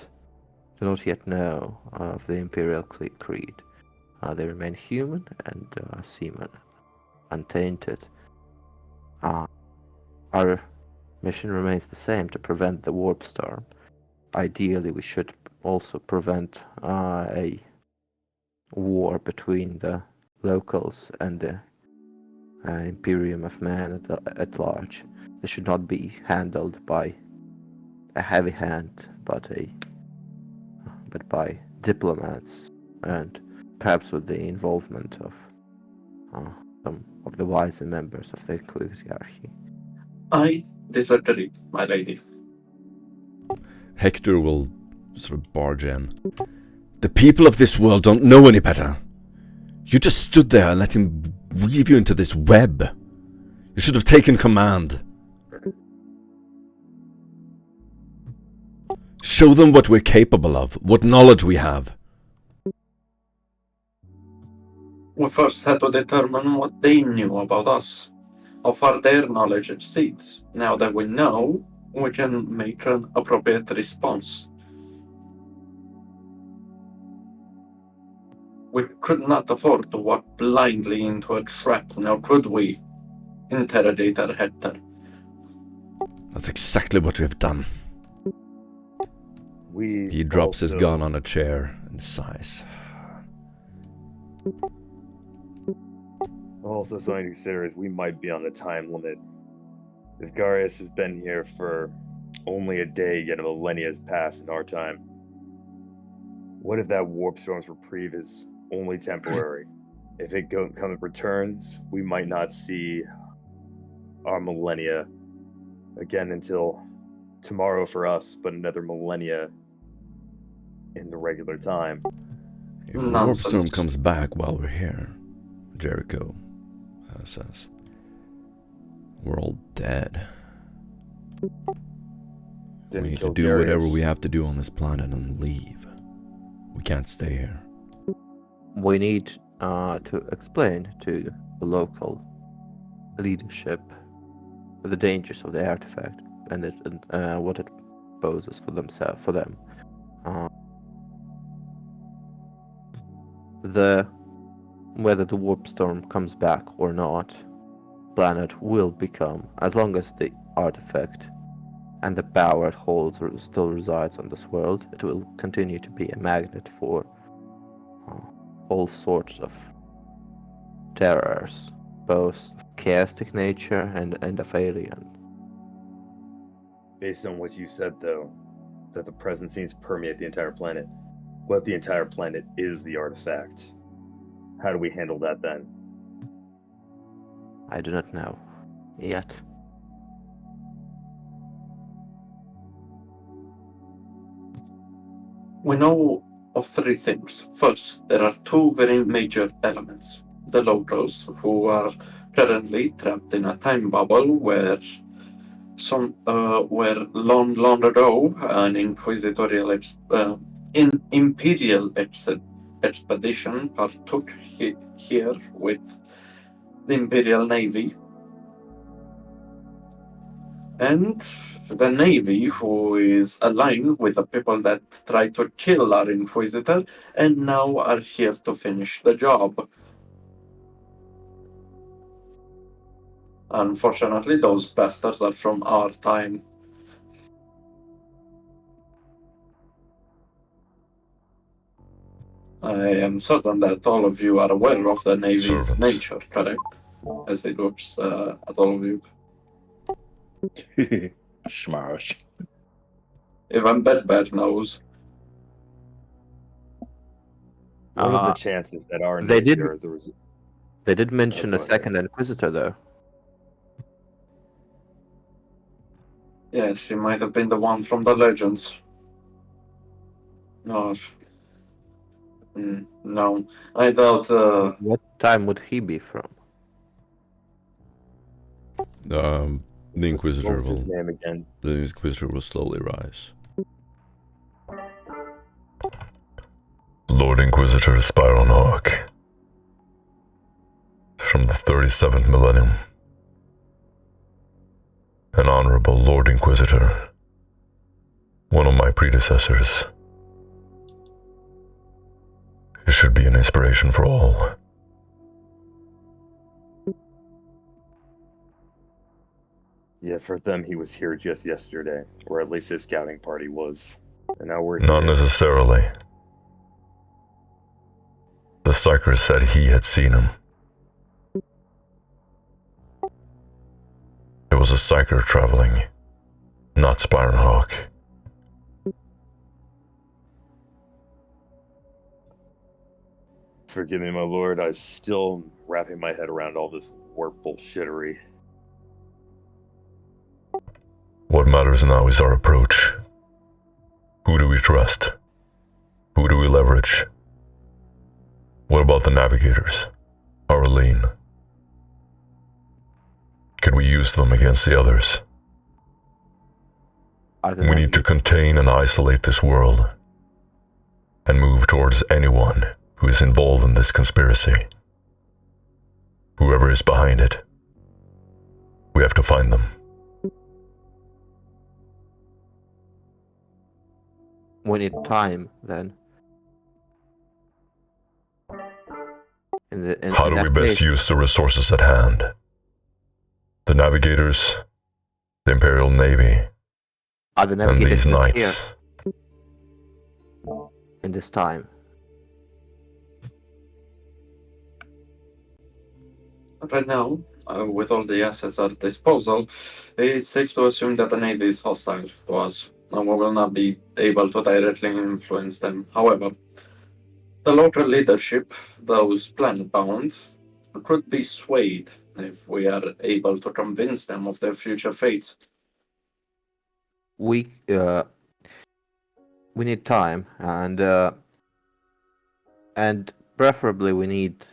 do not yet know of the Imperial Creed. They remain human and semen, untainted. Our mission remains the same, to prevent the warp storm. Ideally, we should also prevent a war between the locals and the Imperium of Man at large. This should not be handled by a heavy hand, but by diplomats, and perhaps with the involvement of some of the wiser members of the ecclesiarchy. I disagree, my lady. Hector will sort of barge in. The people of this world don't know any better. You just stood there and let him weave you into this web. You should have taken command. Show them what we're capable of, what knowledge we have. We first had to determine what they knew about us, how far their knowledge exceeds. Now that we know, we can make an appropriate response. We could not afford to walk blindly into a trap, now could we? Interrogator Hector. That's exactly what we've done. He drops his gun on a chair and sighs. Also, something to consider is we might be on the time limit. If Garius has been here for only a day, yet a millennia has passed in our time. What if that warp storm's reprieve is only temporary? If it returns, we might not see our millennia again until tomorrow for us, but another millennia in the regular time. If the warp storm comes back while we're here, Jericho says, we're all dead. We need to do whatever we have to do on this planet and leave. We can't stay here. We need to explain to the local leadership the dangers of the artifact and what it poses for them. Whether the warp storm comes back or not, planet will become, as long as the artifact and the power it holds still resides on this world, it will continue to be a magnet for all sorts of terrors, both of chaotic nature and of alien. Based on what you said, though, that the presence seems to permeate the entire planet. What if the entire planet is the artifact? How do we handle that then? I do not know yet. We know of three things. First, there are two very major elements. The locals, who are currently trapped in a time bubble where long ago an inquisitorial imperial expedition partook here with the Imperial Navy. And the Navy, who is aligned with the people that tried to kill our Inquisitor, and now are here to finish the job. Unfortunately, those bastards are from our time. I am certain that all of you are aware of the Navy's nature, correct? As he looks at all of you. Smash. Even Bedbear knows. What are the chances that our They Navy did. are the They did mention a second Inquisitor, though. Yes, he might have been the one from the legends. Or... no, I doubt... What time would he be from? The Inquisitor What was his name again? The Inquisitor will slowly rise. Lord Inquisitor Spiral Hawk. From the 37th millennium. An honorable Lord Inquisitor. One of my predecessors. He should be an inspiration for all. Yeah, for them, he was here just yesterday, or at least his scouting party was. And now we're here. Not necessarily. The Psyker said he had seen him. It was a Psyker traveling, not Spironhawk. Forgive me, my lord, I'm still wrapping my head around all this warp bullshittery. What matters now is our approach. Who do we trust? Who do we leverage? What about the navigators? Our lean? Can we use them against the others? We need to contain and isolate this world, and move towards anyone who is involved in this conspiracy. Whoever is behind it. We have to find them. We need time, then. How do we best use the resources at hand? The navigators, the Imperial Navy, Are the and navigators these not knights. here in this time? Right now, with all the assets at disposal, it's safe to assume that the Navy is hostile to us, and we will not be able to directly influence them. However, the local leadership, those planet-bound, could be swayed if we are able to convince them of their future fates. We need time, and preferably we need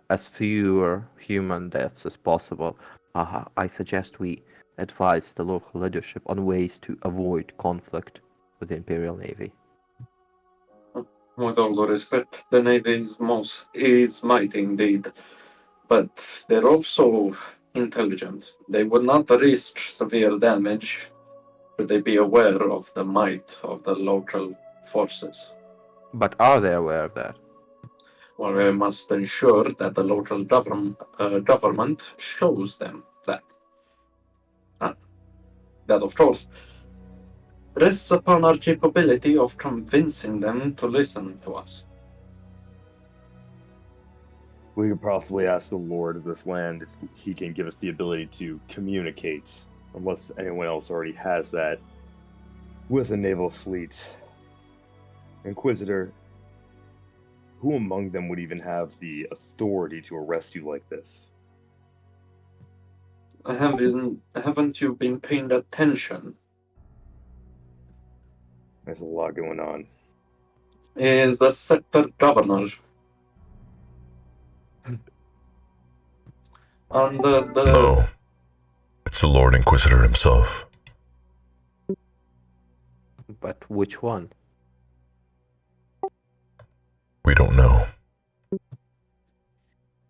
as fewer human deaths as possible. I suggest we advise the local leadership on ways to avoid conflict with the Imperial Navy. With all due respect, the Navy is mighty indeed, but they're also intelligent. They would not risk severe damage should they be aware of the might of the local forces. But are they aware of that? Well, we must ensure that the local government shows them that. That, of course, rests upon our capability of convincing them to listen to us. We could possibly ask the lord of this land if he can give us the ability to communicate, unless anyone else already has that, with a naval fleet. Inquisitor, who among them would even have the authority to arrest you like this? Haven't you been paying attention? There's a lot going on. Is the sector governor. Under the... No. It's the Lord Inquisitor himself. But which one? We don't know.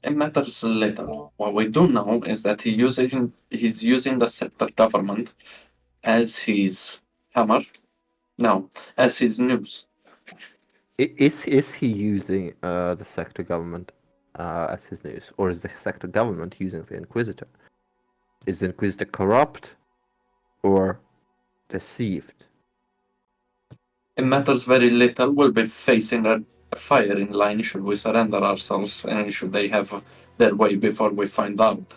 It matters little. What we do know is that he's using the sector government as his hammer. No, as his news. Is he using the sector government as his news, or is the sector government using the Inquisitor? Is the Inquisitor corrupt or deceived? It matters very little. We'll be facing a firing line should we surrender ourselves, and should they have their way before we find out.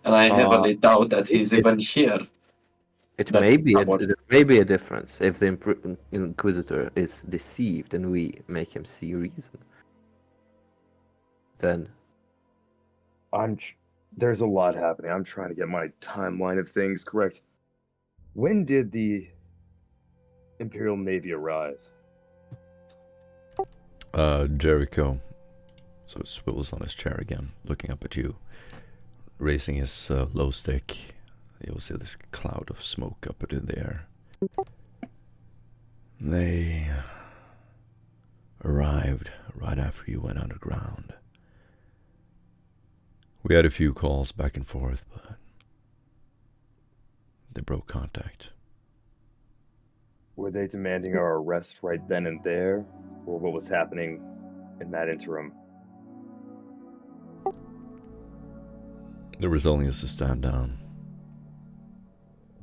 And I heavily doubt that he's even here. There may be a difference if the Inquisitor is deceived and we make him see reason. Then there's a lot happening. I'm trying to get my timeline of things correct. When did the Imperial Navy arrive? Jericho. So it swivels on his chair again, looking up at you, raising his low stick. You'll see this cloud of smoke up in the air. They arrived right after you went underground. We had a few calls back and forth, but they broke contact. Were they demanding our arrest right then and there, or what was happening in that interim? There was only us to stand down.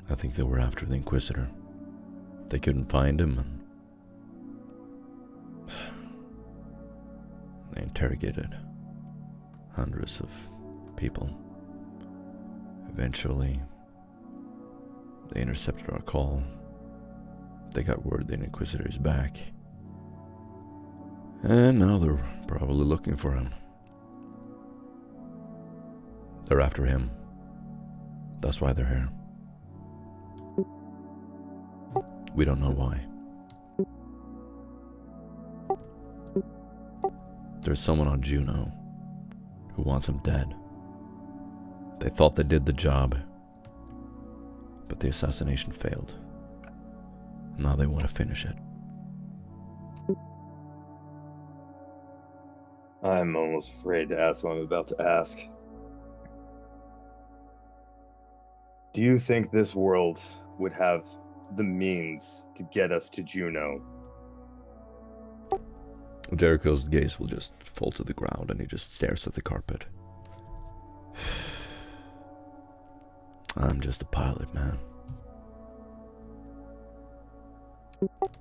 I think they were after the Inquisitor. They couldn't find him, and they interrogated hundreds of people. Eventually, they intercepted our call. They got word the Inquisitor is back. And now they're probably looking for him. They're after him. That's why they're here. We don't know why. There's someone on Juno who wants him dead. They thought they did the job, but the assassination failed. Now they want to finish it. I'm almost afraid to ask what I'm about to ask. Do you think this world would have the means to get us to Juno? Jericho's gaze will just fall to the ground and he just stares at the carpet. I'm just a pilot, man.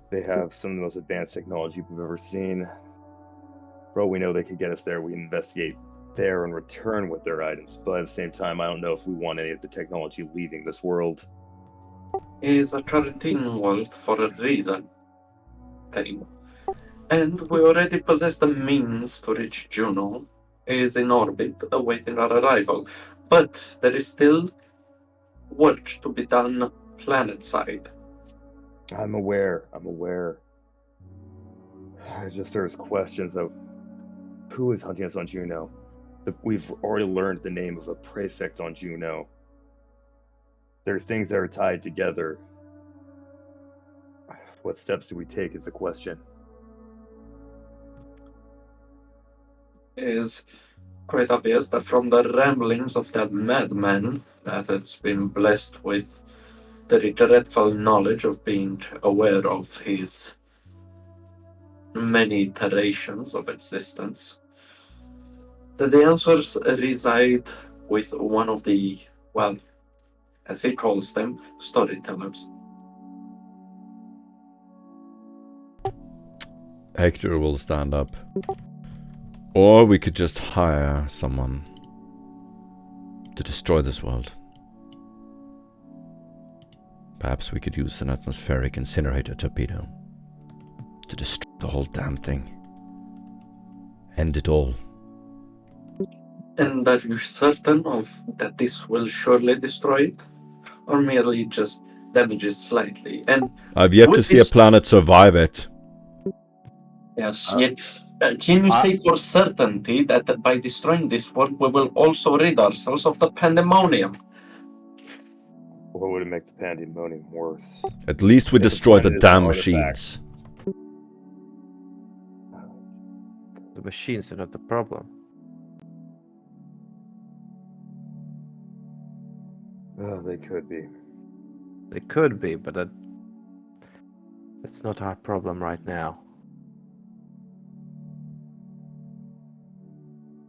They have some of the most advanced technology we've ever seen. For all we know, they could get us there. We investigate there and return with their items. But at the same time, I don't know if we want any of the technology leaving this world. Is a quarantine world for a reason. Team. And we already possess the means to reach Juno. Is in orbit, awaiting our arrival. But there is still work to be done planet side. I'm aware. There's questions of who is hunting us on Juno. We've already learned the name of a prefect on Juno. There's things that are tied together. What steps do we take is the question. Is quite obvious that from the ramblings of that madman that has been blessed with the regretful knowledge of being aware of his many iterations of existence, that the answers reside with one of the, well, as he calls them, storytellers. Hector will stand up. Or we could just hire someone to destroy this world. Perhaps we could use an atmospheric incinerator torpedo to destroy the whole damn thing. End it all. And are you certain of that this will surely destroy it? Or merely just damage it slightly? And I've yet to see a planet survive it. yes, can you say for certainty that by destroying this world, we will also rid ourselves of the pandemonium? What would it make the pandemonium worth? At least we destroy the damn machines. The machines are not the problem. Oh, they could be. They could be, but that's not our problem right now.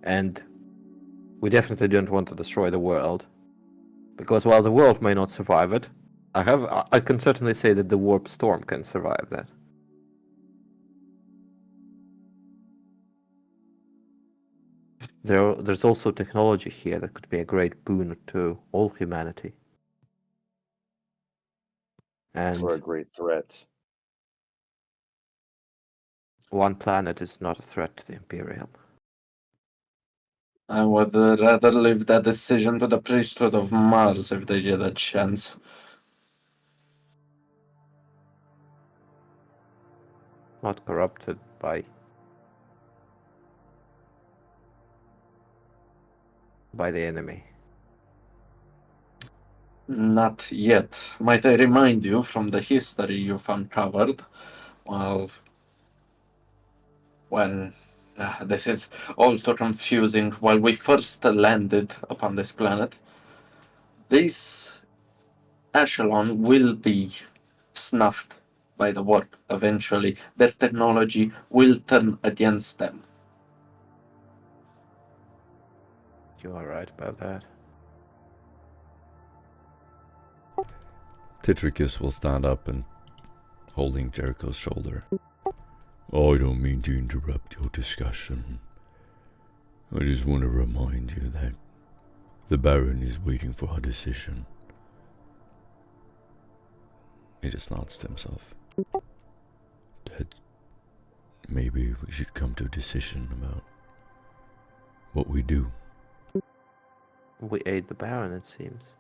And we definitely don't want to destroy the world. Because while the world may not survive it, I can certainly say that the warp storm can survive that. There's also technology here that could be a great boon to all humanity. And We're a great threat. one planet is not a threat to the Imperium. I would rather leave that decision to the priesthood of Mars if they get a chance. Not corrupted by the enemy. Not yet. Might I remind you from the history you've uncovered? Well, when this is all too confusing. While we first landed upon this planet, this Askellon will be snuffed by the warp eventually. Their technology will turn against them. You are right about that. Titricus will stand up and holding Jericho's shoulder. I don't mean to interrupt your discussion. I just want to remind you that the Baron is waiting for her decision. He just nods to himself. That maybe we should come to a decision about what we do. We aid the Baron, it seems.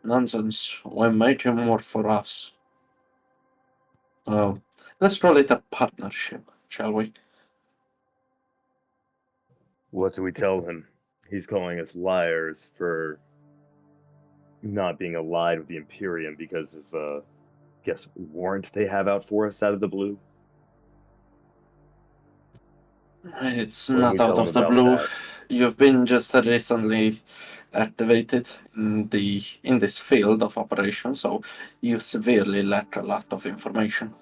Nonsense. We make him work for us. Let's call it a partnership, shall we? What do we tell him? He's calling us liars for not being allied with the Imperium because of, warrant they have out for us out of the blue. It's What do not we out tell of him the about blue. that? You've been just recently activated in this field of operation, so you severely lack a lot of information.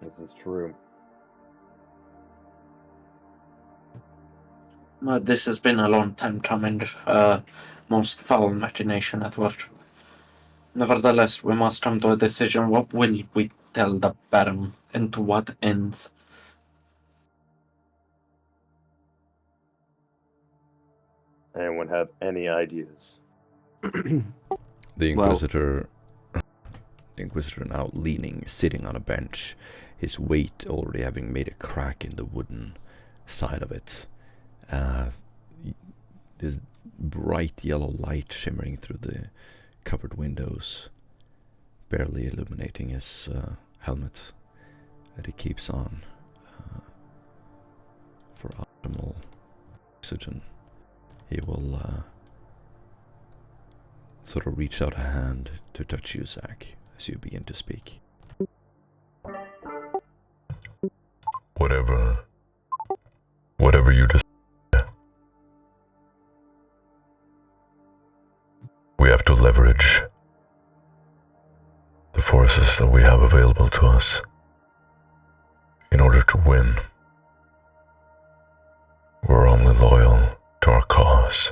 This is true. But this has been a long time coming. Most foul machination at work. Nevertheless, we must come to a decision. What will we tell the Baron, and to what ends? Anyone have any ideas? The Inquisitor now leaning, sitting on a bench, his weight already having made a crack in the wooden side of it. This bright yellow light shimmering through the covered windows, barely illuminating his helmet that he keeps on for optimal oxygen. He will sort of reach out a hand to touch you, Zach, as you begin to speak. Whatever you decide. We have to leverage the forces that we have available to us in order to win. We're only loyal to our cause.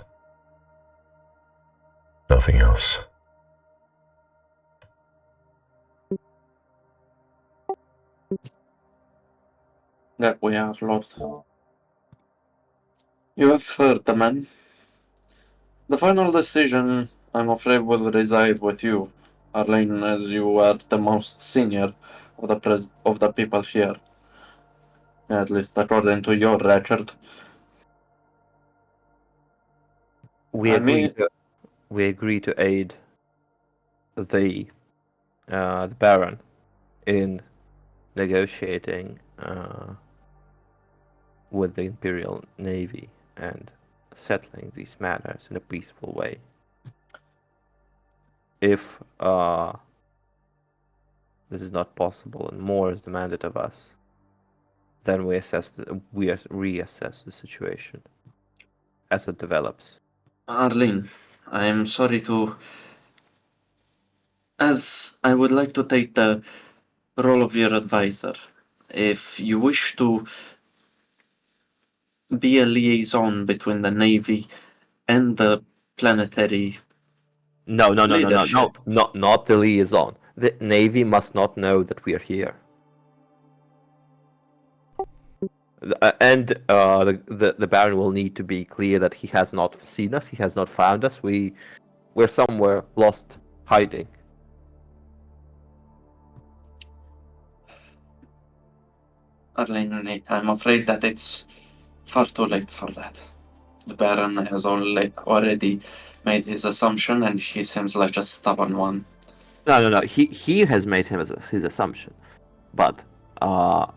Nothing else. That we are, Lord. You have heard the man. The final decision, I'm afraid, will reside with you, Arlene, as you are the most senior of the people here. At least according to your record. We agree to aid the Baron in negotiating with the Imperial Navy and settling these matters in a peaceful way. If this is not possible and more is demanded of us, then we reassess the situation as it develops. Arlene, I am sorry to... As I would like to take the role of your advisor, if you wish to be a liaison between the Navy and the planetary... No, not the liaison. The Navy must not know that we are here. And the Baron will need to be clear that he has not seen us, he has not found us. We're somewhere lost, hiding. Arlene, I'm afraid that it's far too late for that. The Baron has already made his assumption, and he seems like a stubborn one. No. He has made his assumption, but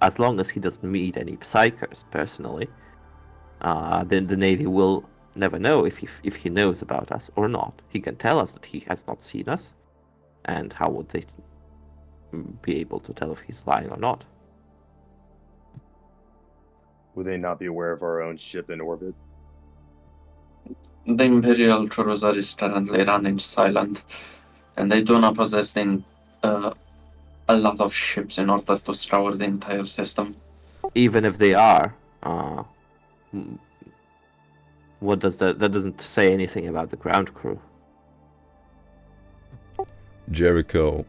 as long as he doesn't meet any psychers personally, then the Navy will never know if he knows about us or not. He can tell us that he has not seen us, and how would they be able to tell if he's lying or not? Would they not be aware of our own ship in orbit? The Imperial cruiser is currently running silent, and they do not possess a lot of ships in order to scour the entire system. Even if they are, what does that doesn't say anything about the ground crew. Jericho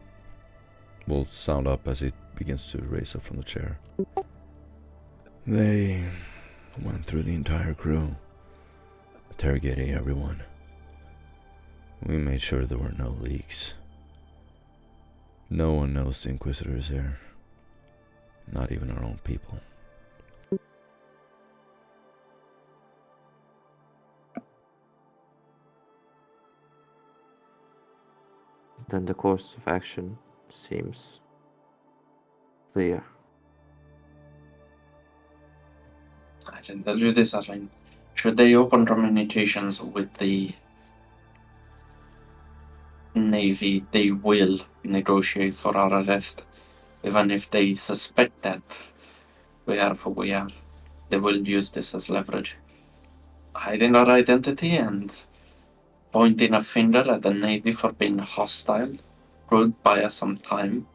will sound up as he begins to raise up from the chair. They went through the entire crew, interrogating everyone. We made sure there were no leaks. No one knows the Inquisitor is here. Not even our own people. Then the course of action seems clear. I can tell you this, Arlene. Should they open communications with the Navy, they will negotiate for our arrest. Even if they suspect that we are who we are, they will use this as leverage. Hiding our identity and pointing a finger at the Navy for being hostile could buy us some time.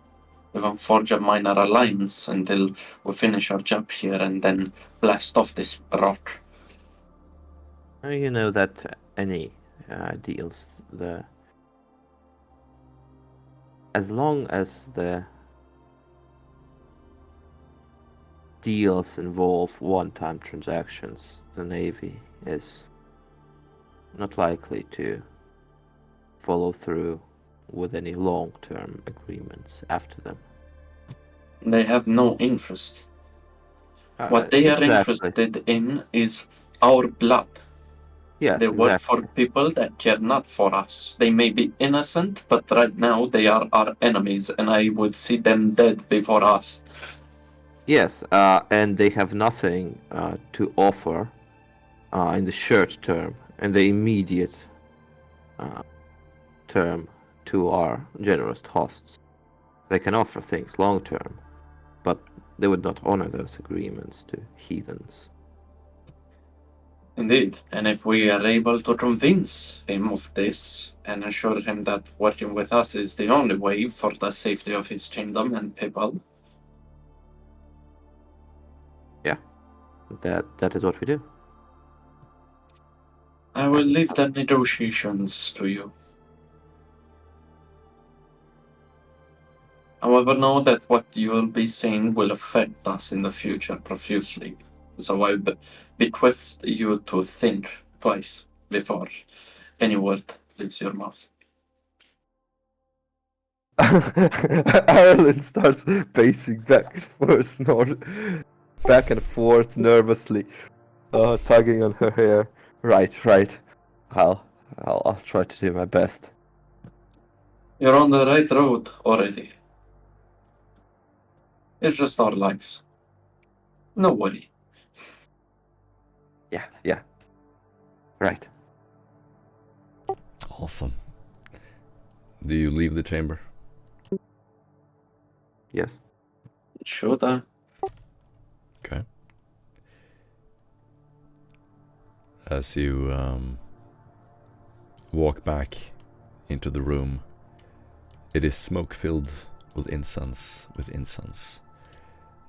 Even forge a minor alliance until we finish our job here and then blast off this rock. You know that any deals, as long as the deals involve one-time transactions, the Navy is not likely to follow through with any long-term agreements after them. They have no interest. What they are Exactly. interested in is our blood. Yes, They work exactly. for people that care not for us. They may be innocent, but right now they are our enemies, and I would see them dead before us. Yes, and they have nothing to offer in the short term, in the immediate term to our generous hosts. They can offer things long term, but they would not honor those agreements to heathens. Indeed, and if we are able to convince him of this and assure him that working with us is the only way for the safety of his kingdom and people, That is what we do. I will leave the negotiations to you. However, know that what you will be saying will affect us in the future profusely. So I bequeath you to think twice before any word leaves your mouth. Ireland starts pacing back and forth nervously, tugging on her hair. Right. I'll try to do my best. You're on the right road already. It's just our lives. No worry. Yeah. Right. Awesome. Do you leave the chamber? Yes. Should I? Okay. As you walk back into the room, it is smoke filled with incense,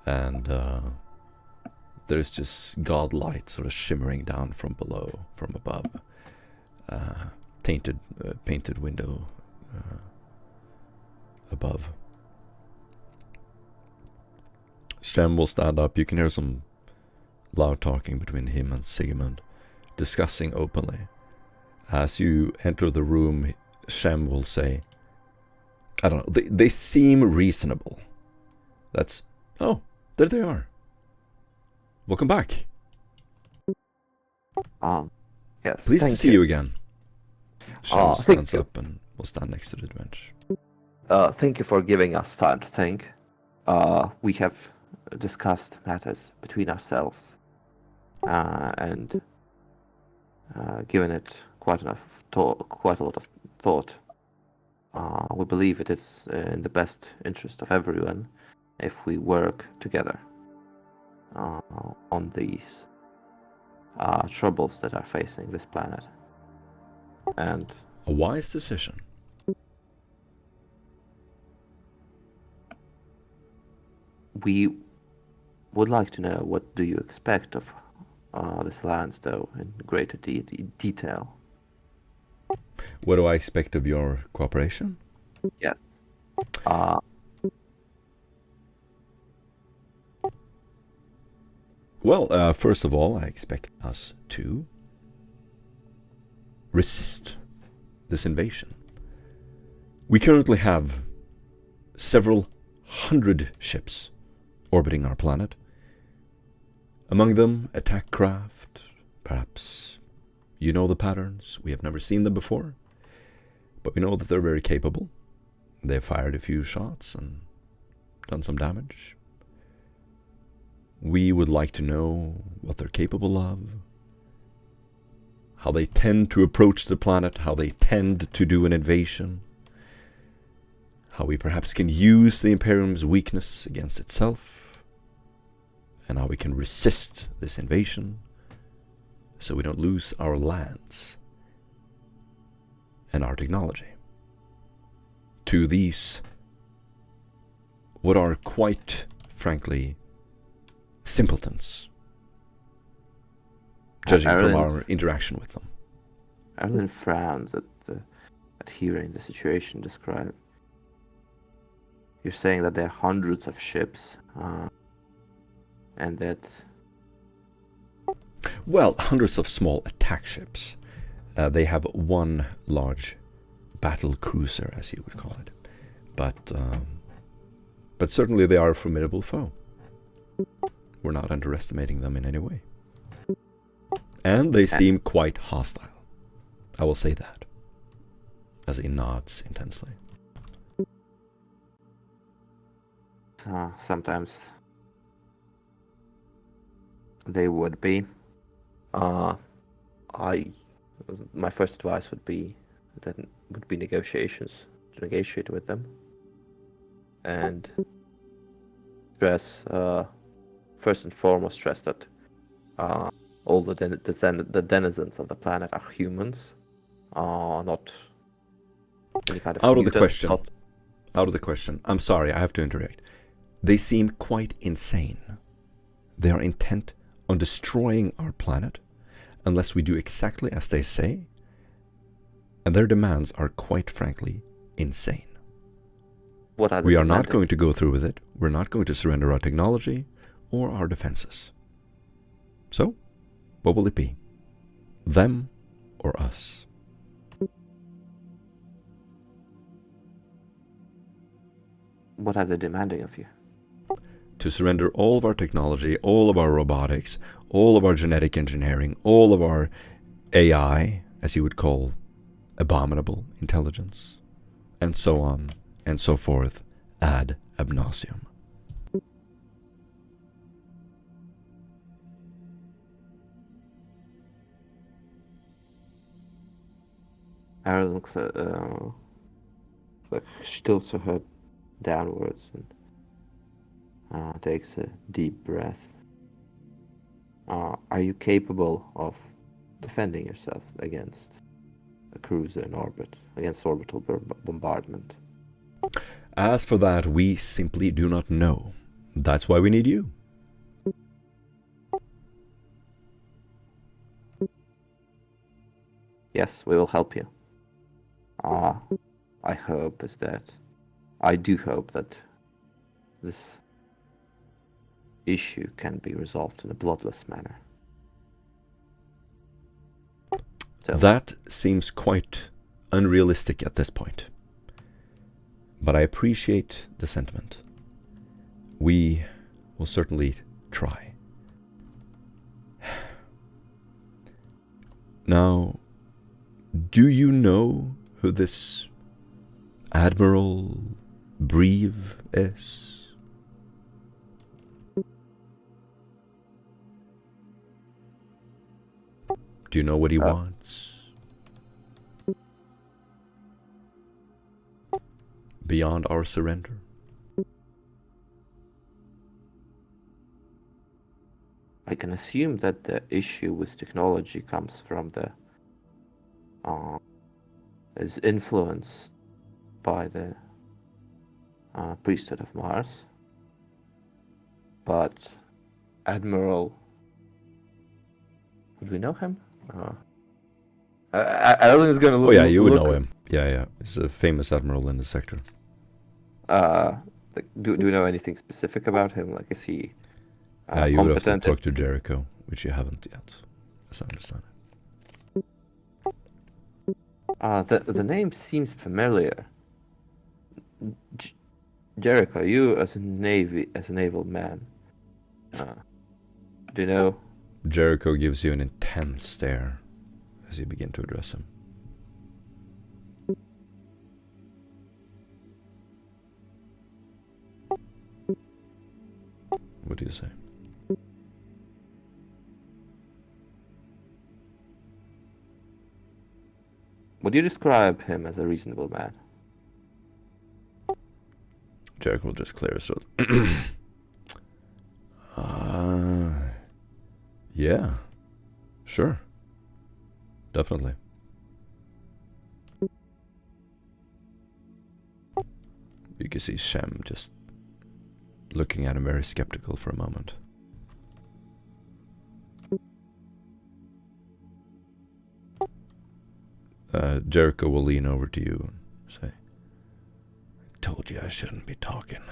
and there's just god light sort of shimmering down from above, painted window above. Shem will stand up. You can hear some loud talking between him and Sigmund, discussing openly. As you enter the room, Shem will say, I don't know, they seem reasonable. That's, oh, there they are. Welcome back. Yes. Pleased to thank see you again. Shem thank stands you. up and will stand next to the bench. Thank you for giving us time to think. We have discussed matters between ourselves and given it quite a lot of thought. We believe it is in the best interest of everyone if we work together. on these troubles that are facing this planet. And A wise decision. we would like to know, what do you expect of this lands, though, in greater detail? What do I expect of your cooperation? Yes. Well, first of all, I expect us to resist this invasion. We currently have several hundred ships orbiting our planet. Among them, attack craft, perhaps you know the patterns. We have never seen them before, but we know that they're very capable. They've fired a few shots and done some damage. We would like to know what they're capable of, how they tend to approach the planet, how they tend to do an invasion, how we perhaps can use the Imperium's weakness against itself, and how we can resist this invasion so we don't lose our lands and our technology to these, what are quite frankly simpletons, judging from our interaction with them. Erlen frowns at hearing the situation described. You're saying that there are hundreds of ships, and that... Well, hundreds of small attack ships. They have one large battle cruiser, as you would call it. But certainly they are a formidable foe. We're not underestimating them in any way. And they seem quite hostile. I will say that, as he nods intensely. Sometimes they would be. My first advice would be negotiations, to negotiate with them, and stress, first and foremost, stress that all the denizens of the planet are humans, not any kind of out of the mutants, question. Out of the question. I'm sorry, I have to interject. They seem quite insane. They are intent on destroying our planet unless we do exactly as they say, and their demands are quite frankly insane. What are they We are not demanding? going to go through with it. We're not going to surrender our technology or our defenses. So, what will it be? Them or us? What are they demanding of you? To surrender all of our technology, all of our robotics, all of our genetic engineering, all of our AI, as you would call abominable intelligence, and so on and so forth, ad nauseam. Aaron looks at, like she tilts her head downwards and takes a deep breath. Are you capable of defending yourself against a cruiser in orbit, against orbital bombardment? As for that, we simply do not know. That's why we need you. Yes, we will help you. I do hope that this issue can be resolved in a bloodless manner. So, That seems quite unrealistic at this point. But I appreciate the sentiment. We will certainly try. Now, do you know who this Admiral Breve is? Do you know what he wants? Beyond our surrender? I can assume that the issue with technology comes from the is influenced by the priesthood of Mars. But Admiral, would we know him? Erling is gonna look. Oh yeah, you would know him. Yeah. He's a famous admiral in the sector. Like, do we know anything specific about him? Like, is he You would have to competent? talk to Jericho, which you haven't yet, as I understand it. The name seems familiar. Jericho, you as a naval man, do you know? Jericho gives you an intense stare as you begin to address him. What do you say? Would you describe him as a reasonable man? Jericho will just clear his throat. Yeah. Sure. Definitely. You can see Shem just looking at him very skeptical for a moment. Jericho will lean over to you and say, "I told you I shouldn't be talking."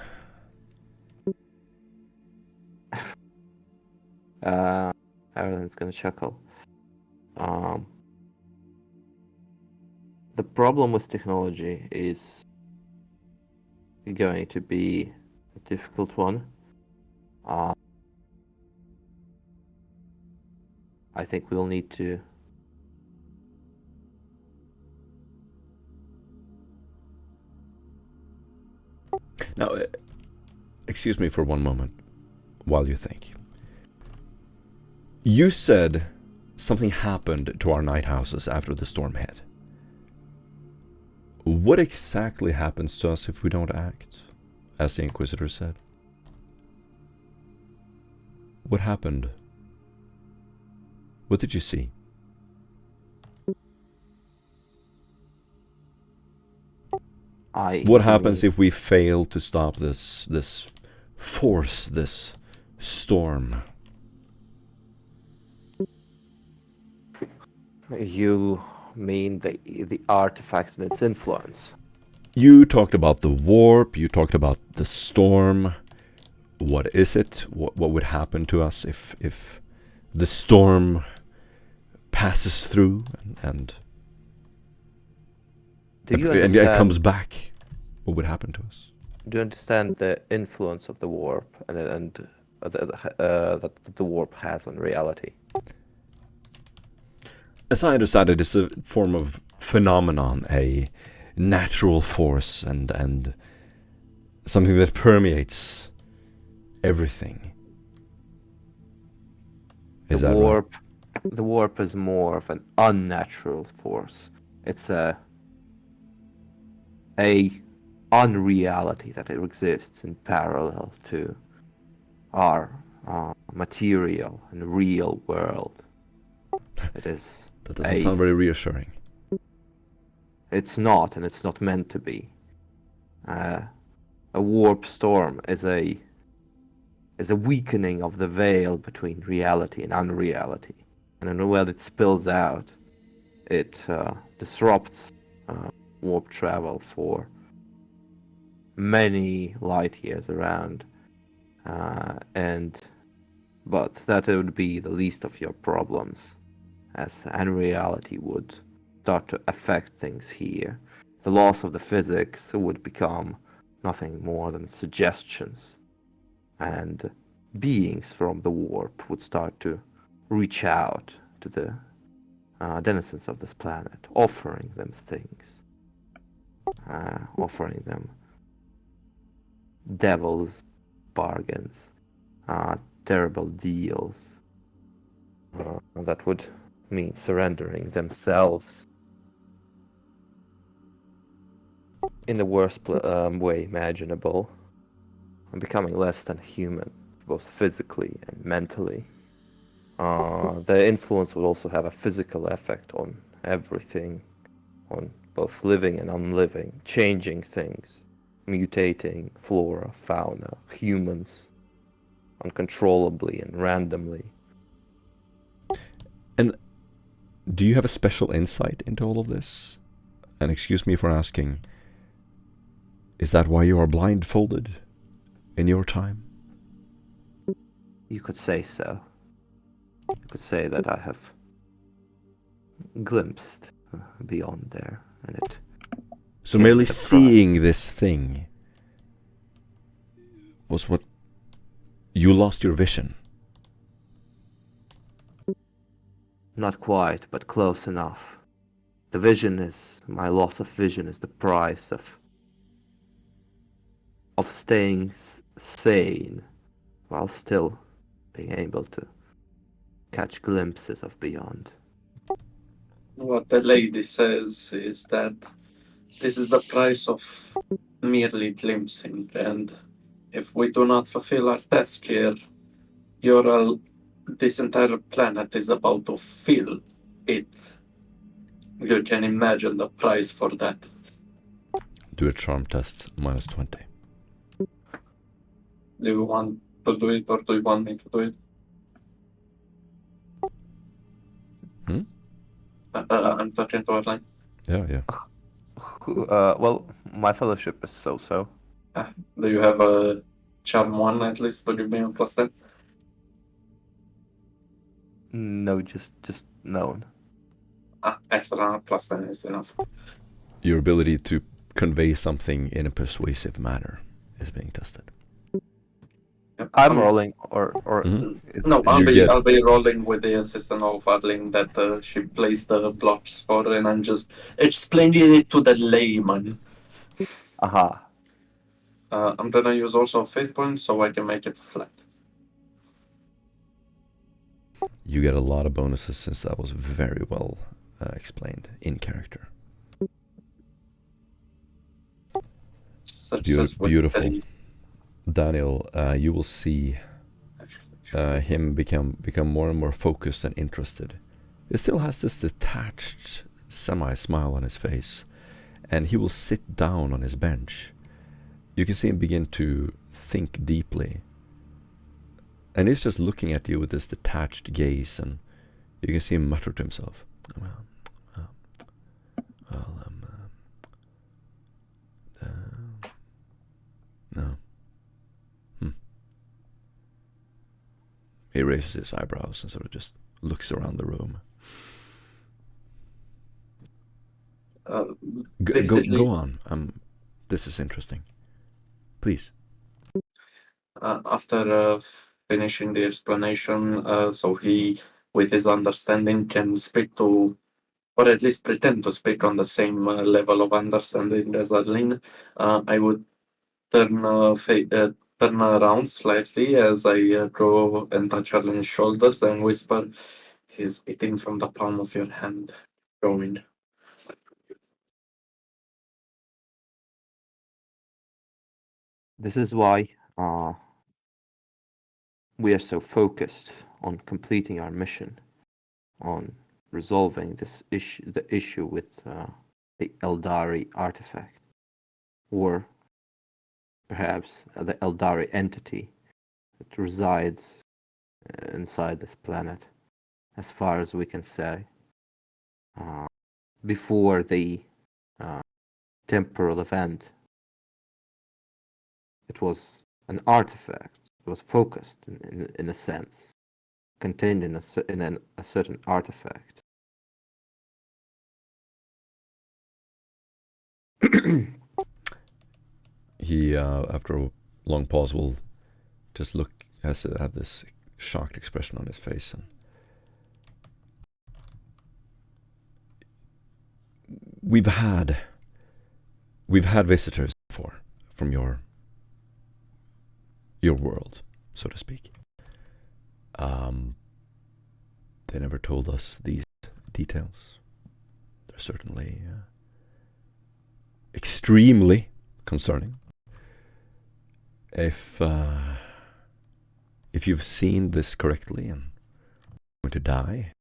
Erlen's gonna chuckle. The problem with technology is going to be a difficult one. I think we'll need to Now, excuse me for one moment while you think. You said something happened to our night houses after the storm hit. What exactly happens to us if we don't act? As the Inquisitor said. What happened? What did you see? What happens if we fail to stop this force, this storm? You mean the artifact and its influence? You talked about the warp, you talked about the storm. What is it? What would happen to us if the storm passes through and it comes back? What would happen to us? Do you understand the influence of the warp and that the warp has on reality? As I understand it, it's a form of phenomenon, a natural force and something that permeates everything. Is that right? The warp is more of an unnatural force. It's a unreality that it exists in parallel to our material and real world. It is. That doesn't sound very reassuring. It's not, and it's not meant to be. A warp storm is a weakening of the veil between reality and unreality, and when it spills out, it disrupts warp travel for many light years around, but that would be the least of your problems, as unreality would start to affect things here. The laws of the physics would become nothing more than suggestions, and beings from the warp would start to reach out to the denizens of this planet, offering them things, offering them devil's bargains, terrible deals. That would mean surrendering themselves in the worst way imaginable, and becoming less than human, both physically and mentally. the influence will also have a physical effect on everything, on both living and unliving, changing things, mutating flora, fauna, humans, uncontrollably and randomly. And do you have a special insight into all of this? And excuse me for asking, is that why you are blindfolded in your time? You could say so. You could say that I have glimpsed beyond there, and it. So merely seeing this thing was what you lost your vision. Not quite, but close enough. The vision is my loss of vision is the price of staying sane while still being able to catch glimpses of beyond. What the lady says is that this is the price of merely glimpsing, and if we do not fulfill our task here, this entire planet is about to feel it. You can imagine the price for that. Do a charm test, -20. Do you want to do it, or do you want me to do it? I'm talking to Arline. Yeah. Well, my fellowship is so-so. Do you have a charm 1 at least to give me a +10? No, just known. Excellent. +10 is enough. Your ability to convey something in a persuasive manner is being tested. Yep. I'm rolling, or No, You I'll be rolling with the assistant of Arling that she plays the blocks for, and I'm just explaining it to the layman. Aha. I'm gonna use also fate points so I can make it flat. You get a lot of bonuses since that was very well explained in character. Beautiful. Daniel, you will see him become more and more focused and interested. He still has this detached semi-smile on his face, and he will sit down on his bench. You can see him begin to think deeply. And he's just looking at you with this detached gaze, and you can see him mutter to himself. No. He raises his eyebrows and sort of just looks around the room. Go on. This is interesting. Please. After finishing the explanation, so he, with his understanding, can speak to, or at least pretend to speak on the same level of understanding as Arlene, I would turn around slightly as I go and touch Arlene's shoulders and whisper, "He's eating from the palm of your hand, going." This is why we are so focused on completing our mission, on resolving this issue, the issue with the Eldari artifact, or perhaps the Eldari entity that resides inside this planet, as far as we can say. Before the temporal event, it was an artifact. It was focused in a sense, contained in a certain artifact. He, after a long pause, will just have this shocked expression on his face, and we've had visitors before from your world, so to speak. They never told us these details. They're certainly extremely concerning. If you've seen this correctly and going to die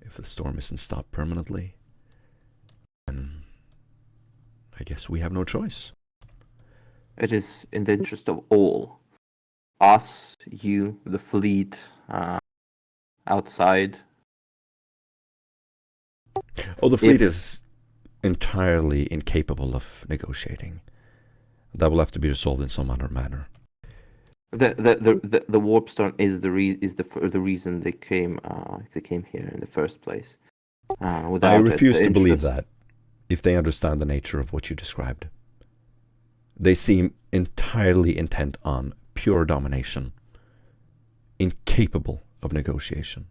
if the storm isn't stopped permanently. And I guess we have no choice. It is in the interest of all. Us, you, the fleet, outside. Oh, the fleet is entirely incapable of negotiating. That will have to be resolved in some other manner. The warp storm is the reason they came here in the first place. I refuse to believe that. If they understand the nature of what you described, they seem entirely intent on pure domination, incapable of negotiation.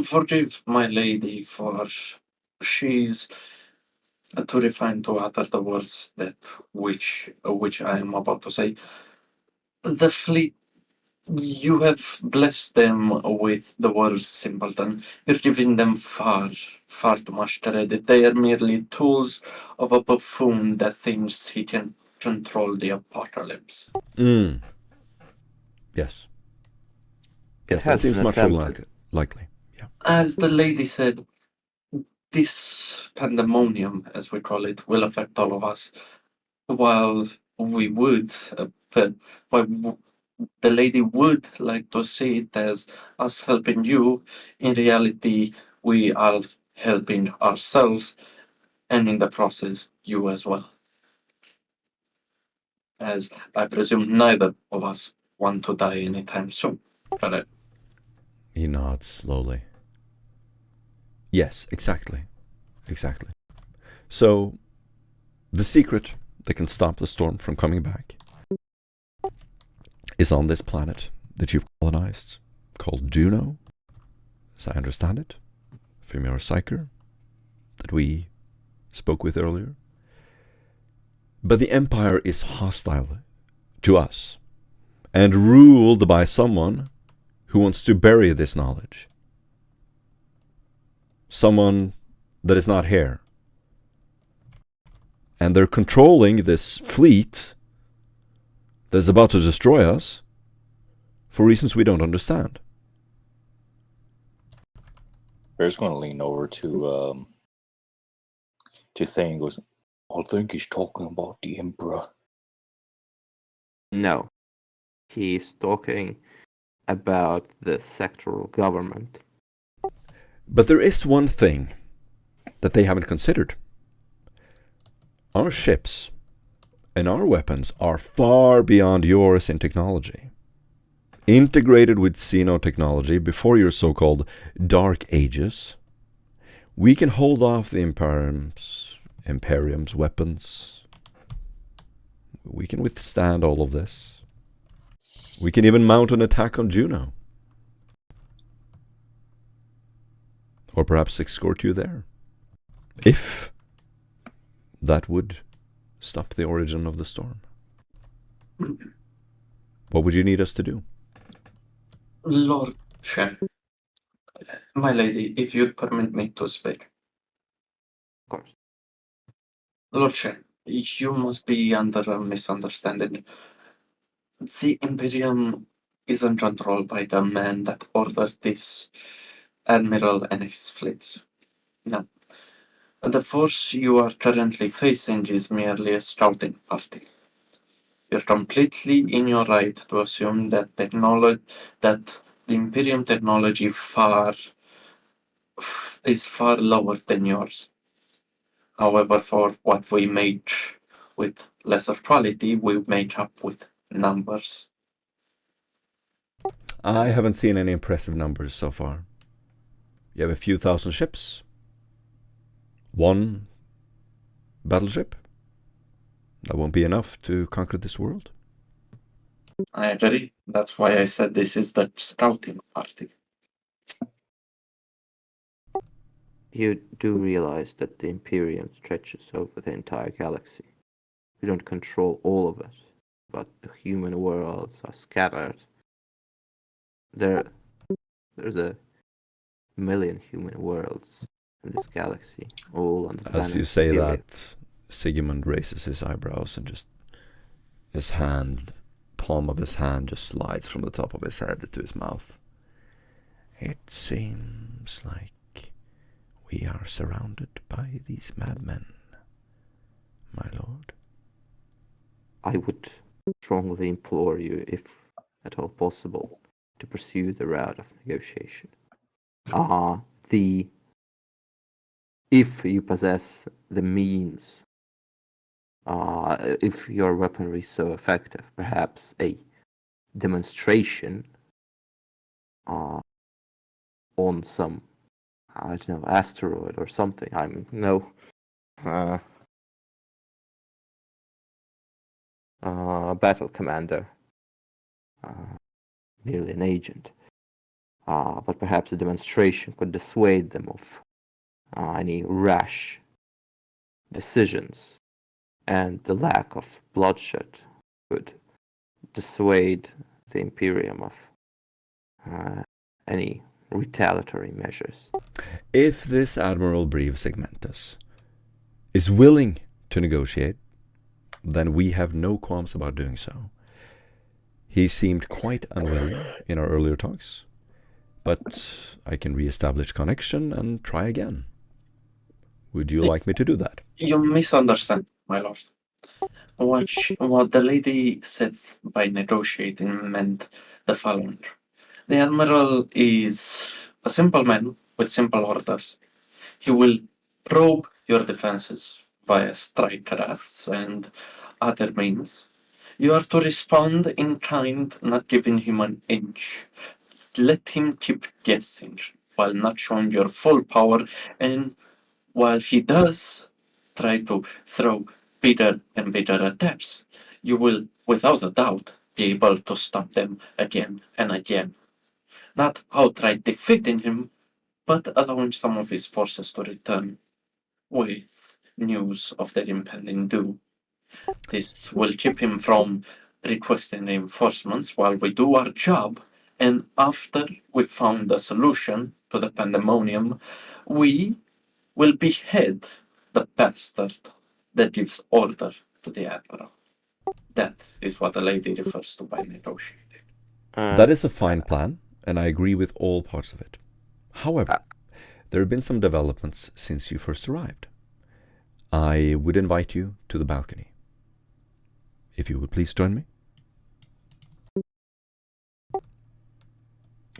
Forgive my lady, for she's to refine to utter the words that which I am about to say. The fleet, you have blessed them with the words simpleton. You're giving them far too much credit. They are merely tools of a buffoon that thinks he can control the apocalypse. Yes. Yes, that seems much more likely. Yeah. As the lady said, this pandemonium, as we call it, will affect all of us. While we would, the lady would like to see it as us helping you, in reality, we are helping ourselves, and in the process, you as well. As I presume neither of us want to die anytime soon, correct? He nods slowly. Yes, exactly. Exactly. So, the secret that can stop the storm from coming back is on this planet that you've colonized, called Juno, as I understand it, from your psyker that we spoke with earlier. But the Empire is hostile to us and ruled by someone who wants to bury this knowledge. Someone that is not here. And they're controlling this fleet that's about to destroy us for reasons we don't understand. Bear's going to lean over to Thane and goes, I think he's talking about the Emperor. No. He's talking about the sectoral government. But there is one thing that they haven't considered. Our ships and our weapons are far beyond yours in technology. Integrated with Xeno technology before your so-called Dark Ages, we can hold off the Imperium's weapons. We can withstand all of this. We can even mount an attack on Juno. Or perhaps escort you there. If that would stop the origin of the storm. What would you need us to do? Lord Shen, my lady, if you'd permit me to speak. Of course. Lord Shen, you must be under a misunderstanding. The Imperium isn't controlled by the man that ordered this Admiral and his fleets. No. The force you are currently facing is merely a scouting party. You're completely in your right to assume that the Imperium technology is far lower than yours. However, for what we make with lesser quality, we make up with numbers. I haven't seen any impressive numbers so far. You have a few thousand ships. One battleship. That won't be enough to conquer this world. I agree. That's why I said this is the scouting party. You do realize that the Imperium stretches over the entire galaxy. We don't control all of it, but the human worlds are scattered. There's a million human worlds in this galaxy, all on the planet. As you say that, Sigmund raises his eyebrows and just palm of his hand just slides from the top of his head to his mouth. seems like we are surrounded by these madmen, my lord. I would strongly implore you, if at all possible, to pursue the route of negotiation. If you possess the means, if your weaponry is so effective, perhaps a demonstration on some, I don't know, asteroid or something. Battle commander, merely an agent. But perhaps a demonstration could dissuade them of any rash decisions, and the lack of bloodshed could dissuade the Imperium of any retaliatory measures. If this Admiral Breve Segmentus is willing to negotiate, then we have no qualms about doing so. He seemed quite unwilling in our earlier talks, but I can re-establish connection and try again. Would you like me to do that? You misunderstand, my lord. What the lady said by negotiating meant the following. The Admiral is a simple man with simple orders. He will probe your defenses via strike crafts and other means. You are to respond in kind, not giving him an inch. Let him keep guessing while not showing your full power, and while he does try to throw bigger and bigger attacks, you will, without a doubt, be able to stop them again and again. Not outright defeating him, but allowing some of his forces to return with news of their impending doom. This will keep him from requesting reinforcements while we do our job, and after we've found a solution to the pandemonium, we will behead the bastard that gives order to the Admiral. That is what the lady refers to by negotiating. That is a fine plan, and I agree with all parts of it. However, there have been some developments since you first arrived. I would invite you to the balcony. If you would please join me.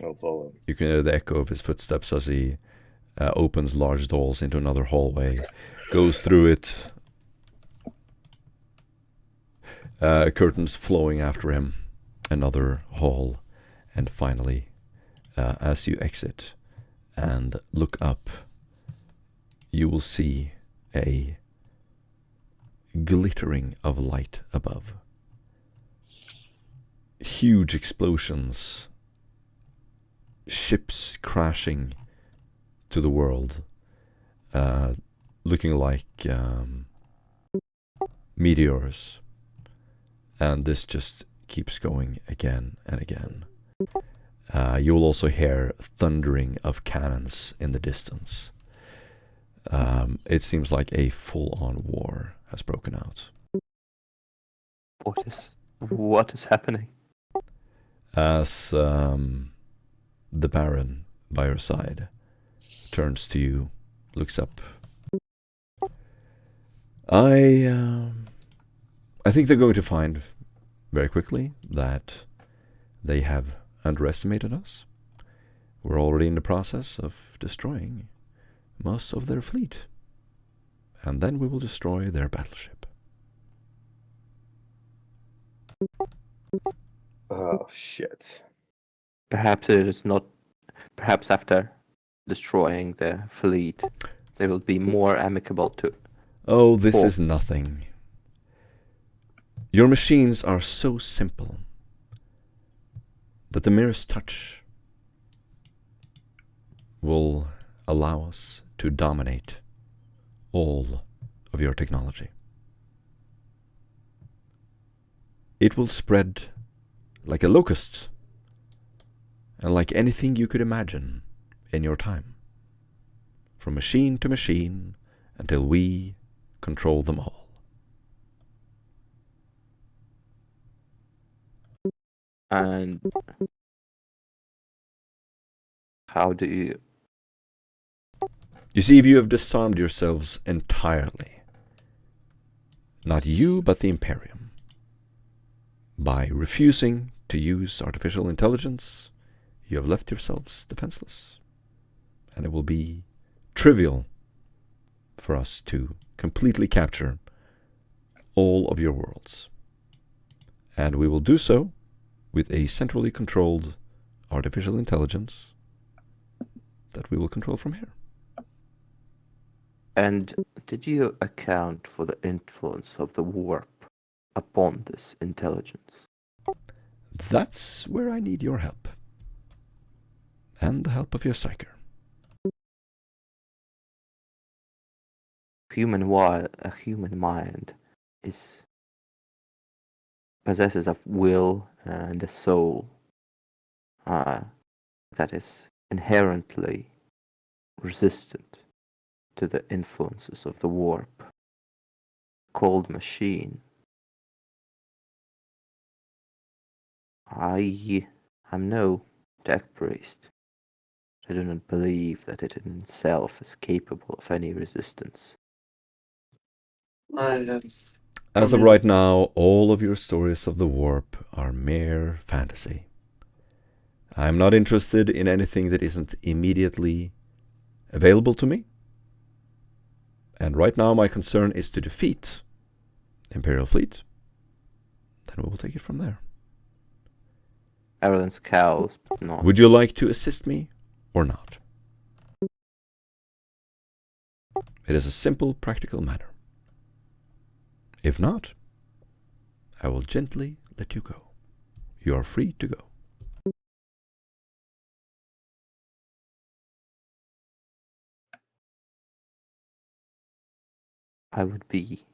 I'll follow. You can hear the echo of his footsteps as he opens large doors into another hallway, goes through it, curtains flowing after him, another hall, and finally, as you exit and look up, you will see a glittering of light above. Huge explosions, ships crashing to the world, looking like meteors, and this just keeps going again and again. You will also hear thundering of cannons in the distance. It seems like a full-on war has broken out. What is happening? As the Baron by your side turns to you, looks up. I think they're going to find very quickly that they have underestimated us. We're already in the process of destroying most of their fleet, and then we will destroy their battleship. Oh, shit. Perhaps it is not. Perhaps after destroying the fleet, they will be more amicable to. Oh, this is nothing. Your machines are so simple that the merest touch will allow us to dominate all of your technology. It will spread like a locust, and like anything you could imagine in your time, from machine to machine, until we control them all. And How do you... You see, if you have disarmed yourselves entirely, not you, but the Imperium, by refusing to use artificial intelligence, you have left yourselves defenseless. And it will be trivial for us to completely capture all of your worlds. And we will do so with a centrally controlled artificial intelligence that we will control from here. And did you account for the influence of the warp upon this intelligence? That's where I need your help. And the help of your psyker. A human mind possesses a will and a soul that is inherently resistant to the influences of the warp. Cold machine. I am no tech priest. I do not believe that it in itself is capable of any resistance. I have. As of right now, all of your stories of the warp are mere fantasy. I am not interested in anything that isn't immediately available to me. And right now my concern is to defeat the Imperial fleet. Then we will take it from there. Erlen's cows, but not. Would you like to assist me or not? It is a simple, practical matter. If not, I will gently let you go. You are free to go. I would be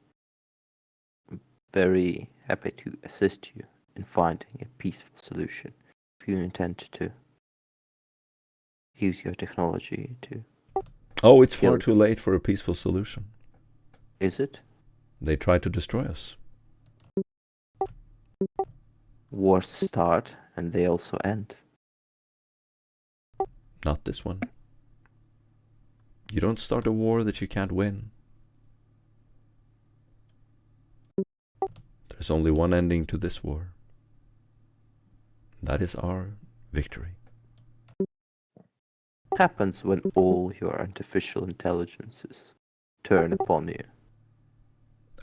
very happy to assist you in finding a peaceful solution if you intend to use your technology to... Oh, it's far too late for a peaceful solution. Is it? They try to destroy us. Wars start and they also end. Not this one. You don't start a war that you can't win. There's only one ending to this war. That is our victory. What happens when all your artificial intelligences turn upon you?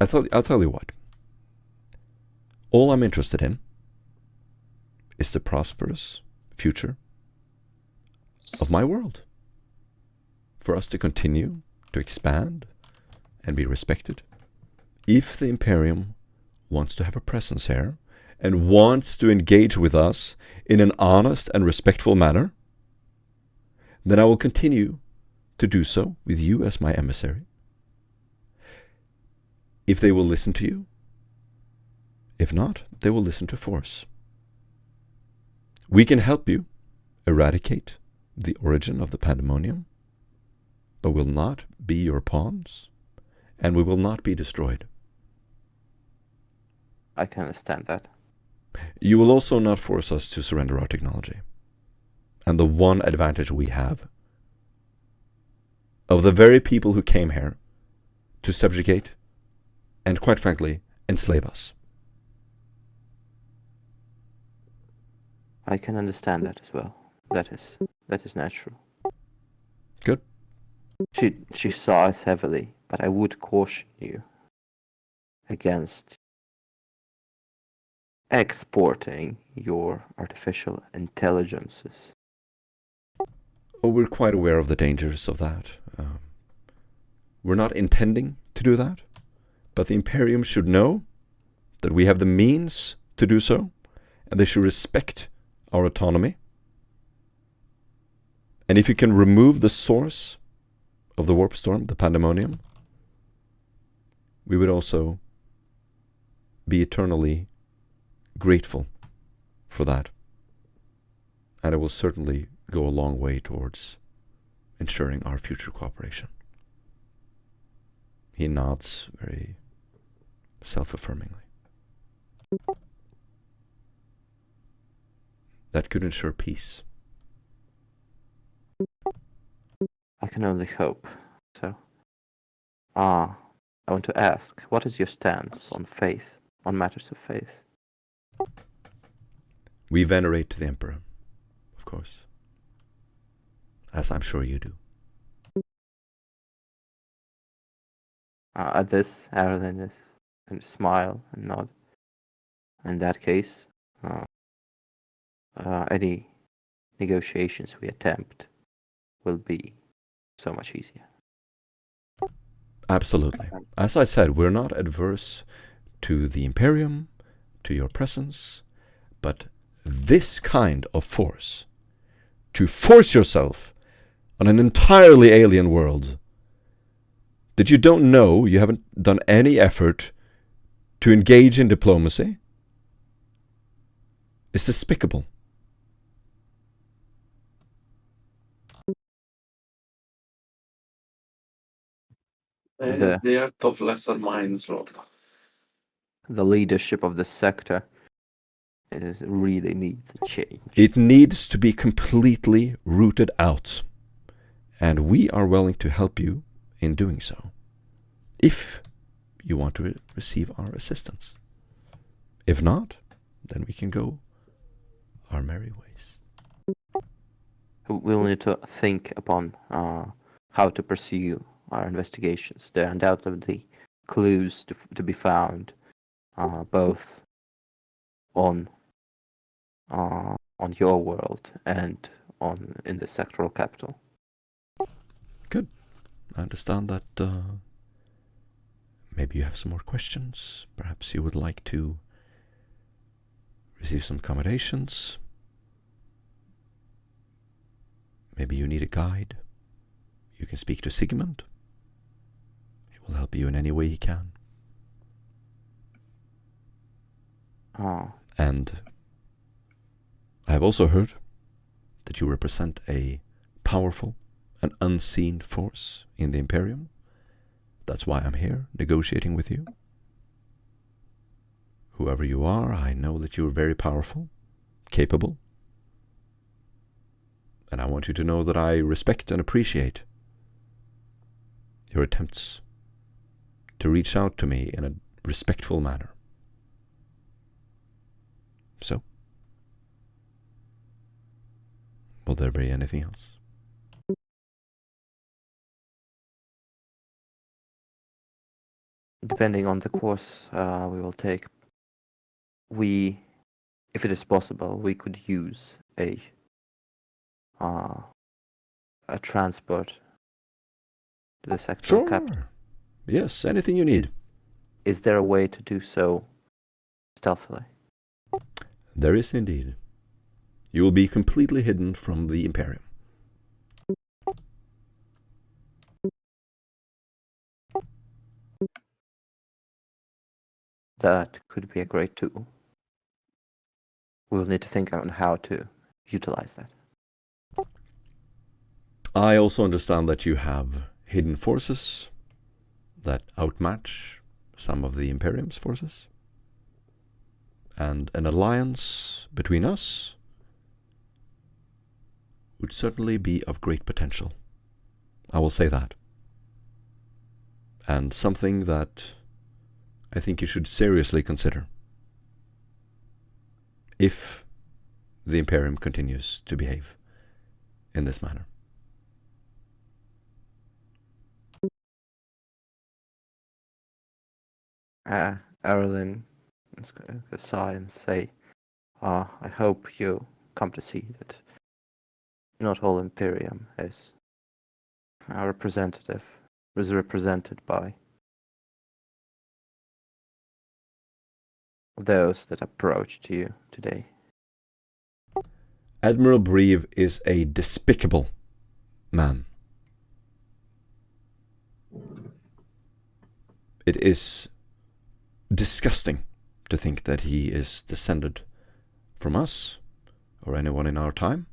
I'll tell you what. All I'm interested in is the prosperous future of my world. For us to continue to expand and be respected. If the Imperium wants to have a presence here and wants to engage with us in an honest and respectful manner, then I will continue to do so with you as my emissary. If they will listen to you, if not, they will listen to force. We can help you eradicate the origin of the pandemonium, but will not be your pawns, and we will not be destroyed. I can understand that. You will also not force us to surrender our technology. And the one advantage we have of the very people who came here to subjugate and, quite frankly, enslave us. I can understand that as well. That is natural. Good. She sighs heavily, but I would caution you against exporting your artificial intelligences. Oh, we're quite aware of the dangers of that. We're not intending to do that, but the Imperium should know that we have the means to do so, and they should respect our autonomy. And if you can remove the source of the warp storm, the pandemonium, we would also be eternally grateful for that. And it will certainly go a long way towards ensuring our future cooperation. He nods very self-affirmingly. That could ensure peace. I can only hope. So, I want to ask, what is your stance on faith, on matters of faith? We venerate the Emperor, of course, as I'm sure you do. At this, Erlen is and smile and nod. In that case, any negotiations we attempt will be so much easier. Absolutely. As I said, we're not adverse to the Imperium, to your presence, but this kind of force, to force yourself on an entirely alien world that you don't know, you haven't done any effort to engage in diplomacy, is despicable. It's the art of lesser minds, Lord. The leadership of the sector really needs a change. It needs to be completely rooted out. And we are willing to help you in doing so, if you want to receive our assistance. If not, then we can go our merry ways. We'll need to think upon how to pursue our investigations. There are undoubtedly clues to be found, both on your world and in the sectoral capital. Good. I understand that maybe you have some more questions. Perhaps you would like to receive some accommodations. Maybe you need a guide. You can speak to Sigmund. He will help you in any way he can. And I have also heard that you represent a powerful and unseen force in the Imperium. That's why I'm here, negotiating with you. Whoever you are, I know that you're very powerful, capable. And I want you to know that I respect and appreciate your attempts to reach out to me in a respectful manner. So, will there be anything else? Depending on the course we will take, if it is possible, we could use a transport to the sectoral capital. Yes, anything you need. Is there a way to do so stealthily? There is indeed. You will be completely hidden from the Imperium. That could be a great tool. We'll need to think on how to utilize that. I also understand that you have hidden forces that outmatch some of the Imperium's forces. And an alliance between us would certainly be of great potential. I will say that. And something that I think you should seriously consider if the Imperium continues to behave in this manner. Erlen sigh and say, I hope you come to see that not all Imperium is represented by those that approached you today. Admiral Breve is a despicable man. It is disgusting to think that he is descended from us or anyone in our time.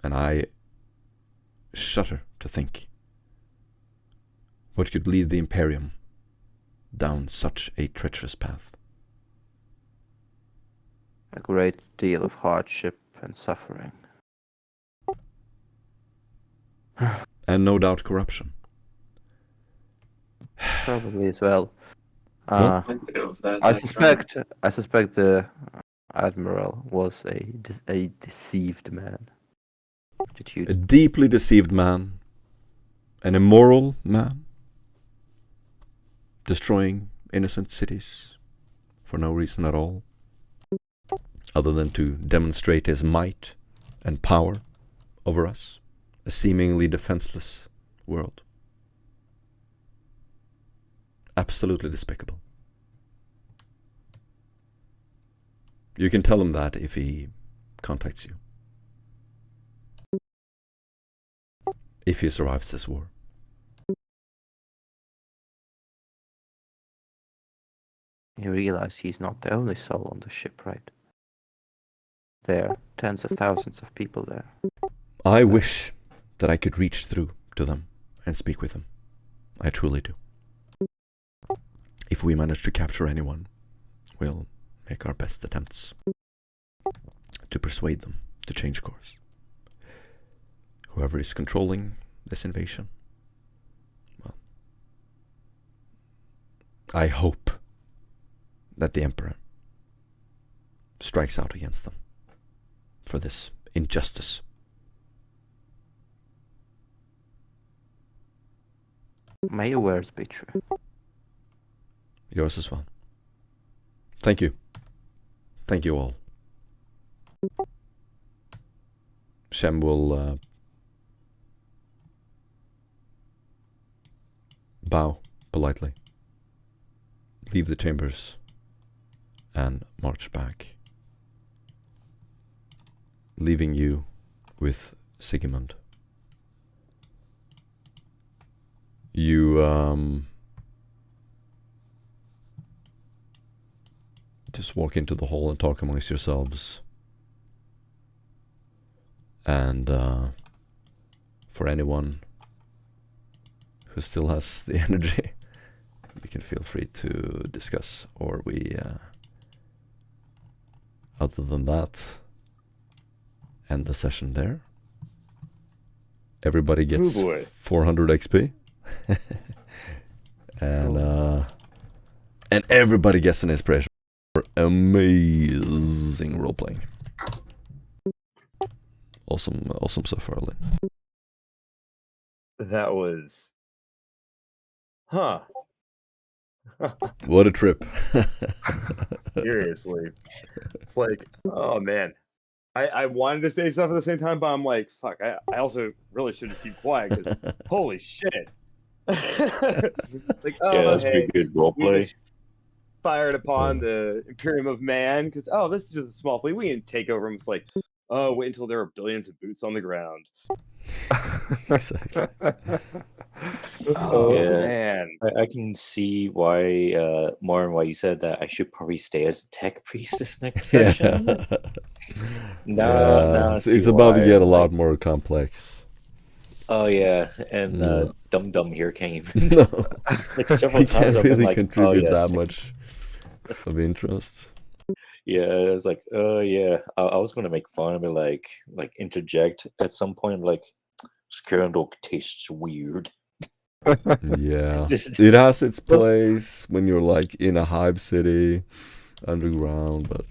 And I shudder to think what could lead the Imperium down such a treacherous path. A great deal of hardship and suffering. And no doubt corruption. Probably as well. What? Plenty of that, I actually. suspect the admiral was a deceived man. Did you? A deeply deceived man. An immoral man. Destroying innocent cities for no reason at all. Other than to demonstrate his might and power over us. A seemingly defenseless world. Absolutely despicable. You can tell him that if he contacts you. If he survives this war. You realize he's not the only soul on the ship, right? There are tens of thousands of people there. I wish that I could reach through to them and speak with them. I truly do. If we manage to capture anyone, we'll make our best attempts to persuade them to change course. Whoever is controlling this invasion, well, I hope that the Emperor strikes out against them for this injustice. May your words be true. Yours as well. Thank you. Thank you all. Shem will bow politely, leave the chambers, and march back, leaving you with Sigmund. You just walk into the hall and talk amongst yourselves. And for anyone who still has the energy, we can feel free to discuss, or we other than that, end the session there. Everybody gets 400 XP. And everybody gets an inspiration for amazing roleplaying. Awesome so far, Lynn. That was... Huh. What a trip. Seriously. It's like, oh man. I wanted to say stuff at the same time, but I'm like, fuck, I also really should just keep quiet, because holy shit. Like, oh, Yeah, that's hey, pretty good we roleplay. just fired upon the Imperium of Man, because, oh, this is just a small fleet. We can take over them. It's like, oh, wait until there are billions of boots on the ground. Exactly. Oh, Yeah. man. I can see why, Martin, why you said that I should probably stay as a tech priest this next session. Now I see it's about to why, get a like- lot more complex. Oh yeah, and Yeah. Dum Dum here came even. No, Like several he times can't I've been really like, contribute oh, yes. that much of interest. Yeah, I was like, yeah. I was gonna make fun of it, like interject at some point, like Skrendok tastes weird. Yeah, Just- it has its place when you're like in a hive city, underground, but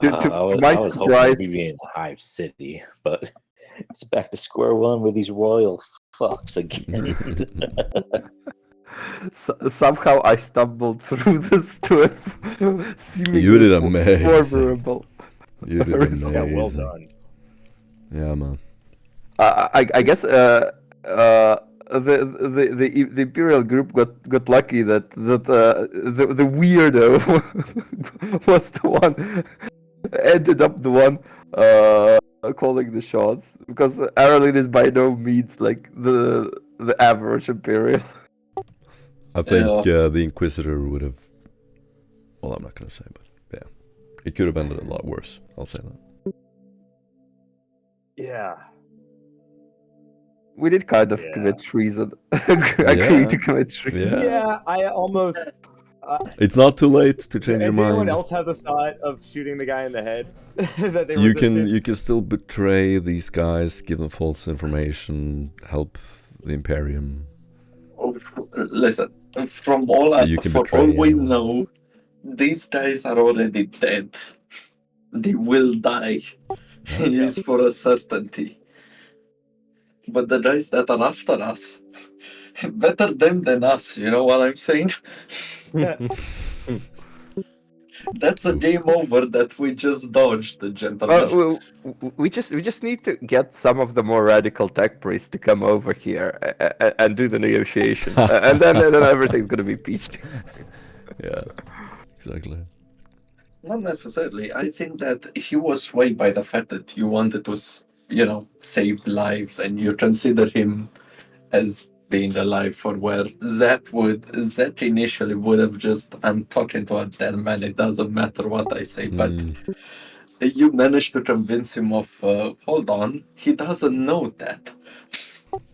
yeah. To I my was hoping surprise- we'd be in Hive City, but it's back to square one with these royal fucks again. Somehow I stumbled through this to it. Seemingly You did amazing. formidable. You did Very Yeah, well amazing. done. Yeah, man. I guess the Imperial group got lucky that the weirdo was the one ended up the one calling the shots, because Aralyn is by no means like the average Imperial. I think the Inquisitor would have. Well, I'm not gonna say, but yeah, it could have ended a lot worse. I'll say that. Yeah. We did kind of Yeah. commit treason. Agree to commit treason. Yeah. Yeah, I almost It's not too late to change your Does anyone mind. else have the thought of shooting the guy in the head that they You resisted? can still betray these guys, give them false information, help the Imperium. Oh, listen, from all You can for all betray we anyone. know, these guys are already dead. They will die. It is for a certainty. But the guys that are after us, better them than us. You know what I'm saying? That's a Oof. game over that we just dodged, gentlemen. We just need to get some of the more radical tech priests to come over here and do the negotiation, and then everything's gonna be peachy. Yeah, exactly. Not necessarily. I think that he was swayed by the fact that you wanted to, save lives, and you consider him as being alive for where Zed initially would have just, I'm talking to a dead man, it doesn't matter what I say, but you managed to convince him of, hold on, he doesn't know that.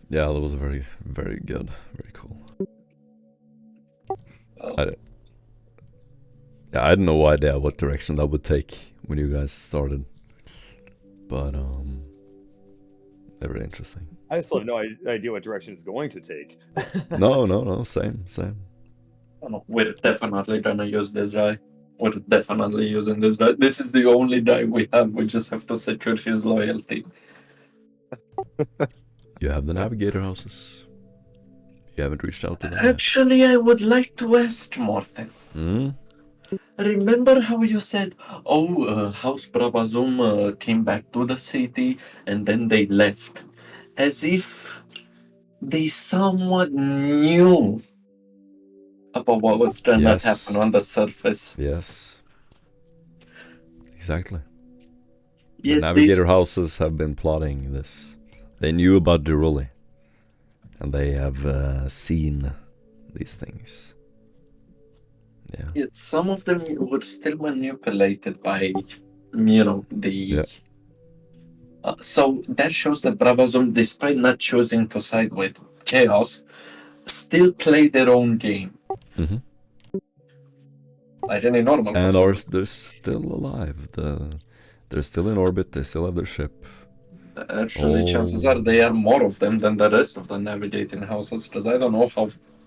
Yeah, that was very, very good. Very cool. I had no idea what direction that would take when you guys started. But, very interesting. I still have no idea what direction it's going to take. No, same. No, we're definitely gonna use this guy. We're definitely using this guy. This is the only guy we have. We just have to secure his loyalty. You have the navigator houses. You haven't reached out to them Actually, I would like to ask Morten. yet. Remember how you said, House Brabazum came back to the city and then they left? As if they somewhat knew about what was gonna Yes. happen on the surface. Yes. Exactly. The Yet navigator houses have been plotting this. They knew about Diruli. And they have seen these things. Yeah. Yet some of them were still manipulated by, the... Yeah. So that shows that Brabazum, despite not choosing to side with Chaos, still play their own game. Mm-hmm. Like any normal And person. they're still alive. They're still in orbit. They still have their ship. Actually, chances are they are more of them than the rest of the navigating houses, because I don't know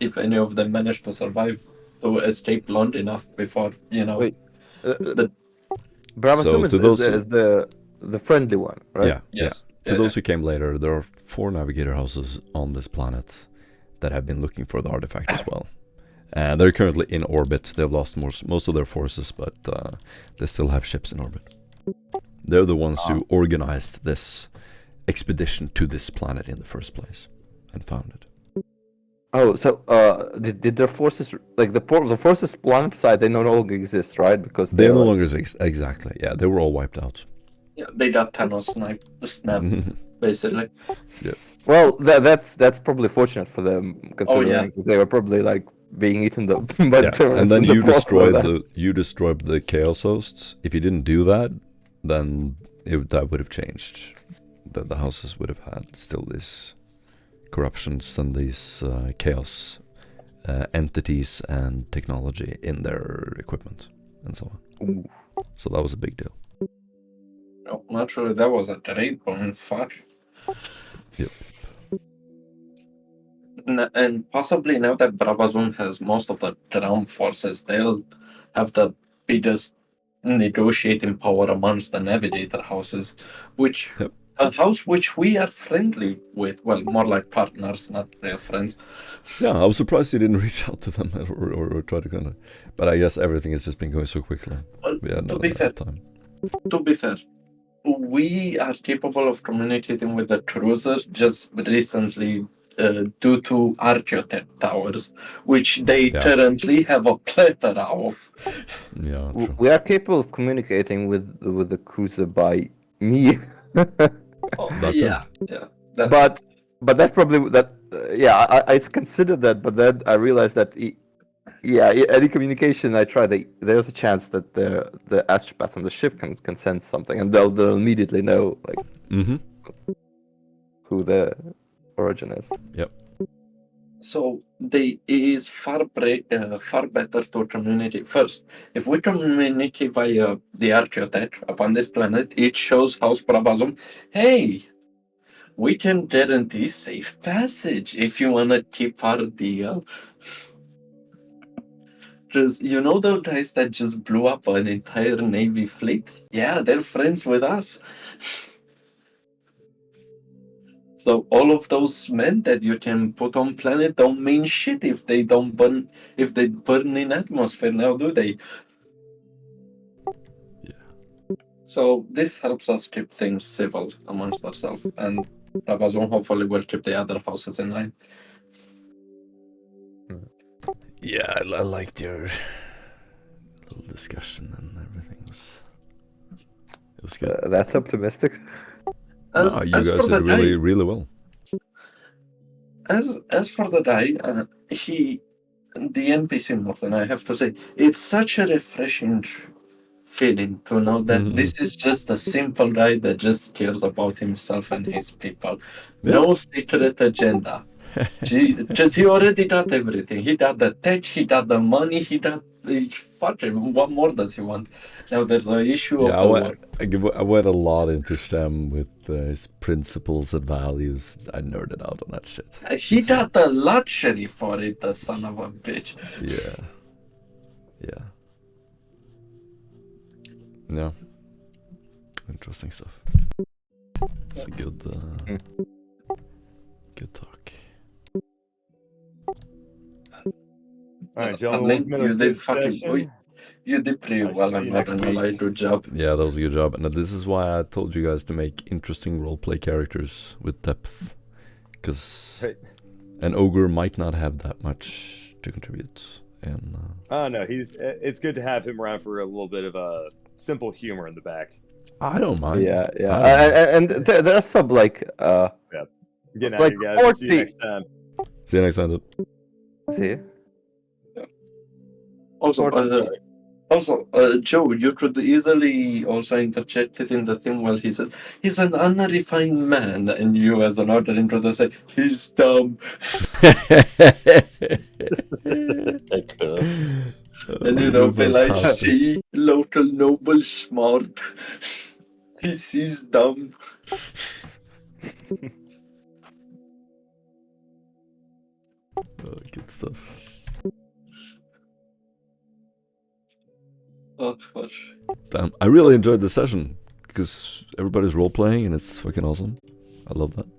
if any of them managed to survive to escape long enough before, Wait, the... Brabazum to those is the friendly one, right? Yeah. Yes. To those who came later, there are 4 navigator houses on this planet that have been looking for the artifact as well. And they're currently in orbit. They've lost most of their forces, but they still have ships in orbit. They're the ones who organized this expedition to this planet in the first place and found it. Oh, so did their forces, like the forces planet side, they no longer exist, right? Because They no longer exist. Exactly. Yeah, they were all wiped out. Yeah, they got Thanos snap, basically. Yeah. Well, that's probably fortunate for them, considering they were probably like being eaten by the Terrans. And then in the you process. destroyed the Chaos hosts. If you didn't do that, then that would have changed. The houses would have had still these corruptions and these chaos entities and technology in their equipment and so on. Ooh. So that was a big deal. No, naturally, that was a great point. Fuck. Yep. And possibly now that Brabazon has most of the ground forces, they'll have the biggest negotiating power amongst the navigator houses, which a house which we are friendly with. Well, more like partners, not real friends. Yeah, I was surprised you didn't reach out to them or try to kind of. But I guess everything has just been going so quickly. Well, We had to no be fair, time. we are capable of communicating with the cruiser just recently due to Archeotech towers, which they currently have a plethora of. Yeah, true. We are capable of communicating with the cruiser by me. Yeah. But that's probably that. I considered that, but then I realized that any communication I try, there's a chance that the astropath on the ship can sense something, and they'll immediately know like who the origin is. Yep. So it is far better to communicate first. If we communicate via the Archeotech upon this planet, it shows House Brabazon, hey, we can guarantee safe passage if you want to keep our deal. Because you know the guys that just blew up an entire Navy fleet? Yeah, they're friends with us. So all of those men that you can put on planet don't mean shit if they burn in atmosphere now, do they? Yeah. So this helps us keep things civil amongst ourselves, and Rabazon hopefully will keep the other houses in line. Yeah, I liked your little discussion and everything. It was good. That's optimistic. No, you guys did really, really well. As for the guy, the NPC Morton, I have to say, it's such a refreshing feeling to know that this is just a simple guy that just cares about himself and his people. No secret agenda. Just he already got everything. He got the tech, he got the money, fuck him. What more does he want? Now there's an issue of the war. I went a lot into Shem with his principles and values. I nerded out on that shit. He got the luxury for it, the son of a bitch. Yeah. Yeah. Yeah. Interesting stuff. It's a good talk. All right, gentlemen. You did pretty well. I'm not gonna lie. Good job. Yeah, that was a good job. And this is why I told you guys to make interesting roleplay characters with depth, because an ogre might not have that much to contribute. And no, it's good to have him around for a little bit of simple humor in the back. I don't mind. Yeah. And there's some like yeah. Getting like out of you guys. See you next time. See you next time. See you. Also, Joe, you could easily also interject it in the thing while he says, he's an unrefined man, and you as an order intro say, he's dumb. And be like, see, local noble smart. He sees dumb. Good stuff. Oh, fuck. Damn, I really enjoyed the session because everybody's role playing and it's fucking awesome. I love that.